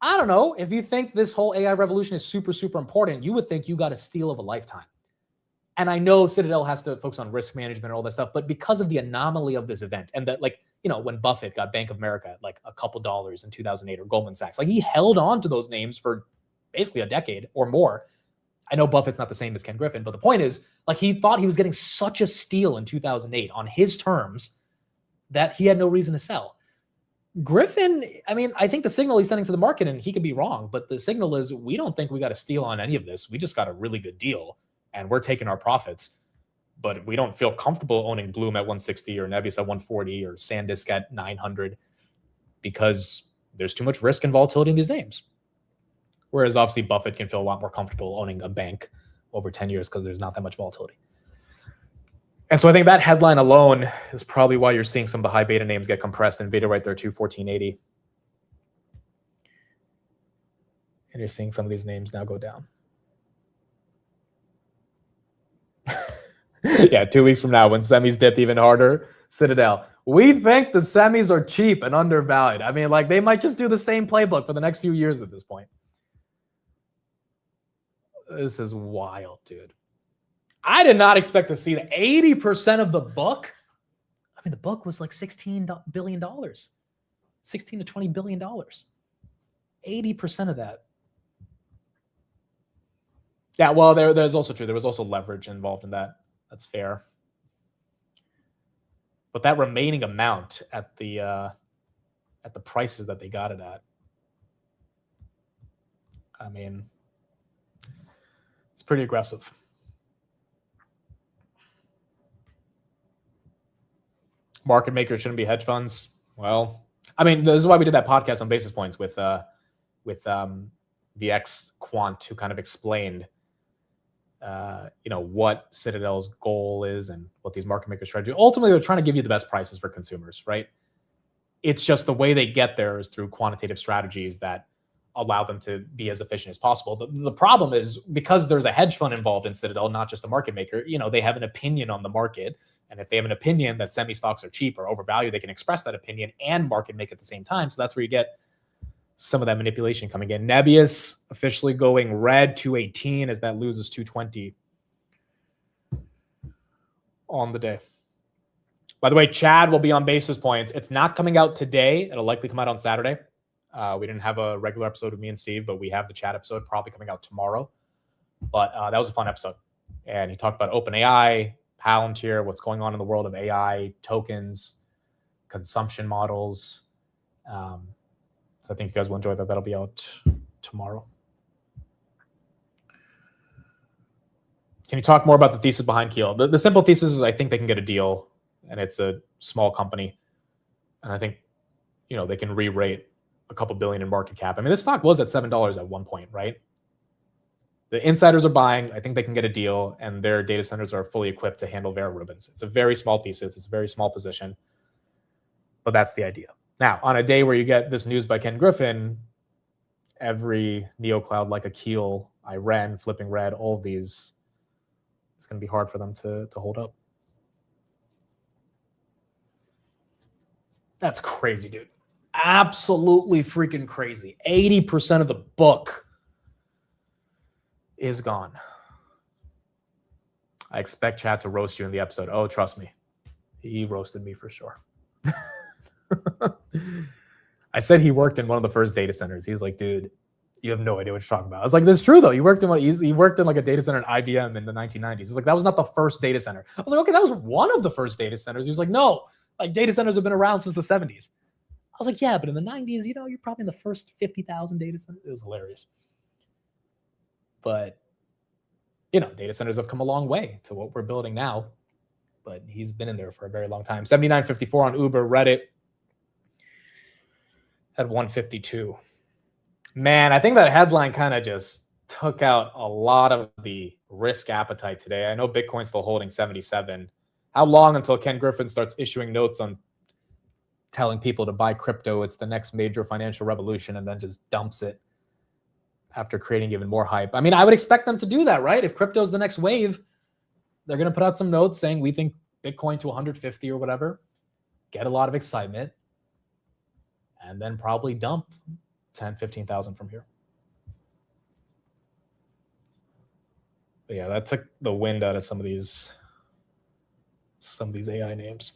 I don't know. If you think this whole AI revolution is super, super important, you would think you got a steal of a lifetime. And I know Citadel has to focus on risk management and all that stuff, but because of the anomaly of this event and that, like, when Buffett got Bank of America at like a couple dollars in 2008 or Goldman Sachs, like he held on to those names for basically a decade or more. I know Buffett's not the same as Ken Griffin, but the point is, like, he thought he was getting such a steal in 2008 on his terms that he had no reason to sell. Griffin, I mean, I think the signal he's sending to the market, and he could be wrong, but the signal is we don't think we got a steal on any of this. We just got a really good deal, and we're taking our profits. But we don't feel comfortable owning Bloom at 160 or Nebius at 140 or SanDisk at 900 because there's too much risk and volatility in these names. Whereas obviously Buffett can feel a lot more comfortable owning a bank over 10 years because there's not that much volatility. And so I think that headline alone is probably why you're seeing some of the high beta names get compressed. NVIDIA right there, 214.80. And you're seeing some of these names now go down. Yeah, 2 weeks from now, when semis dip even harder, Citadel. We think the semis are cheap and undervalued. I mean, like, they might just do the same playbook for the next few years at this point. This is wild, dude. I did not expect to see the 80% of the book. I mean, the book was like $16 billion. $16 to $20 billion. 80% of that. Yeah, well, there's also true. There was also leverage involved in that. That's fair. But that remaining amount at the prices that they got it at, I mean, it's pretty aggressive. Market makers shouldn't be hedge funds. Well, I mean, this is why we did that podcast on basis points with the ex-quant who kind of explained what Citadel's goal is and what these market makers try to do. Ultimately, they're trying to give you the best prices for consumers, right? It's just the way they get there is through quantitative strategies that allow them to be as efficient as possible. The problem is because there's a hedge fund involved in Citadel, not just a market maker, they have an opinion on the market. And if they have an opinion that semi stocks are cheap or overvalued, they can express that opinion and market make at the same time. So that's where you get some of that manipulation coming in. Nebius officially going red 218 as that loses 220 on the day. By the way, Chad will be on basis points. It's not coming out today. It'll likely come out on Saturday. We didn't have a regular episode with me and Steve, but we have the Chad episode probably coming out tomorrow. But that was a fun episode. And he talked about OpenAI, Palantir, what's going on in the world of AI, tokens, consumption models. So I think you guys will enjoy that. That'll be out tomorrow. Can you talk more about the thesis behind Keel? The simple thesis is I think they can get a deal, and it's a small company. And I think, they can re-rate a couple billion in market cap. I mean, this stock was at $7 at one point, right? The insiders are buying. I think they can get a deal, and their data centers are fully equipped to handle Vera Rubin's. It's a very small thesis. It's a very small position, but that's the idea. Now, on a day where you get this news by Ken Griffin, every neocloud like a Keel, Iran, Flipping Red, all of these, it's going to be hard for them to hold up. That's crazy, dude. Absolutely freaking crazy. 80% of the book is gone. I expect Chad to roast you in the episode. Oh, trust me. He roasted me for sure. I said he worked in one of the first data centers. He was like, dude, you have no idea what you're talking about. I was like, that's true though. He worked in like a data center at IBM in the 1990s. He's like, that was not the first data center. I was like, okay, that was one of the first data centers. He was like, no, like data centers have been around since the 70s. I was like, yeah, but in the 90s, you're probably in the first 50,000 data centers. It was hilarious. But, data centers have come a long way to what we're building now. But he's been in there for a very long time. 79.54 on Uber, Reddit at 152. Man, I think that headline kind of just took out a lot of the risk appetite today. I know Bitcoin's still holding 77. How long until Ken Griffin starts issuing notes on telling people to buy crypto? It's the next major financial revolution, and then just dumps it after creating even more hype. I mean, I would expect them to do that, right? If crypto's the next wave, they're going to put out some notes saying we think Bitcoin to 150 or whatever, get a lot of excitement, and then probably dump 10, 15,000 from here. But yeah, that took the wind out of some of these AI names.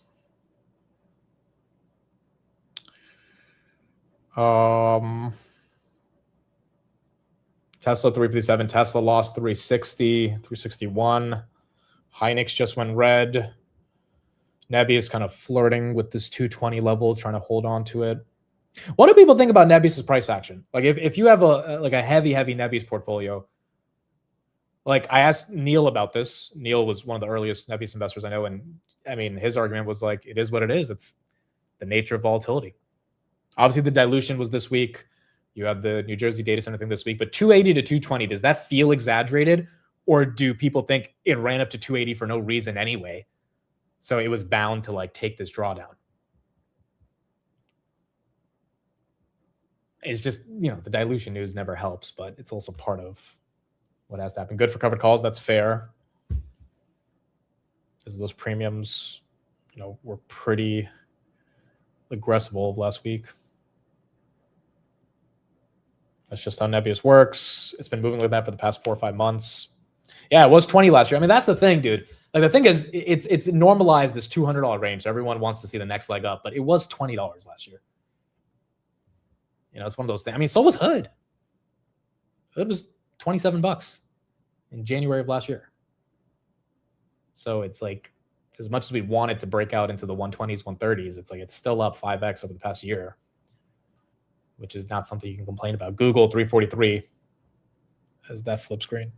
Tesla 357. Tesla lost 360, 361. Hynix just went red. Nebius kind of flirting with this 220 level, trying to hold on to it. What do people think about Nebius's price action? Like if you have a heavy Nebius portfolio, like I asked Neil about this. Neil was one of the earliest Nebius investors I know. And I mean, his argument was like, it is what it is. It's the nature of volatility. Obviously the dilution was this week. You have the New Jersey data center thing this week, but 280 to 220, does that feel exaggerated? Or do people think it ran up to 280 for no reason anyway? So it was bound to like take this drawdown. It's just, the dilution news never helps, but it's also part of what has to happen. Good for covered calls. That's fair. Because those premiums, were pretty aggressive all of last week. That's just how Nebius works. It's been moving like that for the past 4 or 5 months. Yeah, it was 20 last year. I mean, that's the thing, dude. Like the thing is, it's normalized this $200 range. So everyone wants to see the next leg up, but it was $20 last year. It's one of those things. I mean, so was Hood. Hood was $27 in January of last year. So it's like, as much as we wanted to break out into the 120s, 130s, it's like it's still up 5x over the past year, which is not something you can complain about. Google 343 as that flip screen.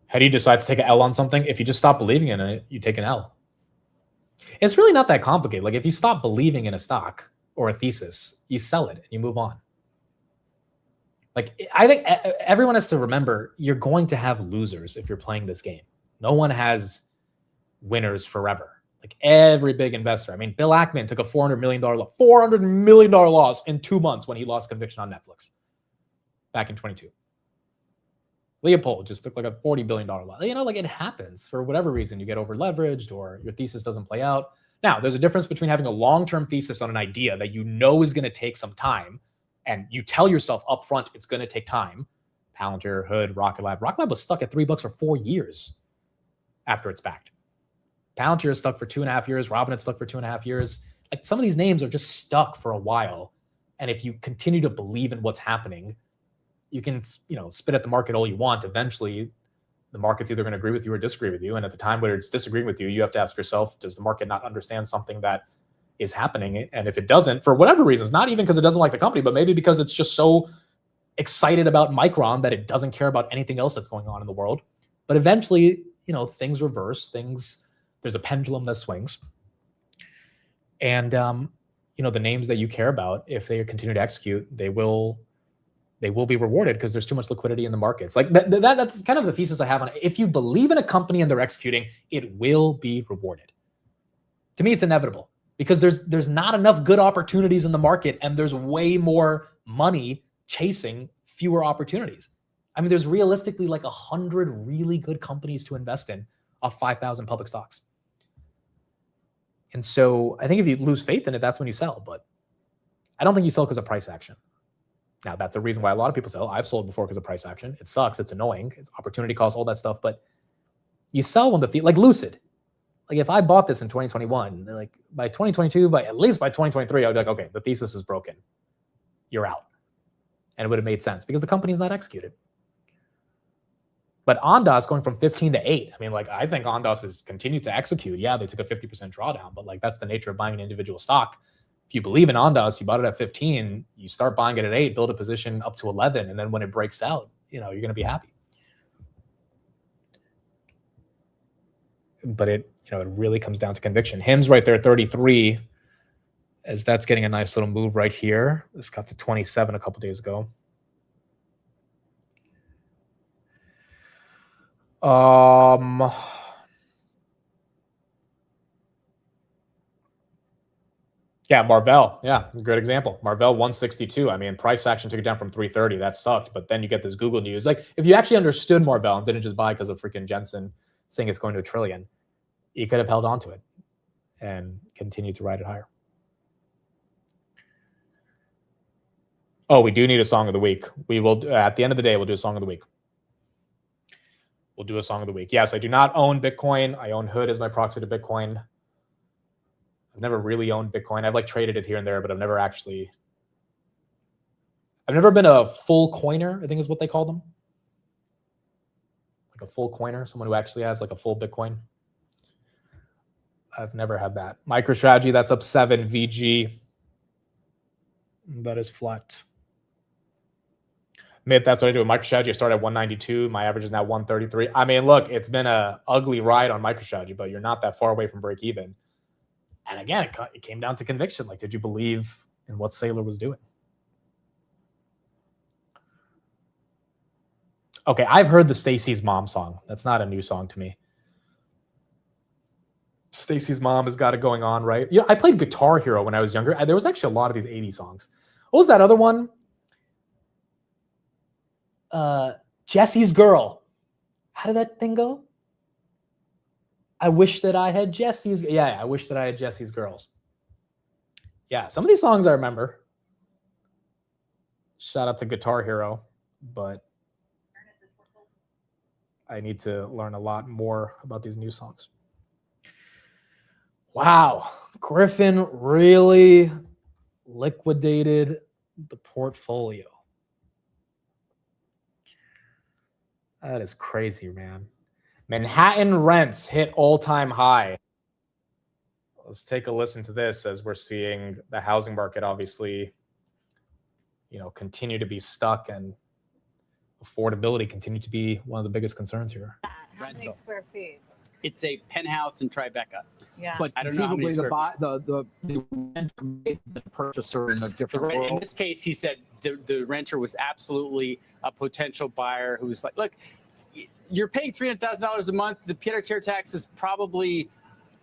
How do you decide to take an L on something? If you just stop believing in it, you take an L. It's really not that complicated. Like if you stop believing in a stock or a thesis, you sell it and you move on. Like I think everyone has to remember you're going to have losers if you're playing this game. No one has winners forever. Like every big investor. I mean, Bill Ackman took a $400 million loss in 2 months when he lost conviction on Netflix back in 22. Leopold just took like a $40 billion loss. Like it happens for whatever reason. You get over leveraged or your thesis doesn't play out. Now, there's a difference between having a long-term thesis on an idea that you know is going to take some time and you tell yourself up front it's going to take time. Palantir, Hood, Rocket Lab. Rocket Lab was stuck at $3 for 4 years after it's backed. Palantir is stuck for 2.5 years. Robinhood stuck for 2.5 years. Like some of these names are just stuck for a while. And if you continue to believe in what's happening, you can, spit at the market all you want. Eventually, the market's either going to agree with you or disagree with you. And at the time where it's disagreeing with you, you have to ask yourself, does the market not understand something that is happening. And if it doesn't, for whatever reasons, not even because it doesn't like the company, but maybe because it's just so excited about Micron that it doesn't care about anything else that's going on in the world. But eventually, things reverse, there's a pendulum that swings. And, the names that you care about, if they continue to execute, they will be rewarded because there's too much liquidity in the markets. Like that's kind of the thesis I have on it. If you believe in a company and they're executing, it will be rewarded. To me, it's inevitable because there's not enough good opportunities in the market and there's way more money chasing fewer opportunities. I mean, there's realistically like 100 really good companies to invest in of 5,000 public stocks. And so I think if you lose faith in it, that's when you sell. But I don't think you sell because of price action. Now, that's a reason why a lot of people sell. I've sold before because of price action. It sucks. It's annoying. It's opportunity cost, all that stuff. But you sell when like Lucid. Like if I bought this in 2021, like by 2022, at least by 2023, I would be like, okay, the thesis is broken. You're out. And it would have made sense because the company's not executed. But Ondas going from 15 to 8. I mean, I think Ondas has continued to execute. Yeah, they took a 50% drawdown, but that's the nature of buying an individual stock. If you believe in Ondas, you bought it at 15, you start buying it at 8, build a position up to 11, and then when it breaks out, you're going to be happy. But it really comes down to conviction. HIM's right there at 33, as that's getting a nice little move right here. This got to 27 a couple days ago. Yeah, Marvell. Yeah, great example. Marvell 162. I mean, price action took it down from 330. That sucked. But then you get this Google news. Like, if you actually understood Marvell and didn't just buy because of freaking Jensen saying it's going to $1 trillion, you could have held on to it and continued to ride it higher. Oh, we do need a song of the week. We will, at the end of the day, we'll do a song of the week. We'll do a song of the week. Yes, I do not own Bitcoin. I own Hood as my proxy to Bitcoin. I've never really owned Bitcoin. I've traded it here and there, but I've never been a full coiner, I think is what they call them. Like a full coiner, someone who actually has a full Bitcoin. I've never had that. MicroStrategy, that's up 7. VG, that is flat. That's what I do with MicroStrategy. I started at 192. My average is now 133. I mean, look, it's been an ugly ride on MicroStrategy, but you're not that far away from break even. And again, it came down to conviction. Did you believe in what Saylor was doing? Okay, I've heard the Stacy's Mom song. That's not a new song to me. Stacy's Mom has got it going on, right? I played Guitar Hero when I was younger. There was actually a lot of these 80s songs. What was that other one? Jesse's Girl. How did that thing go? I wish that I had Jesse's. Yeah, I wish that I had Jesse's Girls. Yeah, some of these songs I remember. Shout out to Guitar Hero, but I need to learn a lot more about these new songs. Wow, Griffin really liquidated the portfolio. That is crazy, man. Manhattan rents hit all-time high. Let's take a listen to this as we're seeing the housing market obviously, continue to be stuck and affordability continue to be one of the biggest concerns here. How many square feet? It's a penthouse in Tribeca. Yeah. But I don't know how many the renter made the purchaser in a different world. In this case, he said the renter was absolutely a potential buyer who was like, look, you're paying $300,000 a month. The pied-à-terre tax is probably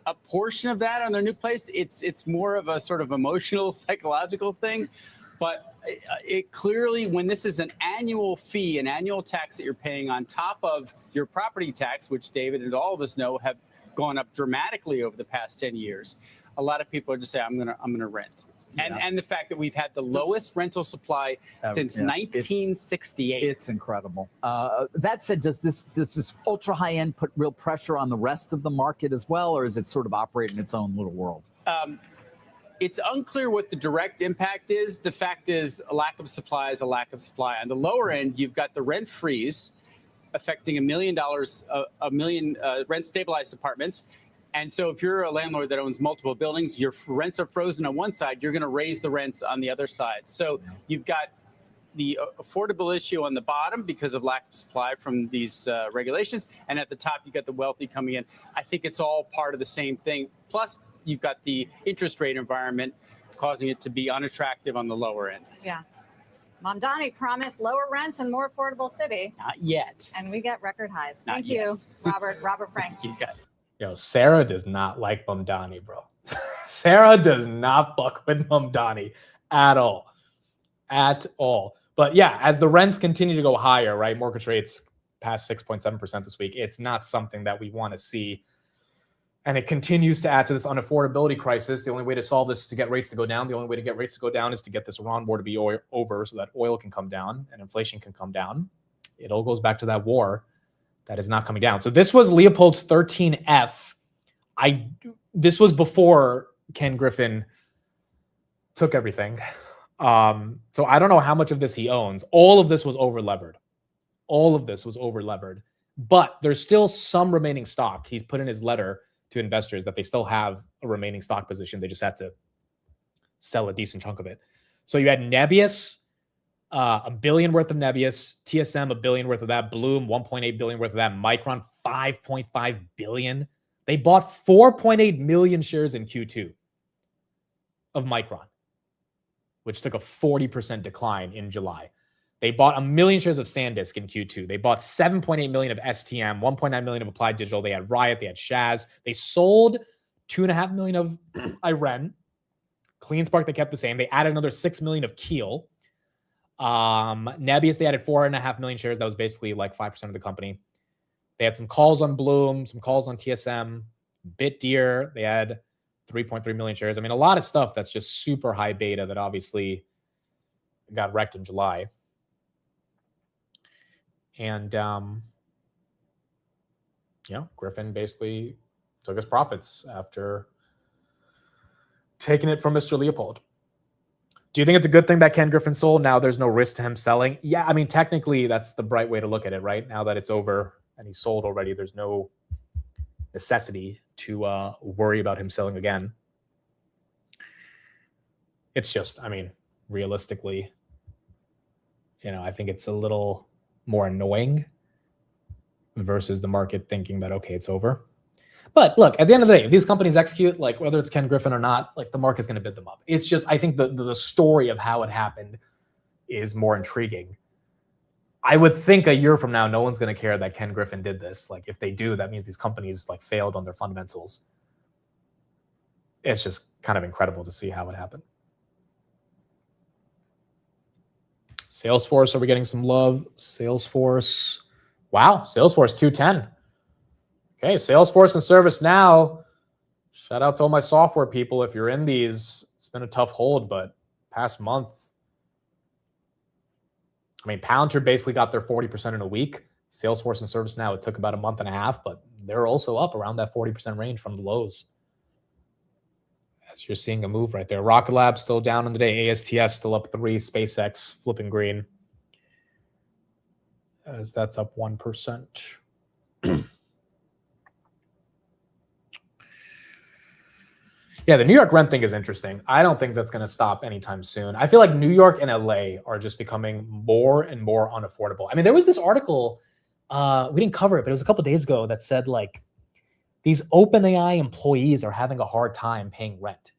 a portion of that on their new place. It's more of a sort of emotional, psychological thing. But it clearly, when this is an annual fee, an annual tax that you're paying on top of your property tax, which David and all of us know have gone up dramatically over the past 10 years, a lot of people are just saying, I'm gonna rent. And the fact that we've had the lowest rental supply since 1968. It's incredible. That said, does this ultra high end put real pressure on the rest of the market as well, or is it sort of operate in its own little world? It's unclear what the direct impact is. The fact is, a lack of supply is a lack of supply. On the lower end, you've got the rent freeze affecting $1 million, a million rent stabilized apartments. And so if you're a landlord that owns multiple buildings, your rents are frozen on one side, you're going to raise the rents on the other side. So you've got the affordable issue on the bottom because of lack of supply from these regulations. And at the top, you've got the wealthy coming in. I think it's all part of the same thing. Plus, you've got the interest rate environment causing it to be unattractive on the lower end. Yeah. Mamdani promised lower rents and more affordable city, Not yet. and we get record highs. Not Thank yet. you, Robert Frank. You guys. Yo, Sarah does not like Mamdani, bro. Sarah does not fuck with Mamdani at all. At all. But yeah, as the rents continue to go higher, right? Mortgage rates past 6.7% this week. It's not something that we want to see. And it continues to add to this unaffordability crisis. The only way to solve this is to get rates to go down. The only way to get rates to go down is to get this Iran war to be over so that oil can come down and inflation can come down. It all goes back to that war that is not coming down. So this was Leopold's 13F. This was before Ken Griffin took everything. So I don't know how much of this he owns. All of this was over-levered. All of this was over-levered. But there's still some remaining stock. He's put in his letter to investors that they still have a remaining stock position. They just had to sell a decent chunk of it. So you had Nebius, $1 billion worth of Nebius, TSM, $1 billion worth of that, Bloom, $1.8 billion worth of that, Micron, $5.5 billion. They bought 4.8 million shares in Q2 of Micron, which took a 40% decline in July. They bought 1 million shares of SanDisk in Q2. They bought 7.8 million of STM, 1.9 million of Applied Digital. They had Riot, they had Shaz. They sold 2.5 million of Iren. CleanSpark, they kept the same. They added another 6 million of Keel. Nebius, they added 4.5 million shares. That was basically like 5% of the company. They had some calls on Bloom, some calls on TSM, BitDeer. They had 3.3 million shares. I mean, a lot of stuff that's just super high beta that obviously got wrecked in July. And, Griffin basically took his profits after taking it from Mr. Leopold. Do you think it's a good thing that Ken Griffin sold? Now there's no risk to him selling. Yeah, I mean, technically that's the bright way to look at it, right? Now that it's over and he's sold already, there's no necessity to worry about him selling again. It's just, I mean, realistically, I think it's a little more annoying versus the market thinking that, okay, it's over. But look, at the end of the day, if these companies execute, like whether it's Ken Griffin or not, like the market's going to bid them up. It's just, I think the story of how it happened is more intriguing. I would think a year from now, no one's going to care that Ken Griffin did this. Like if they do, that means these companies like failed on their fundamentals. It's just kind of incredible to see how it happened. Salesforce, are we getting some love? Salesforce. Wow, Salesforce 210. Okay, Salesforce and ServiceNow. Shout out to all my software people. If you're in these, it's been a tough hold, but past month, I mean, Palantir basically got their 40% in a week. Salesforce and ServiceNow, it took about a month and a half, but they're also up around that 40% range from the lows. As you're seeing a move right there. Rocket Lab still down on the day. ASTS still up 3. SpaceX flipping green. As that's up 1%. Yeah, the New York rent thing is interesting. I don't think that's going to stop anytime soon. I feel like New York and LA are just becoming more and more unaffordable. I mean, there was this article, we didn't cover it, but it was a couple of days ago that said like these OpenAI employees are having a hard time paying rent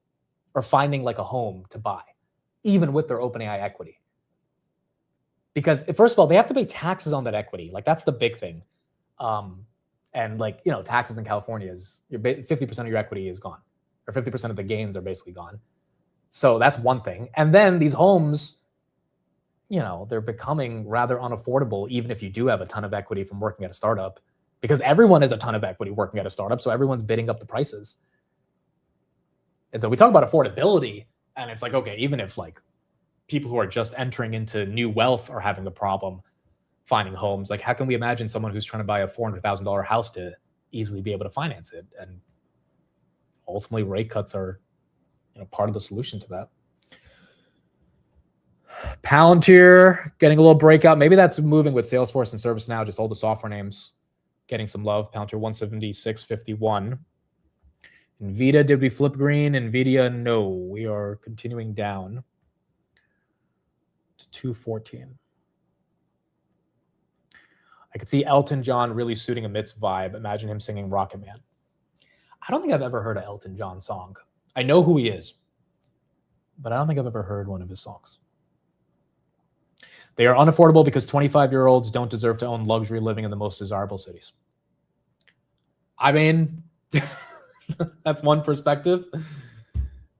or finding like a home to buy, even with their OpenAI equity. Because first of all, they have to pay taxes on that equity. Like that's the big thing. And like, taxes in California is 50% of your equity is gone. Or 50% of the gains are basically gone. So that's one thing. And then these homes, they're becoming rather unaffordable, even if you do have a ton of equity from working at a startup, because everyone has a ton of equity working at a startup. So everyone's bidding up the prices. And so we talk about affordability, and it's like, okay, even if like people who are just entering into new wealth are having a problem finding homes, like how can we imagine someone who's trying to buy a $400,000 house to easily be able to finance it? And ultimately, rate cuts are part of the solution to that. Palantir getting a little breakout. Maybe that's moving with Salesforce and ServiceNow, just all the software names getting some love. Palantir 176.51. Nvidia, did we flip green? Nvidia, no. We are continuing down to 214. I could see Elton John really suiting a Mitts vibe. Imagine him singing Rocket Man. I don't think I've ever heard an Elton John song. I know who he is, but I don't think I've ever heard one of his songs. They are unaffordable because 25-year-olds don't deserve to own luxury living in the most desirable cities. I mean, that's one perspective.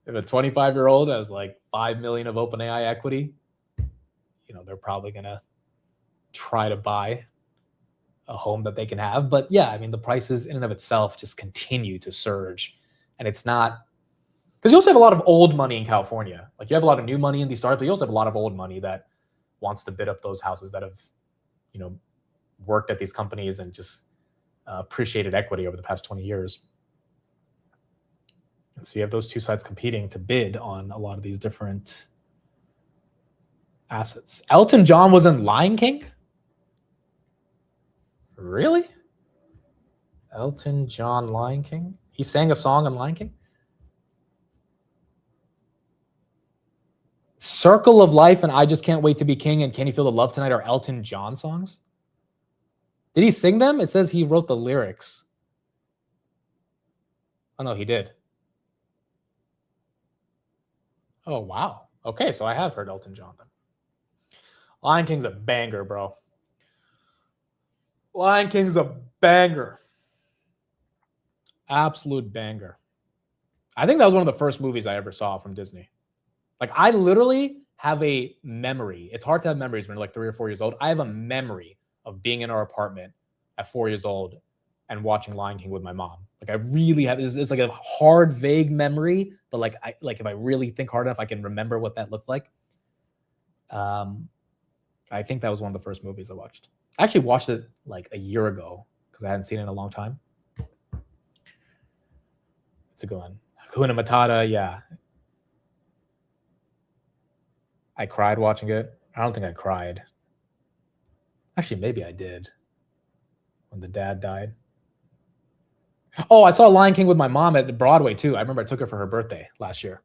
If a 25-year-old has like 5 million of OpenAI equity, you know, they're probably going to try to buy a home that they can have. But yeah, I mean, the prices in and of itself just continue to surge. And it's not, because you also have a lot of old money in California. Like you have a lot of new money in these startups, but you also have a lot of old money that wants to bid up those houses that have, you know, worked at these companies and just appreciated equity over the past 20 years. And so you have those two sides competing to bid on a lot of these different assets. Elton John was in Lion King? Really? Elton John Lion King? He sang a song on Lion King? Circle of Life and I Just Can't Wait to Be King and Can You Feel the Love Tonight are Elton John songs? Did he sing them? It says he wrote the lyrics. Oh, no, he did. Oh, wow. Okay, so I have heard Elton John then. Lion King's a banger, bro. Lion King's a banger. Absolute banger. I think that was one of the first movies I ever saw from Disney. Like, I literally have a memory. It's hard to have memories when you're like 3 or 4 years old. I have a memory of being in our apartment at 4 years old and watching Lion King with my mom. Like, I really have, it's like a hard, vague memory, but like if I really think hard enough, I can remember what that looked like. I think that was one of the first movies I watched. I actually watched it like a year ago because I hadn't seen it in a long time. It's a good one. Hakuna Matata, yeah. I cried watching it. I don't think I cried. Actually, maybe I did. When the dad died. Oh, I saw Lion King with my mom at Broadway too. I remember I took her for her birthday last year.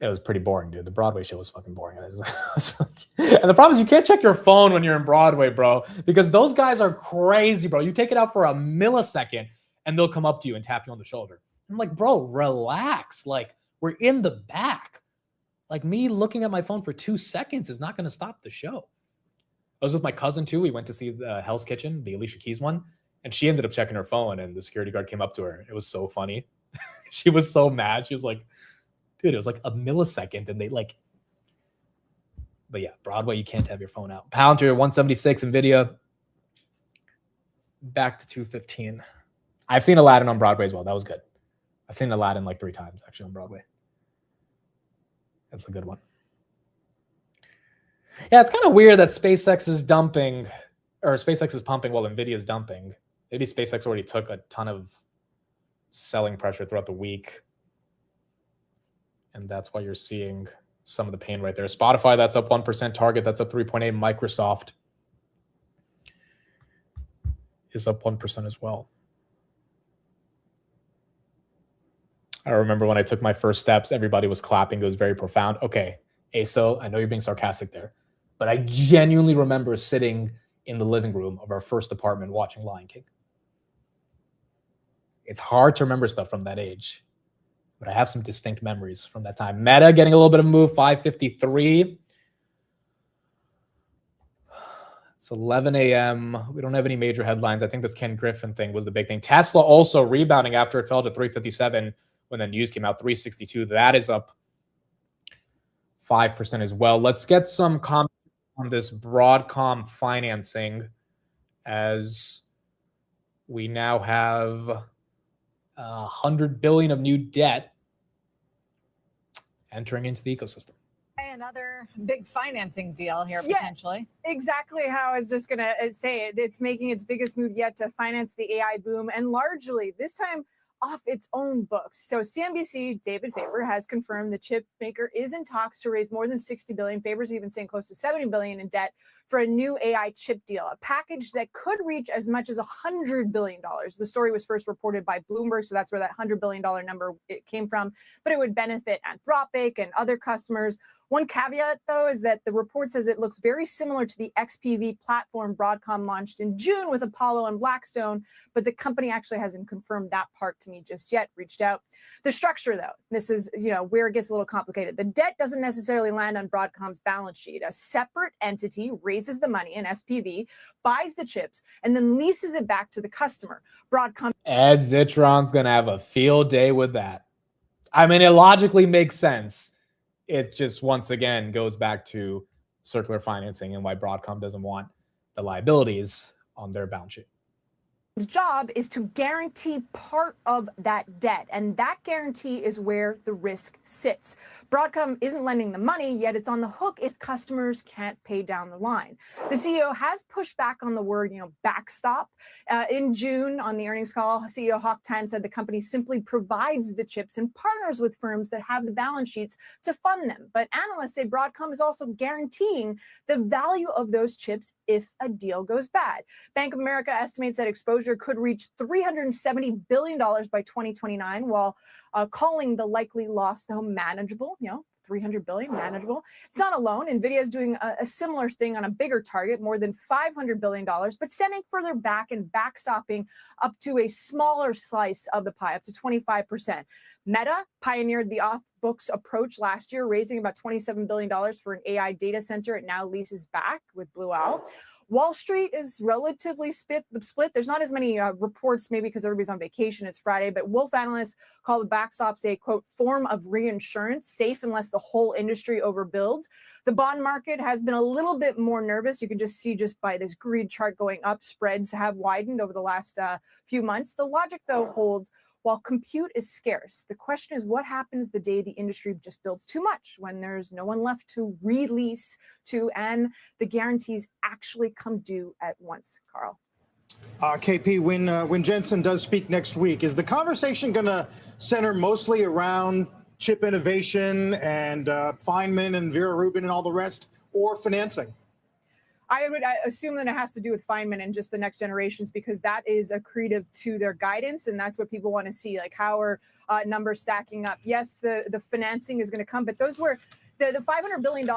It was pretty boring, dude. The Broadway show was fucking boring. And the problem is you can't check your phone when you're in Broadway, bro, because those guys are crazy, bro. You take it out for a millisecond and they'll come up to you and tap you on the shoulder. I'm like, bro, relax. Like, we're in the back. Like, me looking at my phone for 2 seconds is not going to stop the show. I was with my cousin too. We went to see the Hell's Kitchen, the Alicia Keys one, and she ended up checking her phone and the security guard came up to her. It was so funny. She was so mad. She was like, dude, it was like a millisecond and they like, but yeah, Broadway, you can't have your phone out. Palantir 176, NVIDIA back to 215. I've seen Aladdin on Broadway as well. That was good. I've seen Aladdin like 3 times actually on Broadway. That's a good one. Yeah, it's kind of weird that SpaceX is dumping, or SpaceX is pumping while NVIDIA is dumping. Maybe SpaceX already took a ton of selling pressure throughout the week. And that's why you're seeing some of the pain right there. Spotify, that's up 1%. Target, that's up 3.8%. Microsoft is up 1% as well. I remember when I took my first steps, everybody was clapping. It was very profound. Okay, ASO, I know you're being sarcastic there, but I genuinely remember sitting in the living room of our first apartment watching Lion King. It's hard to remember stuff from that age, but I have some distinct memories from that time. Meta getting a little bit of a move, 553. It's 11 a.m. We don't have any major headlines. I think this Ken Griffin thing was the big thing. Tesla also rebounding after it fell to 357 when the news came out, 362. That is up 5% as well. Let's get some comments on this Broadcom financing as we now have $100 billion of new debt entering into the ecosystem. Another big financing deal here, Yeah. potentially. Exactly how I was just going to say it. It's making its biggest move yet to finance the AI boom, and largely this time off its own books. So CNBC David Faber has confirmed the chip maker is in talks to raise more than $60 billion. Faber's even saying close to $70 billion in debt for a new AI chip deal, a package that could reach as much as $100 billion. The story was first reported by Bloomberg, so that's where that $100 billion number it came from. But it would benefit Anthropic and other customers. One caveat, though, is that the report says it looks very similar to the XPV platform Broadcom launched in June with Apollo and Blackstone, but the company actually hasn't confirmed that part to me just yet, reached out. The structure, though, this is, where it gets a little complicated. The debt doesn't necessarily land on Broadcom's balance sheet. A separate entity raises the money, an SPV, buys the chips, and then leases it back to the customer. Broadcom. Ed Zitron's going to have a field day with that. I mean, it logically makes sense. It just, once again, goes back to circular financing and why Broadcom doesn't want the liabilities on their balance sheet. Job is to guarantee part of that debt, and that guarantee is where the risk sits. Broadcom isn't lending the money, yet it's on the hook if customers can't pay down the line. The CEO has pushed back on the word, backstop. In June, on the earnings call, CEO Hock Tan said the company simply provides the chips and partners with firms that have the balance sheets to fund them. But analysts say Broadcom is also guaranteeing the value of those chips if a deal goes bad. Bank of America estimates that exposure could reach $370 billion by 2029, while calling the likely loss, though, manageable. $300 billion, manageable. It's not alone. NVIDIA is doing a similar thing on a bigger target, more than $500 billion, but standing further back and backstopping up to a smaller slice of the pie, up to 25%. Meta pioneered the off-books approach last year, raising about $27 billion for an AI data center. It now leases back with Blue Owl. Wall Street is relatively split. There's not as many reports, maybe because everybody's on vacation. It's Friday, but Wolf analysts call the backstops a, quote, form of reinsurance, safe unless the whole industry overbuilds. The bond market has been a little bit more nervous. You can just see just by this greed chart going up, spreads have widened over the last few months. The logic, though, holds. While compute is scarce, the question is what happens the day the industry just builds too much, when there's no one left to release to, and the guarantees actually come due at once, Carl. KP, when Jensen does speak next week, is the conversation going to center mostly around chip innovation and Feynman and Vera Rubin and all the rest, or financing? I would assume that it has to do with Feynman and just the next generations, because that is accretive to their guidance, and that's what people want to see, like how are numbers stacking up. Yes, the financing is going to come, but those were the $500 billion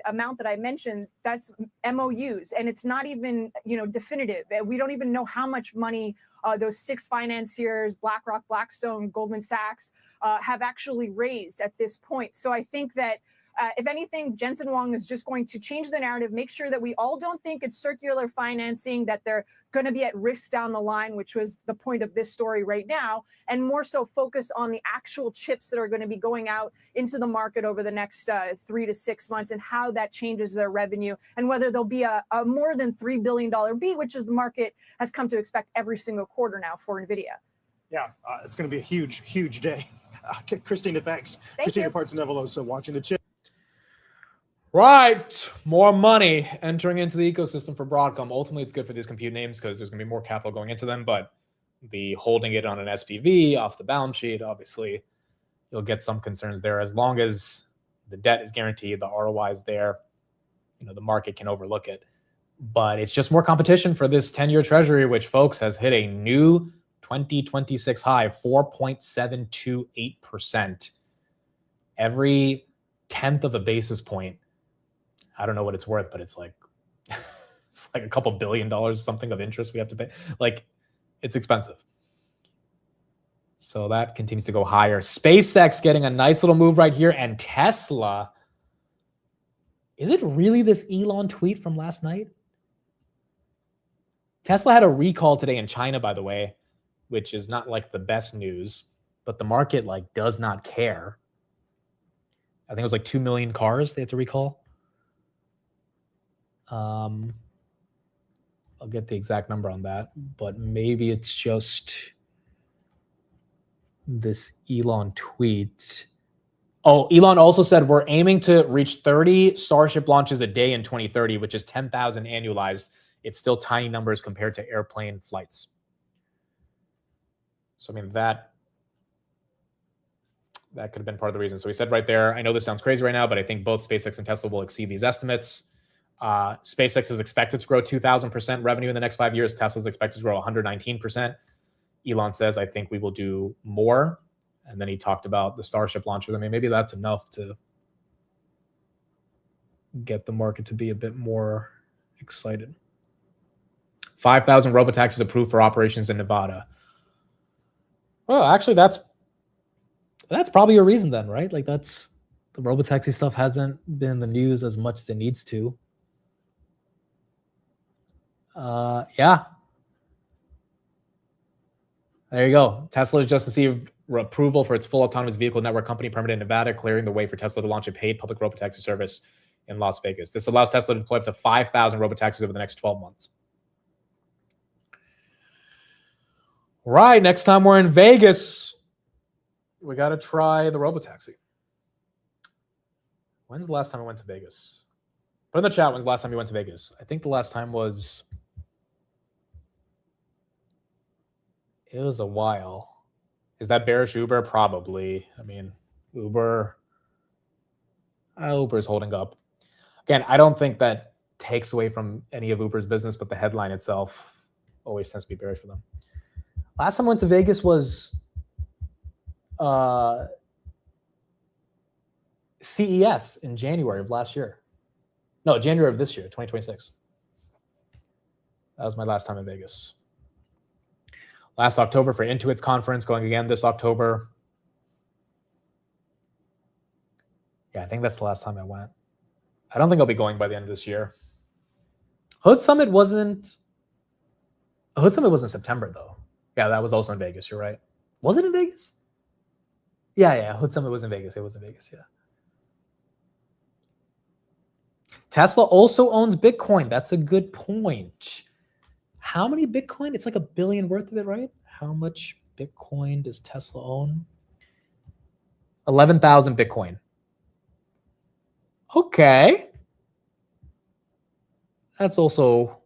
amount that I mentioned. That's MOUs, and it's not even definitive. We don't even know how much money those 6 financiers, BlackRock, Blackstone, Goldman Sachs, have actually raised at this point. So I think that if anything, Jensen Huang is just going to change the narrative, make sure that we all don't think it's circular financing, that they're going to be at risk down the line, which was the point of this story right now, and more so focused on the actual chips that are going to be going out into the market over the next 3 to 6 months, and how that changes their revenue, and whether there'll be a more than $3 billion beat, which is the market has come to expect every single quarter now for NVIDIA. Yeah, it's going to be a huge, huge day. Christina, thanks. Thank Christina you. Partsinevelos, watching the chip. Right. More money entering into the ecosystem for Broadcom. Ultimately, it's good for these compute names because there's going to be more capital going into them, but the holding it on an SPV off the balance sheet, obviously, you'll get some concerns there. As long as the debt is guaranteed, the ROI is there, the market can overlook it. But it's just more competition for this 10-year treasury, which, folks, has hit a new 2026 high, 4.728%. Every tenth of a basis point, I don't know what it's worth, but it's like a couple $1 billion something of interest we have to pay. Like, it's expensive. So that continues to go higher. SpaceX getting a nice little move right here, and Tesla. Is it really this Elon tweet from last night? Tesla had a recall today in China, by the way, which is not like the best news, but the market does not care. I think it was 2 million cars they had to recall. I'll get the exact number on that, but maybe it's just this Elon tweet. Oh, Elon also said we're aiming to reach 30 Starship launches a day in 2030, which is 10,000 annualized. It's still tiny numbers compared to airplane flights. So, I mean, that could have been part of the reason. So he said right there, I know this sounds crazy right now, but I think both SpaceX and Tesla will exceed these estimates. SpaceX is expected to grow 2,000% revenue in the next 5 years. Tesla's expected to grow 119%. Elon says, I think we will do more. And then he talked about the Starship launchers. I mean, maybe that's enough to get the market to be a bit more excited. 5,000 robotaxis approved for operations in Nevada. Well, actually, that's probably a reason then, right? Like the robotaxi stuff hasn't been in the news as much as it needs to. Yeah. There you go. Tesla has just received approval for its full autonomous vehicle network company permit in Nevada, clearing the way for Tesla to launch a paid public robotaxi service in Las Vegas. This allows Tesla to deploy up to 5,000 robotaxis over the next 12 months. Right, next time we're in Vegas, we got to try the robotaxi. When's the last time I went to Vegas? Put in the chat, when's the last time you went to Vegas? I think the last time was... It was a while. Is that bearish Uber? Probably. I mean, Uber's holding up. Again, I don't think that takes away from any of Uber's business, but the headline itself always tends to be bearish for them. Last time I went to Vegas was CES in January of last year. No, January of this year, 2026. That was my last time in Vegas. Last October for Intuit's conference, going again this October. Yeah, I think that's the last time I went. I don't think I'll be going by the end of this year. Hood Summit wasn't September though. Yeah, that was also in Vegas. You're right. Was it in Vegas? Yeah. Hood Summit was in Vegas. It was in Vegas, yeah. Tesla also owns Bitcoin. That's a good point. How many Bitcoin? It's like $1 billion worth of it, right? How much Bitcoin does Tesla own? 11,000 Bitcoin. Okay. That's also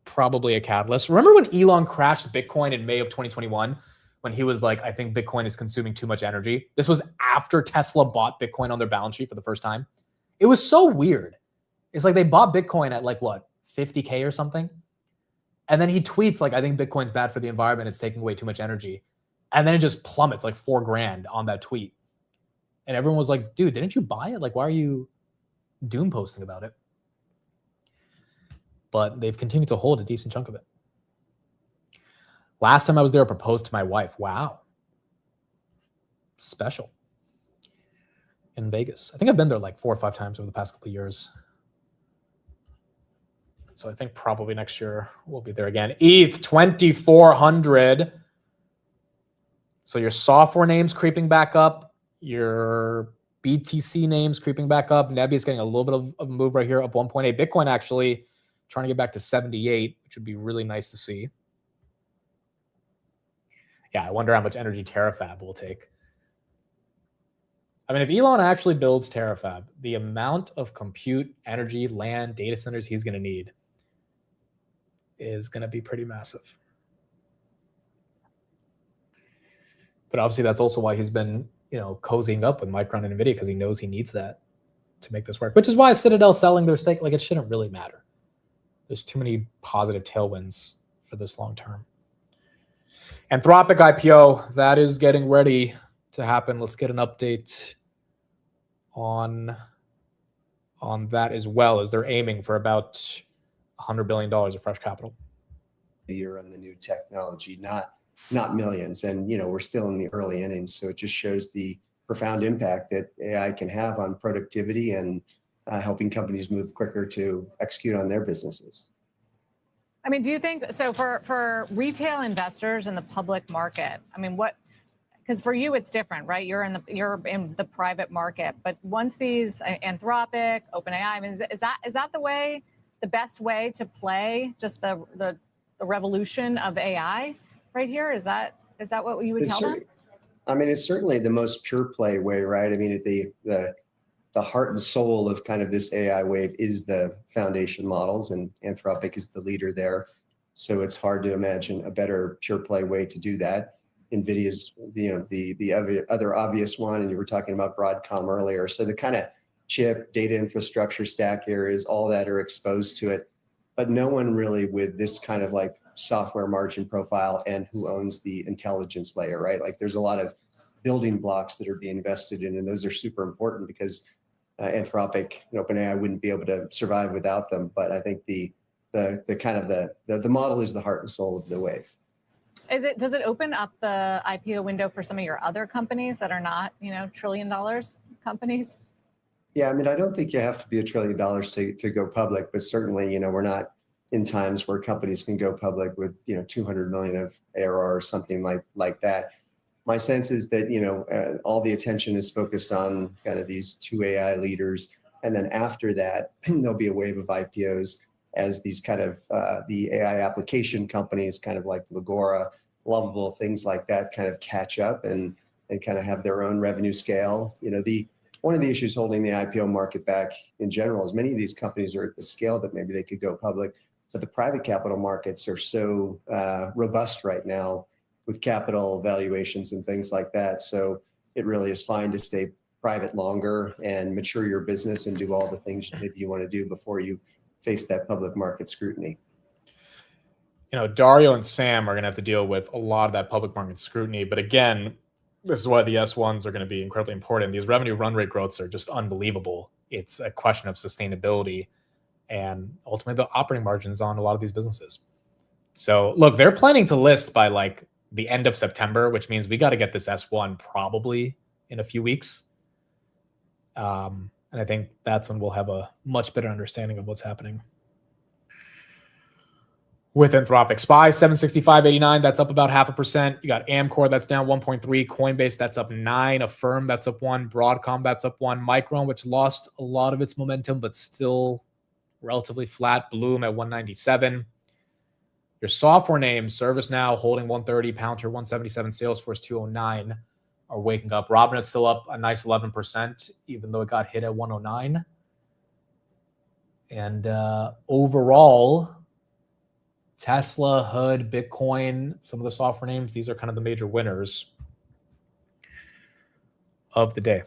probably a catalyst. Remember when Elon crashed Bitcoin in May of 2021? When he was like, I think Bitcoin is consuming too much energy. This was after Tesla bought Bitcoin on their balance sheet for the first time. It was so weird. It's like they bought Bitcoin at like what, 50K or something? And then he tweets like, I think Bitcoin's bad for the environment. It's taking away too much energy. And then it just plummets like $4,000 on that tweet. And everyone was like, dude, didn't you buy it? Like, why are you doom posting about it? But they've continued to hold a decent chunk of it. Last time I was there, I proposed to my wife. Wow. Special. In Vegas. I think I've been there like 4 or 5 times over the past couple of years. So I think probably next year we'll be there again. ETH 2,400. So your software names creeping back up. Your BTC names creeping back up. Nebby is getting a little bit of a move right here, up 1.8. Bitcoin actually trying to get back to 78, which would be really nice to see. Yeah, I wonder how much energy Terafab will take. I mean, if Elon actually builds Terafab, the amount of compute, energy, land, data centers he's going to need is going to be pretty massive. But obviously that's also why he's been, cozying up with Micron and NVIDIA, because he knows he needs that to make this work, which is why Citadel selling their stake, like it shouldn't really matter. There's too many positive tailwinds for this long term. Anthropic IPO, that is getting ready to happen. Let's get an update on that as well, as they're aiming for about $100 billion of fresh capital. A year on the new technology, not millions. And, we're still in the early innings. So it just shows the profound impact that AI can have on productivity and helping companies move quicker to execute on their businesses. I mean, do you think, so for retail investors in the public market, I mean, because for you it's different, right? You're in the private market, but once these Anthropic, OpenAI, I mean, is that the best way to play just the revolution of AI right here? Is that what you would tell them? I mean, it's certainly the most pure play way, right? I mean, the heart and soul of kind of this AI wave is the foundation models, and Anthropic is the leader there. So it's hard to imagine a better pure play way to do that. NVIDIA's the other obvious one, and you were talking about Broadcom earlier. So the kind of chip, data infrastructure stack areas, all that are exposed to it. But no one really with this kind of like software margin profile and who owns the intelligence layer, right? Like there's a lot of building blocks that are being invested in, and those are super important because Anthropic and OpenAI wouldn't be able to survive without them. But I think the kind of the model is the heart and soul of the wave. Does it open up the IPO window for some of your other companies that are not, $1 trillion companies? Yeah, I mean, I don't think you have to be $1 trillion to go public, but certainly, we're not in times where companies can go public with 200 million of ARR or something like that. My sense is that all the attention is focused on kind of these two AI leaders, and then after that, there'll be a wave of IPOs as these kind of the AI application companies, kind of like Legora, Lovable, things like that, kind of catch up and kind of have their own revenue scale. One of the issues holding the IPO market back in general is many of these companies are at the scale that maybe they could go public, but the private capital markets are so robust right now with capital valuations and things like that. So it really is fine to stay private longer and mature your business and do all the things maybe you want to do before you face that public market scrutiny. Dario and Sam are going to have to deal with a lot of that public market scrutiny. But again, this is why the S1s are going to be incredibly important. These revenue run rate growths are just unbelievable. It's a question of sustainability and ultimately the operating margins on a lot of these businesses. So look, they're planning to list by like the end of September, which means we got to get this S1 probably in a few weeks. And I think that's when we'll have a much better understanding of what's happening with Anthropic. SPY 765.89, that's up about 0.5%. You got Amcor, that's down 1.3. Coinbase, that's up 9. Affirm, that's up 1. Broadcom, that's up 1. Micron, which lost a lot of its momentum, but still relatively flat. Bloom at 197. Your software names, ServiceNow holding 130, Palantir 177, Salesforce 209 are waking up. Robinhood's still up a nice 11%, even though it got hit at 109. And overall, Tesla, Hood, Bitcoin, some of the software names, these are kind of the major winners of the day.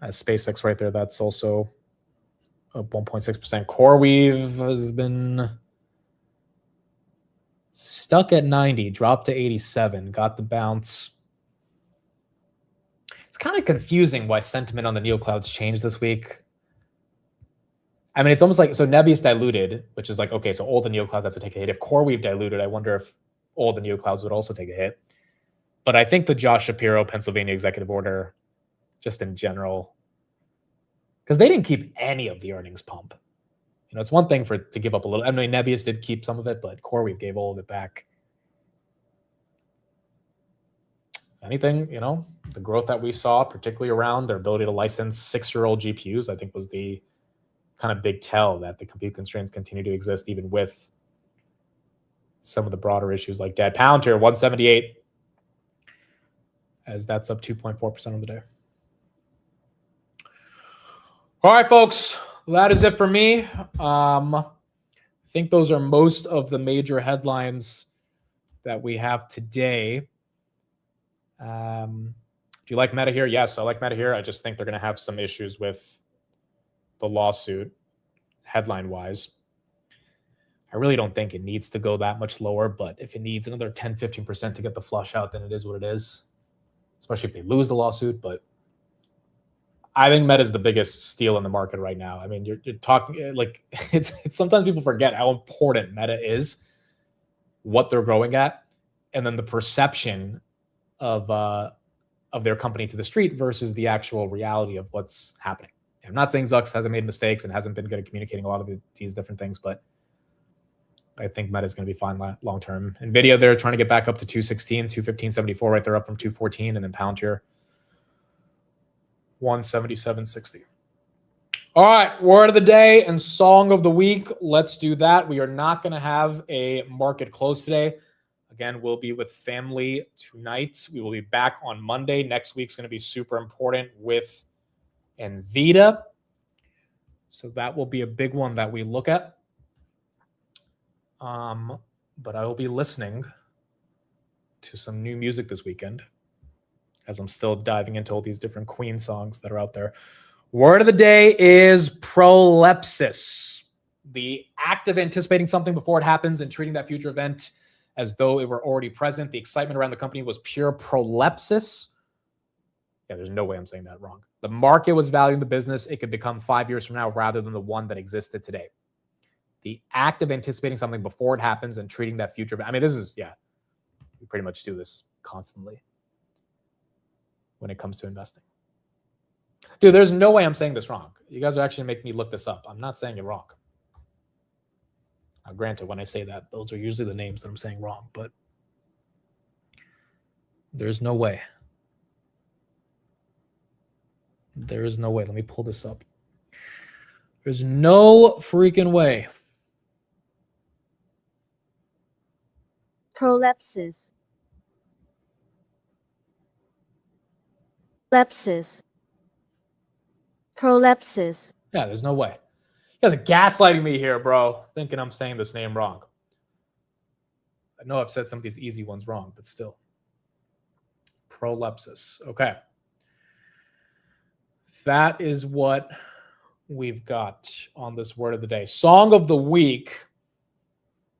SpaceX right there, that's also up 1.6%. CoreWeave has been stuck at 90, dropped to 87, got the bounce. It's kind of confusing why sentiment on the neoclouds changed this week. I mean, it's almost like, so Nebius diluted, which is like, okay, so all the neoclouds have to take a hit. If CoreWeave diluted, I wonder if all the neoclouds would also take a hit. But I think the Josh Shapiro Pennsylvania executive order, just in general, because they didn't keep any of the earnings pump. It's one thing to give up a little. I mean, Nebius did keep some of it, but CoreWeave gave all of it back. Anything, the growth that we saw, particularly around their ability to license 6-year-old GPUs, I think was the kind of big tell that the compute constraints continue to exist even with some of the broader issues like debt. Palantir 178, as that's up 2.4% on the day. All right, folks, that is it for me. I think those are most of the major headlines that we have today. Do you like Meta here? Yes, I like Meta here. I just think they're going to have some issues with the lawsuit headline-wise. I really don't think it needs to go that much lower, but if it needs another 10, 15% to get the flush out, then it is what it is, especially if they lose the lawsuit. But I think Meta is the biggest steal in the market right now. I mean, you're talking like it's sometimes people forget how important Meta is, what they're growing at, and then the perception of their company to the street versus the actual reality of what's happening. I'm not saying Zucks hasn't made mistakes and hasn't been good at communicating a lot of these different things, but I think Meta is going to be fine long term. NVIDIA, they're trying to get back up to 216, 215.74, right? They're up from 214, and then Palantir 177.60. All right, word of the day and song of the week. Let's do that. We are not going to have a market close today. Again, we'll be with family tonight. We will be back on Monday. Next week's going to be super important with NVIDIA. So that will be a big one that we look at. But I will be listening to some new music this weekend as I'm still diving into all these different Queen songs that are out there. Word of the day is prolepsis. The act of anticipating something before it happens and treating that future event as though it were already present. The excitement around the company was pure prolepsis. Yeah, there's no way I'm saying that wrong. The market was valuing the business. It could become 5 years from now rather than the one that existed today. The act of anticipating something before it happens and treating that future. I mean, this is, yeah, we pretty much do this constantly when it comes to investing. Dude, there's no way I'm saying this wrong. You guys are actually making me look this up. I'm not saying it wrong. Now, granted, when I say that, those are usually the names that I'm saying wrong, but there's no way. There is no way. Let me pull this up. There's no freaking way. Prolepsis. Prolepsis. Prolepsis. Yeah, there's no way. You guys are gaslighting me here, bro, thinking I'm saying this name wrong. I know I've said some of these easy ones wrong, but still. Prolepsis. Okay. That is what we've got on this word of the day. Song of the week.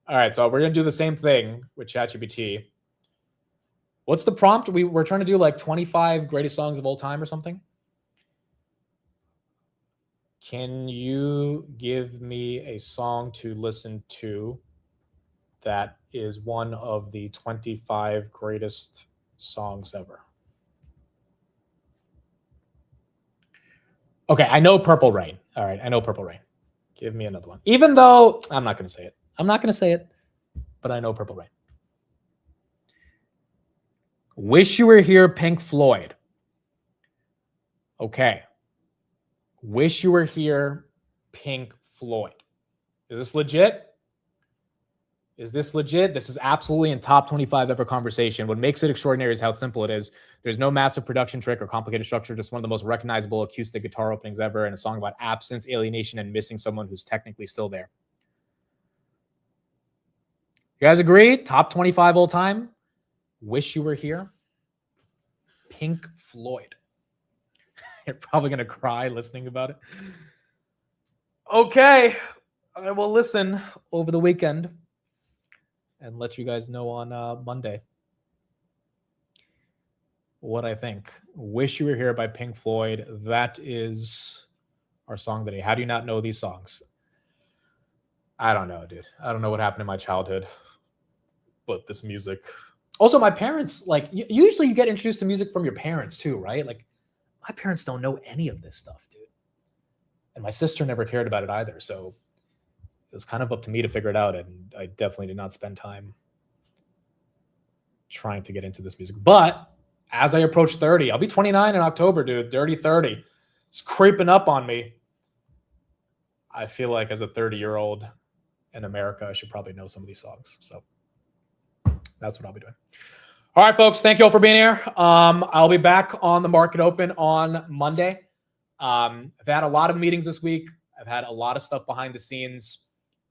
All right, so we're going to do the same thing with ChatGPT. What's the prompt? We're trying to do like 25 greatest songs of all time or something. Can you give me a song to listen to that is one of the 25 greatest songs ever? Okay, I know Purple Rain. All right, I know Purple Rain. Give me another one. Even though I'm not going to say it. I'm not going to say it, but I know Purple Rain. Wish You Were Here, Pink Floyd. Okay. Wish You Were Here, Pink Floyd. Is this legit? Is this legit? This is absolutely in top 25 ever conversation. What makes it extraordinary is how simple it is. There's no massive production trick or complicated structure, just one of the most recognizable acoustic guitar openings ever, and a song about absence, alienation, and missing someone who's technically still there. You guys agree? Top 25 all time? Wish You Were Here? Pink Floyd. You're probably going to cry listening about it. Okay. I will listen over the weekend and let you guys know on Monday what I think. Wish You Were Here by Pink Floyd. That is our song today. How do you not know these songs? I don't know, dude. I don't know what happened in my childhood, but this music. Also, my parents, like, usually you get introduced to music from your parents too, right? Like, my parents don't know any of this stuff, dude. And my sister never cared about it either, so it was kind of up to me to figure it out, and I definitely did not spend time trying to get into this music. But as I approach 30, I'll be 29 in October, dude. Dirty 30. It's creeping up on me. I feel like as a 30-year-old in America, I should probably know some of these songs. So that's what I'll be doing. All right, folks. Thank you all for being here. I'll be back on the Market Open on Monday. I've had a lot of meetings this week. I've had a lot of stuff behind the scenes.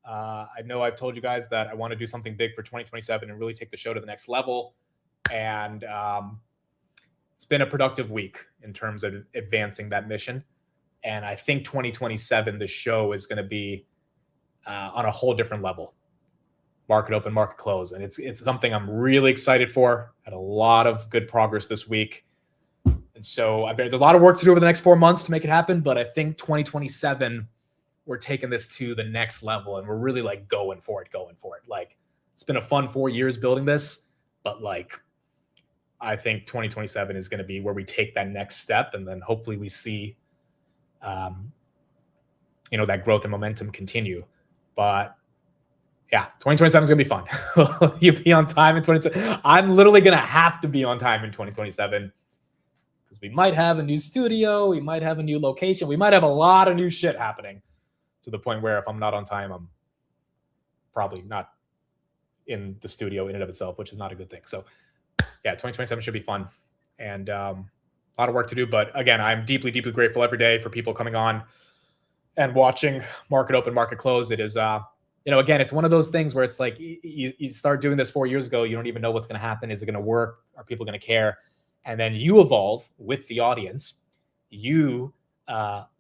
I know I've told you guys that I want to do something big for 2027 and really take the show to the next level. And it's been a productive week in terms of advancing that mission. And I think 2027, the show is going to be on a whole different level. Market open, market close. And it's something I'm really excited for. Had a lot of good progress this week. And so there's a lot of work to do over the next 4 months to make it happen. But I think 2027, we're taking this to the next level. And we're really like going for it. Like, it's been a fun 4 years building this. But like, I think 2027 is going to be where we take that next step. And then hopefully we see, that growth and momentum continue. But yeah, 2027 is going to be fun. You'll be on time in 2027. I'm literally going to have to be on time in 2027 because we might have a new studio. We might have a new location. We might have a lot of new shit happening to the point where if I'm not on time, I'm probably not in the studio in and of itself, which is not a good thing. So yeah, 2027 should be fun and a lot of work to do. But again, I'm deeply, deeply grateful every day for people coming on and watching Market Open, Market Close. It is, again, it's one of those things where it's like you start doing this 4 years ago. You don't even know what's going to happen. Is it going to work? Are people going to care? And then you evolve with the audience. You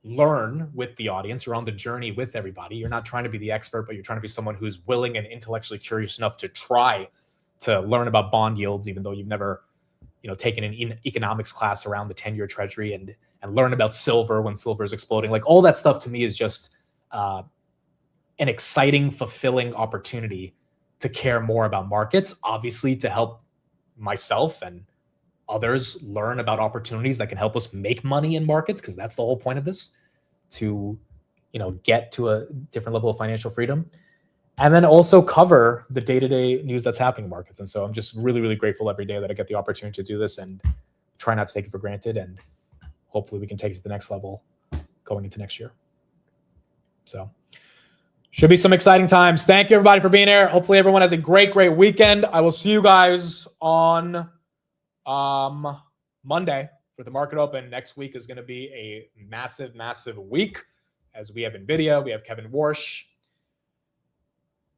learn with the audience. You're on the journey with everybody. You're not trying to be the expert, but you're trying to be someone who's willing and intellectually curious enough to try to learn about bond yields, even though you've never, taken an economics class around the 10-year treasury and learn about silver when silver is exploding. Like, all that stuff to me is just an exciting, fulfilling opportunity to care more about markets, obviously to help myself and others learn about opportunities that can help us make money in markets, because that's the whole point of this, to get to a different level of financial freedom, and then also cover the day-to-day news that's happening in markets. And so I'm just really, really grateful every day that I get the opportunity to do this, and try not to take it for granted, and hopefully we can take it to the next level going into next year. So should be some exciting times. Thank you, everybody, for being here. Hopefully everyone has a great, great weekend. I will see you guys on Monday for the market open. Next week is going to be a massive, massive week, as we have NVIDIA, we have Kevin Warsh.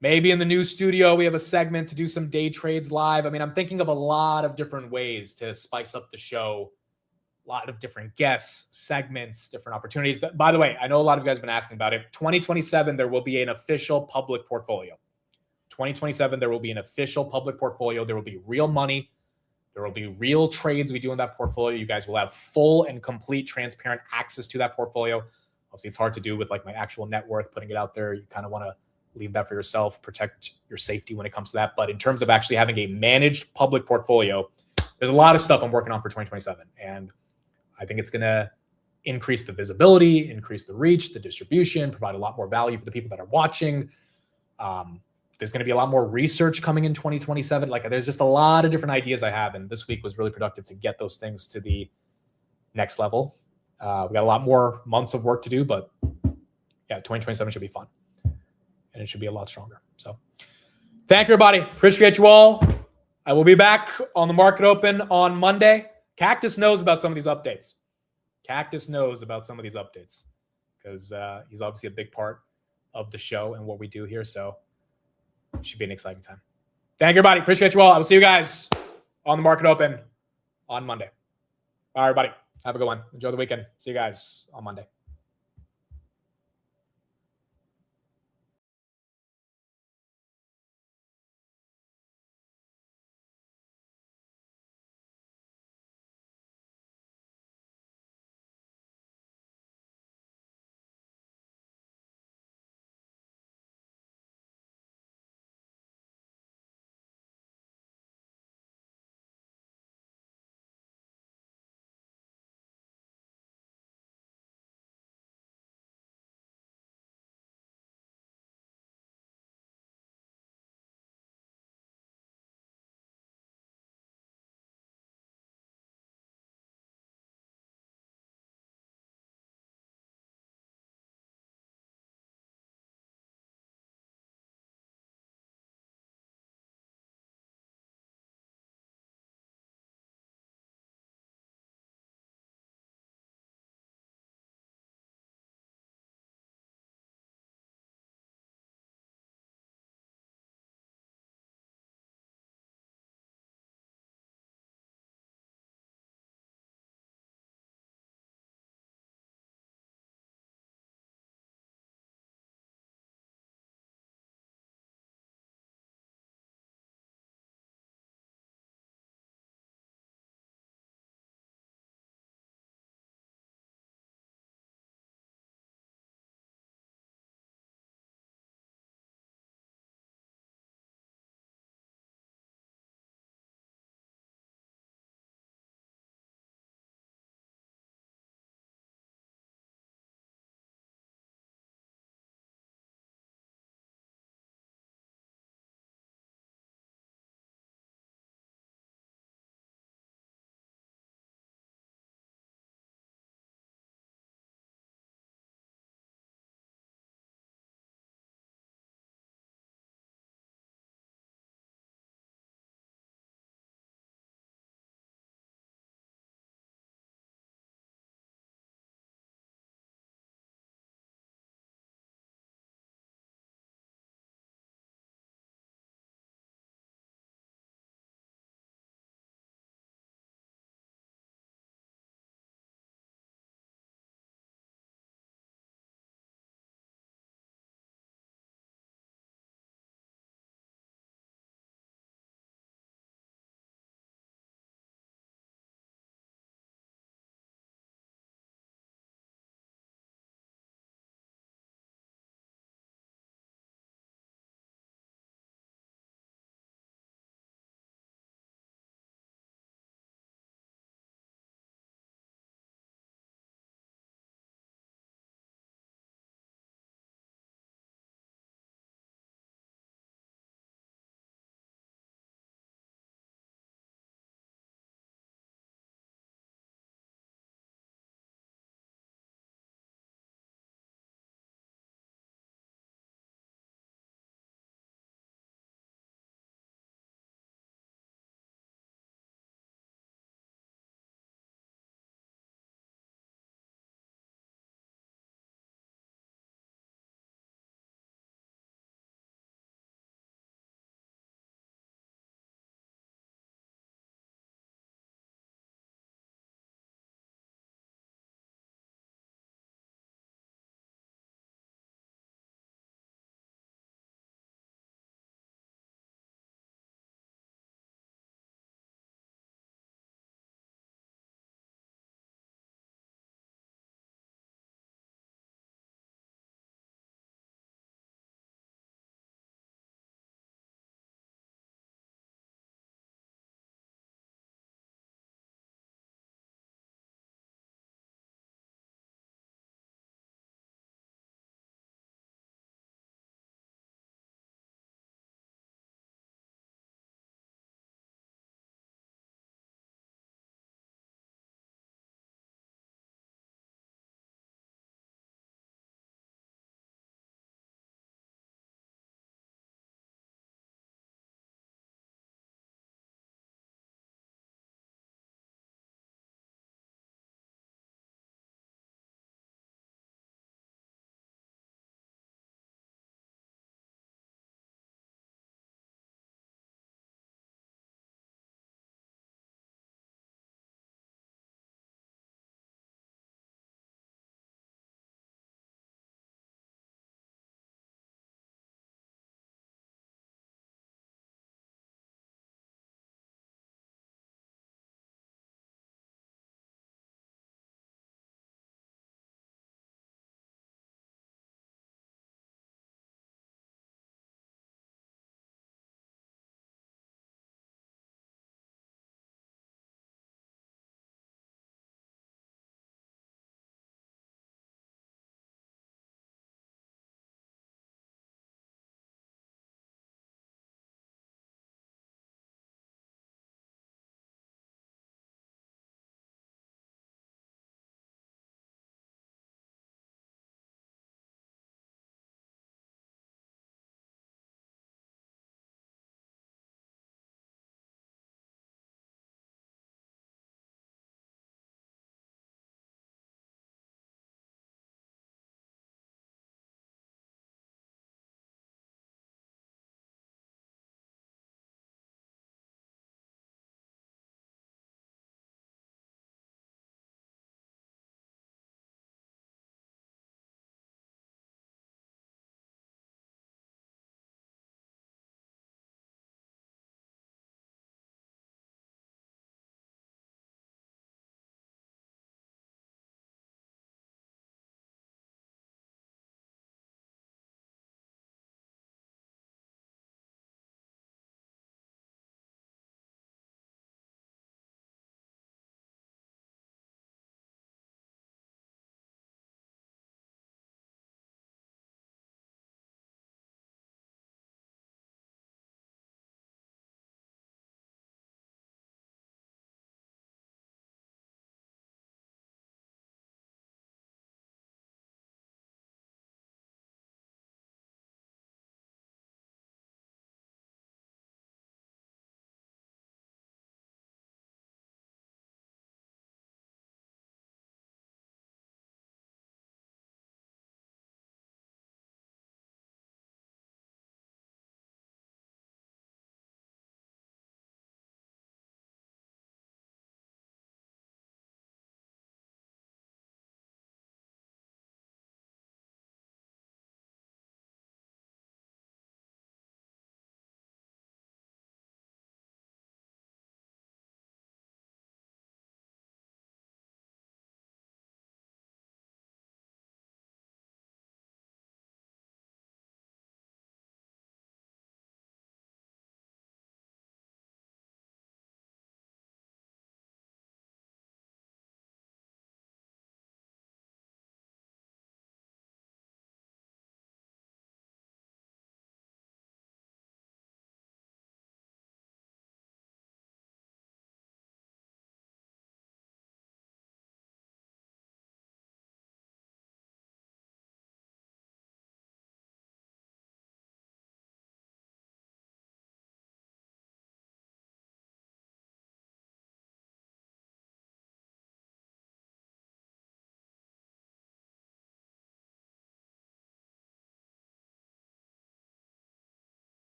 Maybe in the new studio, we have a segment to do some day trades live. I mean, I'm thinking of a lot of different ways to spice up the show. A lot of different guests, segments, different opportunities. By the way, I know a lot of you guys have been asking about it. 2027, there will be an official public portfolio. 2027, there will be an official public portfolio. There will be real money. There will be real trades we do in that portfolio. You guys will have full and complete transparent access to that portfolio. Obviously, it's hard to do with like my actual net worth, putting it out there. You kind of want to leave that for yourself, protect your safety when it comes to that. But in terms of actually having a managed public portfolio, there's a lot of stuff I'm working on for 2027. And I think it's going to increase the visibility, increase the reach, the distribution, provide a lot more value for the people that are watching. There's going to be a lot more research coming in 2027. Like, there's just a lot of different ideas I have. And this week was really productive to get those things to the next level. We got a lot more months of work to do, but yeah, 2027 should be fun. And it should be a lot stronger. So thank you, everybody. Appreciate you all. I will be back on the market open on Monday. Cactus knows about some of these updates. Cactus knows about some of these updates because he's obviously a big part of the show and what we do here. So it should be an exciting time. Thank you, everybody. Appreciate you all. I will see you guys on the market open on Monday. All right, everybody. Have a good one. Enjoy the weekend. See you guys on Monday.